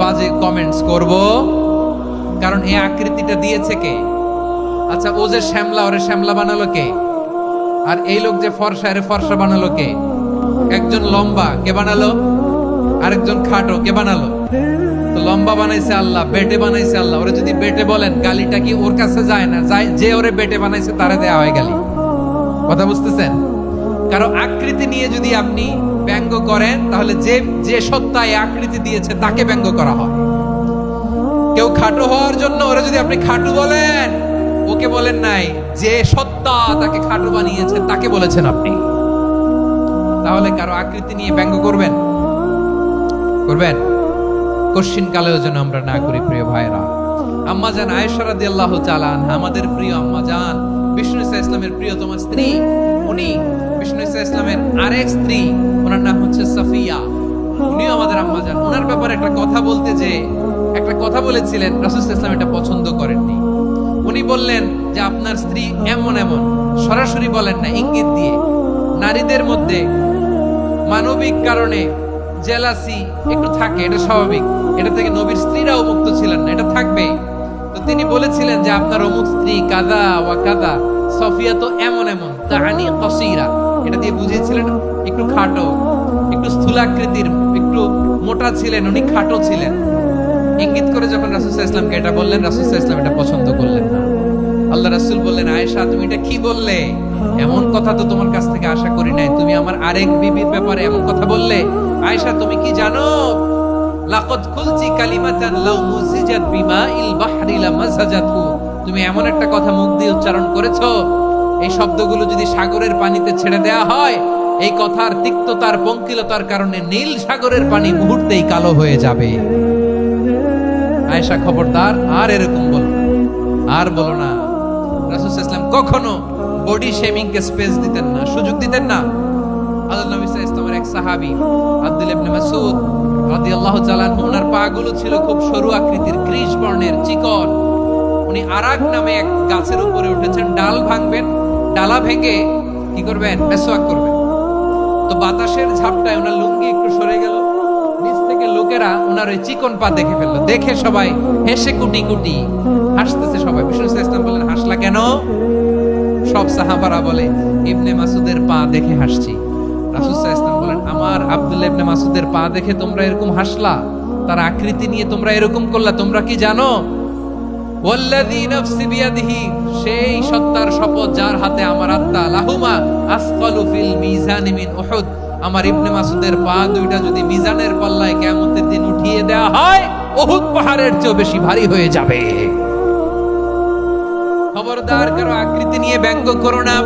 A: বাজে কমেন্টস করব। কারণ এই আকৃতিটা দিয়েছে কে? আচ্ছা, ও যে শ্যামলা, ওরে শ্যামলা বানালো কে? আর এই লোক যে ফর্সা, এর ফর্সা বানালো কে? একজন লম্বা, কে বানালো? আরেকজন খাটো, কে বানালো? তো লম্বা বানাইছে আল্লাহ, বেটে বানাইছে আল্লাহ। ওরে যদি বেটে বলেন, গালিটা কি ওর কাছে যায় না? যায়। যে ওরে বেটে বানাইছে তারে দেয়া হয় গালি। কথা বুঝতেছেন? কারো আকৃতি নিয়ে যদি আপনি ব্যঙ্গ করেন, তাহলে যে যে সত্তা এই আকৃতি দিয়েছে তাকে ব্যঙ্গ করা হয়। কেউ খাটো হওয়ার জন্য ওরে যদি আপনি খাটু বলেন, ওকে বলেন নাই, যে সত্তা তাকে খাটু বানিয়েছে তাকে বলেছেন আপনি। তাহলে কারো আকৃতি নিয়ে ব্যঙ্গ করবেন? করবেন? কোশ্চিন কালেও যেন আমরা না করি প্রিয় ভাইরা। আম্মা জান আয়েশা রাদিয়াল্লাহু তাআলা আনহা, আমাদের প্রিয় আম্মা জান, বিষ্ণু ইসা ইসলামের প্রিয়তম স্ত্রী, উনি বিষ্ণু ইসা ইসলামের আরেক স্ত্রী, ওনার নাম হচ্ছে সাফিয়া, উনিও আমাদের আম্মা জান। ওনার ব্যাপারে একটা কথা বলতে যে একটা কথা বলেছিলেন, রাসূল সাল্লাল্লাহু আলাইহি ওয়াসাল্লাম এটা পছন্দ করেননি। উনি বললেন যে আপনার স্ত্রী এমন এমন, সরাসরি বলেন না, ইঙ্গিত দিয়ে। নারীদের মধ্যে মানবিক কারণে জেলাসি একটু থাকে, এটা স্বাভাবিক। এটা থেকে নবীর স্ত্রীরাও মুক্ত ছিলেন না, এটা থাকবে। তো তিনি বলেছিলেন যে আপনার অমুক স্ত্রী কাদা ওয়া কাদা, সফিয়া তো এমন এমন, তাহানি কসীরা, এটা দিয়ে বুঝিয়েছিলেন একটু খাটো, একটু স্থূলাকৃতির, একটু মোটা ছিলেন, উনি খাটো ছিলেন। ইঙ্গিত করে যখন রাসূল সাল্লাল্লাহু আলাইহি ওয়াসাল্লামকে এটা বললেন, রাসূল সাল্লাল্লাহু আলাইহি ওয়াসাল্লাম এটা পছন্দ করলেন না। আল্লাহ রাসূল বললেন, আয়েশা তুমি এটা কি বললে? এমন কথা তো তোমার কাছ থেকে আশা করি নাই। তুমি আমার আরেক বিবির ব্যাপারে এমন কথা বললে। আয়েশা তুমি কি জানো? লাকাদ কুলতি কালিমাতান লাউ মুজিজাত বিমাইল বাহরি লামাসাজাতহু। তুমি এমন একটা কথা মুখ দিয়ে উচ্চারণ করেছো, এই শব্দগুলো যদি সাগরের পানিতে ছেড়ে দেয়া হয়, এই কথার তিক্ততার, পঙ্কিলতার কারণে নীল সাগরের পানি মুহূর্তেই কালো হয়ে যাবে। আয়েশা খবরদার, আর এরকম বলো না, আর বলো না। রাসূল সাল্লাল্লাহু আলাইহি ওয়াসাল্লাম কখনো বডি শেমিং কে স্পেস দিতেন না, সুযোগ দিতেন না। আল্লাহ নবী সাল্লাল্লাহু আলাইহি ওয়াসাল্লামের এক সাহাবী আব্দুল্লাহ ইবনে মাসউদ রাদিয়াল্লাহু তাআলা আনহু, ওনার পাগুলো ছিল খুব সরু আকৃতির, কৃষ বর্ণের, চিকন। উনি আরাক নামে এক গাছের উপরে উঠেছেন, ডাল ভাঙবেন, ডালা ভেঙে কি করবেন? মেসওয়াক করবেন। তো বাতাসের ঝাপটায় ওনার লুঙ্গি একটু সরে গেল, নিচ থেকে লোকেরা ওনার ওই চিকন পা দেখে ফেললো। দেখে সবাই হেসে কুটি কুটি হাসতেছে সবাই। বিষ্ণু সাল্লাল্লাহু আলাইহি ওয়াসাল্লাম বললেন, হাসলা কেন? সব সাহাবারা বলে, ইবনে মাসুদের পা দেখে হাসছি। রাসূল সাল্লাল্লাহু আলাইহি ওয়াসাল্লাম বলেন, আমার আব্দুল্লাহ ইবনে মাসুদের পা দেখে তোমরা এরকম হাসলা, তার আকৃতি নিয়ে তোমরা এরকম করলা, তোমরা কি জানো? ওয়াল্লাযী নাফসি বিয়াদিহি, সেই সত্তার শপথ যার হাতে আমার আত্মা, লাহুমা আসফালু ফিল মিজানি মিন উহুদ, আমার ইবনে মাসুদের পা দুইটা যদি মিজানের পাল্লায় কিয়ামতের দিন উঠিয়ে দেওয়া হয়, উহুদ পাহাড়ের চেয়ে বেশি ভারী হয়ে যাবে। খবরদার, কারো আকৃতি নিয়ে ব্যঙ্গ করো না,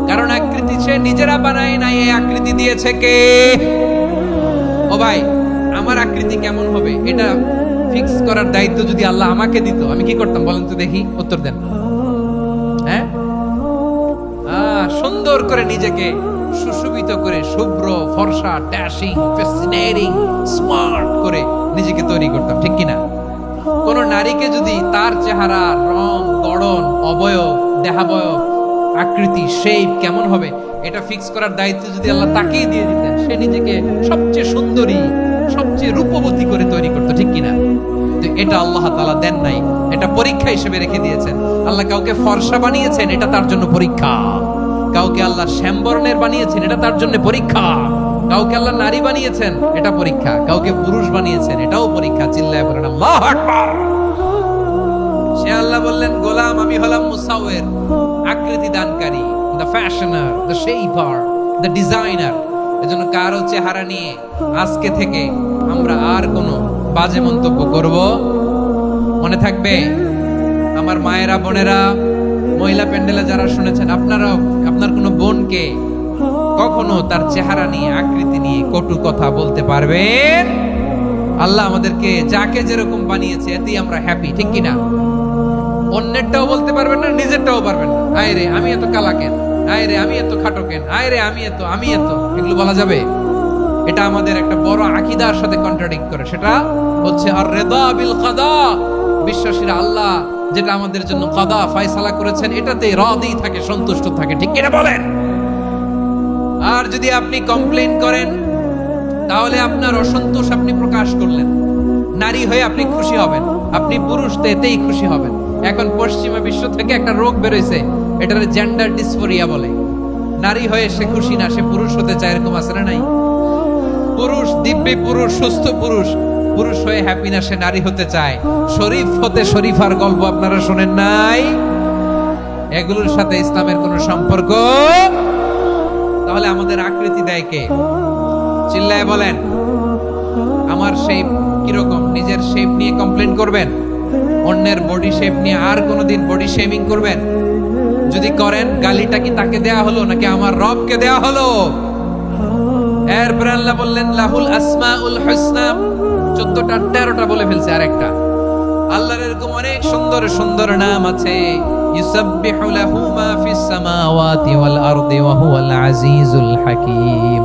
A: কারণ আকৃতি সে নিজেরা বানায় নাই, এই আকৃতি দিয়েছে কে? ও ভাই, আমার আকৃতি কেমন হবে এটা ফিক্স করার দায়িত্ব যদি আল্লাহ আমাকে দিত, আমি কি করতাম বলেন তো দেখি? উত্তর দেন। হ্যাঁ, সুন্দর করে নিজেকে সুশোভিত করে, শুভ্র, ফর্সা, ড্যাশিং, ফ্যাসিনেটিং, স্মার্ট করে নিজেকে তৈরি করতাম, ঠিক কিনা? কোন নারীকে যদি তার চেহারা, রং, গড়ন, অবয়ব, দেহাবয়ব, আকৃতি, শেপ কেমন হবে এটা ফিক্স করার দায়িত্ব যদি আল্লাহ তাকেই দিয়ে দিতেন, সে নিজেকে সবচেয়ে সুন্দরী, সবচেয়ে রূপবতী করে তৈরি করতো, ঠিক কিনা? তো এটা আল্লাহ তাআলা দেন নাই, এটা পরীক্ষা হিসেবে রেখে দিয়েছেন। আল্লাহ কাউকে ফর্সা বানিয়েছেন, এটা তার জন্য পরীক্ষা। কাউকে আল্লাহ শ্যামবর্ণের বানিয়েছেন, এটা তার জন্য পরীক্ষা। কাউকে আল্লাহ নারী বানিয়েছেন, এটা পরীক্ষা। কাউকে পুরুষ বানিয়েছেন, এটাও পরীক্ষা। চিল্লায় বলেন আল্লাহু আকবার। সে আল্লাহ বললেন, গোলাম আমি হলাম মুসাওয়ির, আকৃতি দানকারী, the fashioner, the shaper, the designer. এজন্য কারো চেহারা নিয়ে আজকে থেকে আমরা আর কোনো বাজে মন্তব্য করব মনে থাকবে। আমার মায়েরা, বোনেরা, মহিলা প্যান্ডেলে যারা শুনেছেন, আপনারাও আপনার কোনো বোনকে কখনো তার চেহারা নিয়ে, আকৃতি নিয়ে কটু কথা বলতে পারবেন? আল্লাহ আমাদেরকে যাকে যেরকম বানিয়েছে এতেই আমরা হ্যাপি, ঠিক কিনা? অন্যেরটাও বলতে পারবেন না, নিজেরটাও পারবেন না। আয় রে আমি এত কালা কেন, আয় রে আমি এত খাটো কেন, আয় রে আমি এত, এগুলো বলা যাবে? এটা আমাদের একটা বড় আকীদার সাথে কন্ট্রাডিক্ট করে। সেটা হচ্ছে আর রিদা বিল কাদা, বিশ্বাসীরা আল্লাহ যেটা আমাদের জন্য কাদা ফয়সালা করেছেন এটাতে রাদি থাকে, সন্তুষ্ট থাকে, ঠিক কিনা বলেন? আর যদি আপনি কমপ্লেইন করেন তাহলে আপনার অসন্তোষ আপনি প্রকাশ করলেন। নারী হয়ে আপনি খুশি হবেন, আপনি পুরুষ তো এতেই খুশি হবেন। এখন পশ্চিমা বিশ্ব থেকে একটা রোগ বেরোইছে, এটার জেন্ডার ডিসফোরিয়া বলে। নারী হয়ে সে খুশি না, সে পুরুষ হতে চায়, এরকম আছে না নাই? পুরুষ, দিব্যি পুরুষ, সুস্থ পুরুষ, পুরুষ হয়ে হ্যাপি না, সে নারী হতে চায়। শরীফ হতে শরীফার গল্প আপনারা শোনেন নাই? এগুলোর সাথে ইসলামের কোনো সম্পর্ক? তাহলে আমাদের আকৃতি দেয় কে? চিল্লায় বলেন। আমার শেপ কিরকম, নিজের শেপ নিয়ে কমপ্লেন করবেন? অন্যের বডি শেপ নিয়ে আর কোনোদিন বডি শেমিং করবেন? যদি করেন, গালিটা কি তাকে দেয়া হলো নাকি আমার রবকে দেয়া হলো? এরপর আল্লাহ বললেন লাহুল আসমাউল হুসনা, 14টা 13টা বলে ফেলছে আরেকটা। আল্লাহর এরকম অনেক সুন্দর সুন্দর নাম আছে। ইউসাব্বিহু লাহু মা ফিস সামাওয়াতি ওয়াল আরদি ওয়া হুয়াল আজিজুল হাকীম।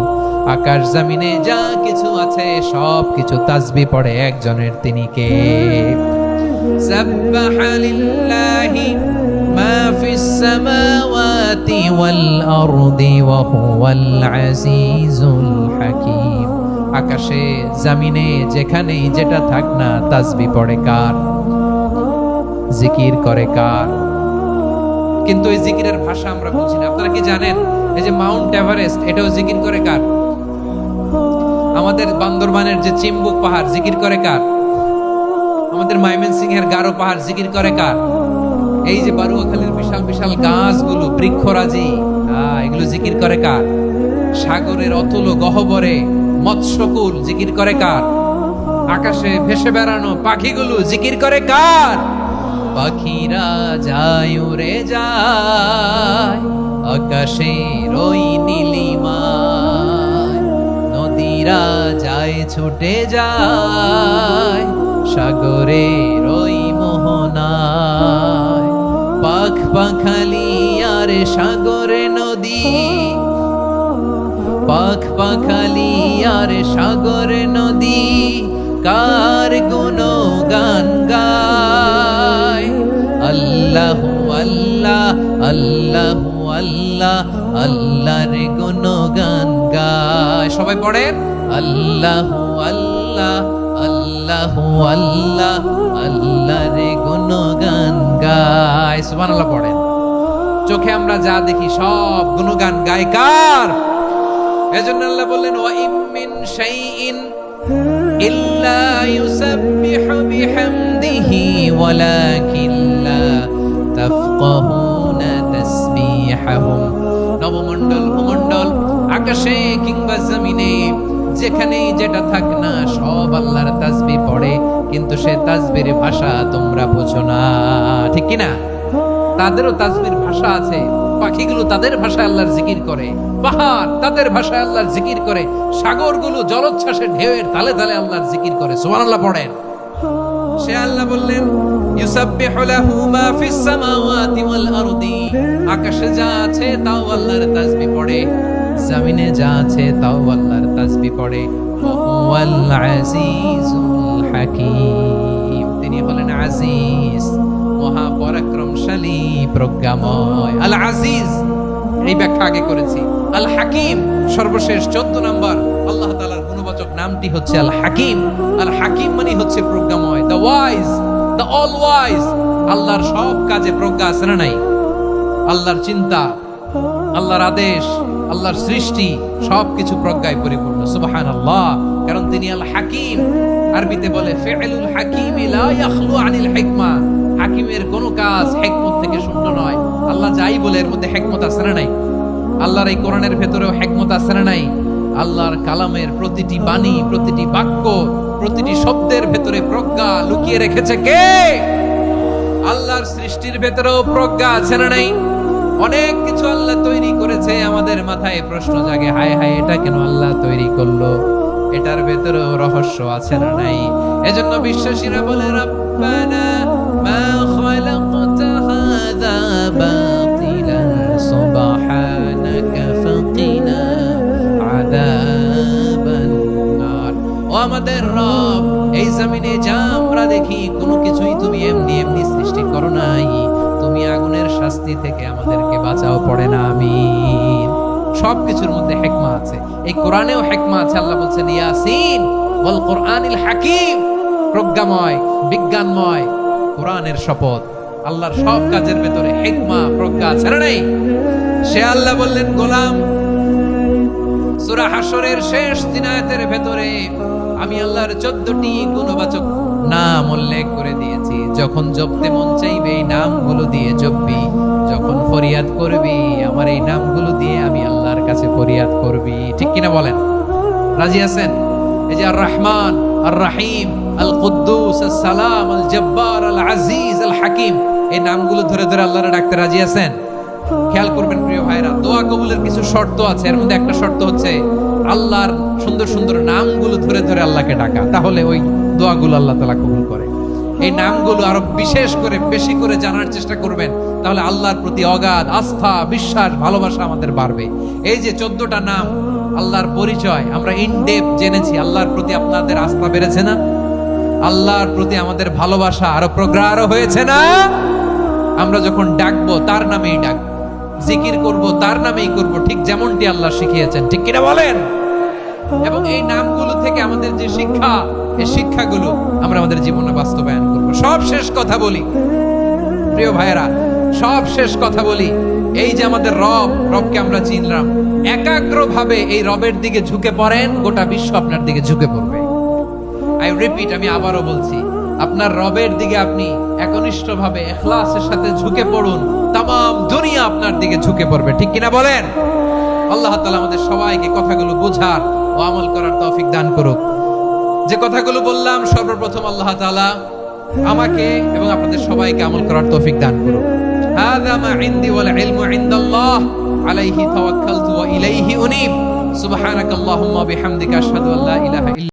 A: আকাশ জমিনে যা কিছু আছে সব কিছু তাসবিহ পড়ে একজনের, তিনি কে? সাব্বাহা লিল্লাহি মা ফিস সামাওয়াতি ওয়াল আরদি ওয়া হুয়াল আজিজুল হাকীম। আকাশে জমিনে যেখানেই যেটা থাক না, তাসবিহ পড়ে কার? জিকির করে কার? কিন্তু এই জিকিরের ভাষা আমরা বুঝি না। আপনারা কি জানেন এই যে মাউন্ট এভারেস্ট, এটাও জিকির করে কার? আমাদের বান্দরবানের যে চিম্বুক পাহাড়, জিকির করে কার? আমাদের ময়মনসিংহের গারো পাহাড়, জিকির করে কার? এই যে বারুয়াখালীর বিশাল বিশাল গাছগুলো, বৃক্ষরাজি, এগুলো জিকির করে কার? সাগরের অতল গহ্বরে মৎস্যকুল, জিকির করে কার? আকাশে ভেসে বেড়ানো পাখিগুলো, জিকির করে কার? পাখিরা যায় উড়ে যায় আকাশের ওই নীলিমায়, নদীরা যায় ছুটে যায় সাগরের ওই মোহনায়। পাখ পাখালি আর সাগরে নদী, পাখ পাখালি আর সাগরে নদী, কার গুণগান গায়? আল্লাহু আল্লাহ, আল্লাহু আল্লাহ, আল্লাহর গুণগান গায়। সবাই পড়েন আল্লাহু আল্লাহ, আল্লাহু আল্লাহ, আল্লাহর গুণগান গায়। সুবহানাল্লাহ পড়েন। চোখে আমরা যা দেখি সব গুণগান গায় কার? এজন্য আল্লাহ বললেন ওয়া ইম মিন শাইইন ইল্লা ইউসাব্বিহু বিহামদিহি ওয়ালাকিন লা তাফকাহুনা তাসবিহাহুম। নবমণ্ডল, ভূমণ্ডল, আকাশে কিংবা জমিনে যেখানেই যেটা থাক না সব আল্লাহর তাসবিহ পড়ে, কিন্তু সে তাসবিহের ভাষা তোমরা বোঝো না, ঠিক কি না? তাদেরও তাসবিহের ভাষা আছে। পাখিগুলো তাদের ভাষায় আল্লাহর জিকির করে, পাহাড় তাদের ভাষায় আল্লাহর জিকির করে, সাগরগুলো জলোচ্ছ্বাসে ঢেউয়ের তালে তালে আল্লাহর জিকির করে। সুবহানাল্লাহ পড়েন। সে আল্লাহ বললেন ইউসাব্বিহু লাহু মা ফিস সামাওয়াতি ওয়াল আরদি, আকাশে যা আছে তাও আল্লাহর তাসবিহ পড়ে, জমিনে যা আছে তাও আল্লাহর তাসবিহ পড়ে। ওয়া হুয়াল আজিজুল হাকীম, তিনি হলেন আজিজ, মহা পরাক্রমশালী, প্রজ্ঞাময়। আল আজিজ এই ব্যাখ্যা আগে করেছি। আল হাকিম সর্বশেষ 14 নম্বর আল্লাহ তাআলার গুণবাচক নামটি হচ্ছে আল হাকিম। আল হাকিম মানে হচ্ছে প্রজ্ঞাময়, the wise, the all wise. আল্লাহর সব কাজে প্রজ্ঞা আছে না নাই? আল্লাহর চিন্তা, আল্লাহর আদেশ, আল্লাহর সৃষ্টি সবকিছু প্রজ্ঞায় পরিপূর্ণ। সুবহানাল্লাহ, কারণ তিনি আল হাকিম। আরবিতে বলে ফি'লুল হাকিমি লা ইয়াখলু আনিল হিকমা, হাকিমের কোন কাজ হিকমত থেকে শূন্য নয়। আল্লাহ যাই বলে এর মধ্যে হিকমত আছে না নাই? আল্লাহর এই কোরআনের ভেতরেও হিকমত আছে না নাই? আল্লাহর কালামের প্রতিটি বাণী, প্রতিটি বাক্য, প্রতিটি শব্দের ভেতরে প্রজ্ঞা লুকিয়ে রেখেছে কে? আল্লাহর সৃষ্টির ভেতরেও প্রজ্ঞা আছে না নাই? অনেক কিছু আল্লাহ তৈরি করেছে, আমাদের মাথায় প্রশ্ন জাগে, হায় হায় এটা কেন আল্লাহ তৈরি করলো? এটার ভেতরেও রহস্য আছে না নাই? এজন্য বিশ্বাসীরা বলে, রব্বানা মা খালাকতা হাযা বাতিলান সুবহানাকা ফাকিনা আযাবান নার। ও আমাদের রব, এই জমিনে যা আমরা দেখি কোনো কিছুই তুমি এমনি এমনি সৃষ্টি করো নাই, তুমি আগুনের শাস্তি থেকে আমাদেরকে বাঁচাও, পড়ে না আমিন। সবকিছুর মধ্যে হিকমা আছে, এই কোরআনেও হিকমা আছে। আল্লাহ বলছেন ইয়াসিন ওয়াল কোরআনিল হাকিম, প্রজ্ঞাময় বিজ্ঞানময় কোরআনের শপথ। আল্লাহর সব কাজের ভেতরে হিকমা প্রজ্ঞা আছে না নাই? সে আল্লাহ বললেন, গোলাম, সূরা হাশরের শেষ 3 আয়াতের ভেতরে আমি আল্লাহর 14টি গুণবাচক নাম উল্লেখ করে দিয়েছি। যখন জপতে মন চাইবে এই নামগুলো দিয়ে জপবি, যখন ফরিয়াদ করবি আমার এই নামগুলো দিয়ে আমি আল্লাহর কাছে ফরিয়াদ করবি। ঠিক কিনা বলেন? রাজি আছেন? এই যে আর রহমান, আর রাহিম, আল কুদ্দুস, আস সালাম, আল জব্বার, আল আজিজ, আল হাকিম, এই নামগুলো ধরে ধরে আল্লাহর ডাকতে রাজি আছেন? খেয়াল করবেন প্রিয় ভাইরা, দোয়া কবুলের কিছু শর্ত আছে। এর মধ্যে একটা শর্ত হচ্ছে আল্লাহর সুন্দর সুন্দর নামগুলো ধরে ধরে আল্লাহকে ডাকা, তাহলে ওই দোয়াগুলো আল্লাহ তাআলা কবুল করে। এই নামগুলো আরো বিশেষ করে বেশি করে জানার চেষ্টা করবেন, তাহলে আল্লাহর প্রতি অগাধ আস্থা, বিশ্বাস, ভালোবাসা আমাদের বাড়বে। এই যে 14টা নাম, আল্লাহর পরিচয় আমরা ইন ডেপথ জেনেছি। আল্লাহর প্রতি আপনাদের আস্থা বেড়েছে না? আল্লাহর প্রতি আমাদের ভালোবাসা আরো প্রগাঢ় হয়েছে না? আমরা যখন ডাকবো তার নামেই ডাকবো, জিকির করব তার নামেই করব, ঠিক যেমনটি আল্লাহ শিখিয়েছেন। ঠিক কিনা বলেন? এবং এই নামগুলো থেকে আমাদের যে শিক্ষা, এই শিক্ষাগুলো আমরা আমাদের জীবনে বাস্তবায়ন করব। সব শেষ কথা বলি প্রিয় ভাইয়েরা, সব শেষ কথা বলি, এই যে আমাদের রবকে আমরা চিনলাম, একাগ্রভাবে এই রবের দিকে ঝুঁকে পড়েন, গোটা বিশ্ব আপনার দিকে ঝুঁকে পড়বে। আই রিপিট, আমি আবারও বলছি, আপনার রবের দিকে আপনি একনিষ্ঠভাবে ইখলাসের সাথে ঝুঁকে পড়ুন, তামাম দুনিয়া আপনার দিকে ঝুঁকে পড়বে। ঠিক কিনা বলেন? আল্লাহ তাআলা আমাদের সবাইকে কথাগুলো বোঝার ও আমল করার তৌফিক দান করুক। যে কথাগুলো বললাম, সর্বপ্রথম আল্লাহ তাআলা আমাকে এবং আপনাদের সবাইকে আমল করার তৌফিক দান করুক। হাযা মা ইনদি ওয়াল ইলমু ইনদাল্লাহ আলাইহি তাওয়াক্কালতু ওয়া ইলাইহি উনীব। সুবহানাকাল্লাহুম্মা বিহামদিকা আশহাদু আল্লা ইলাহা ইল্লা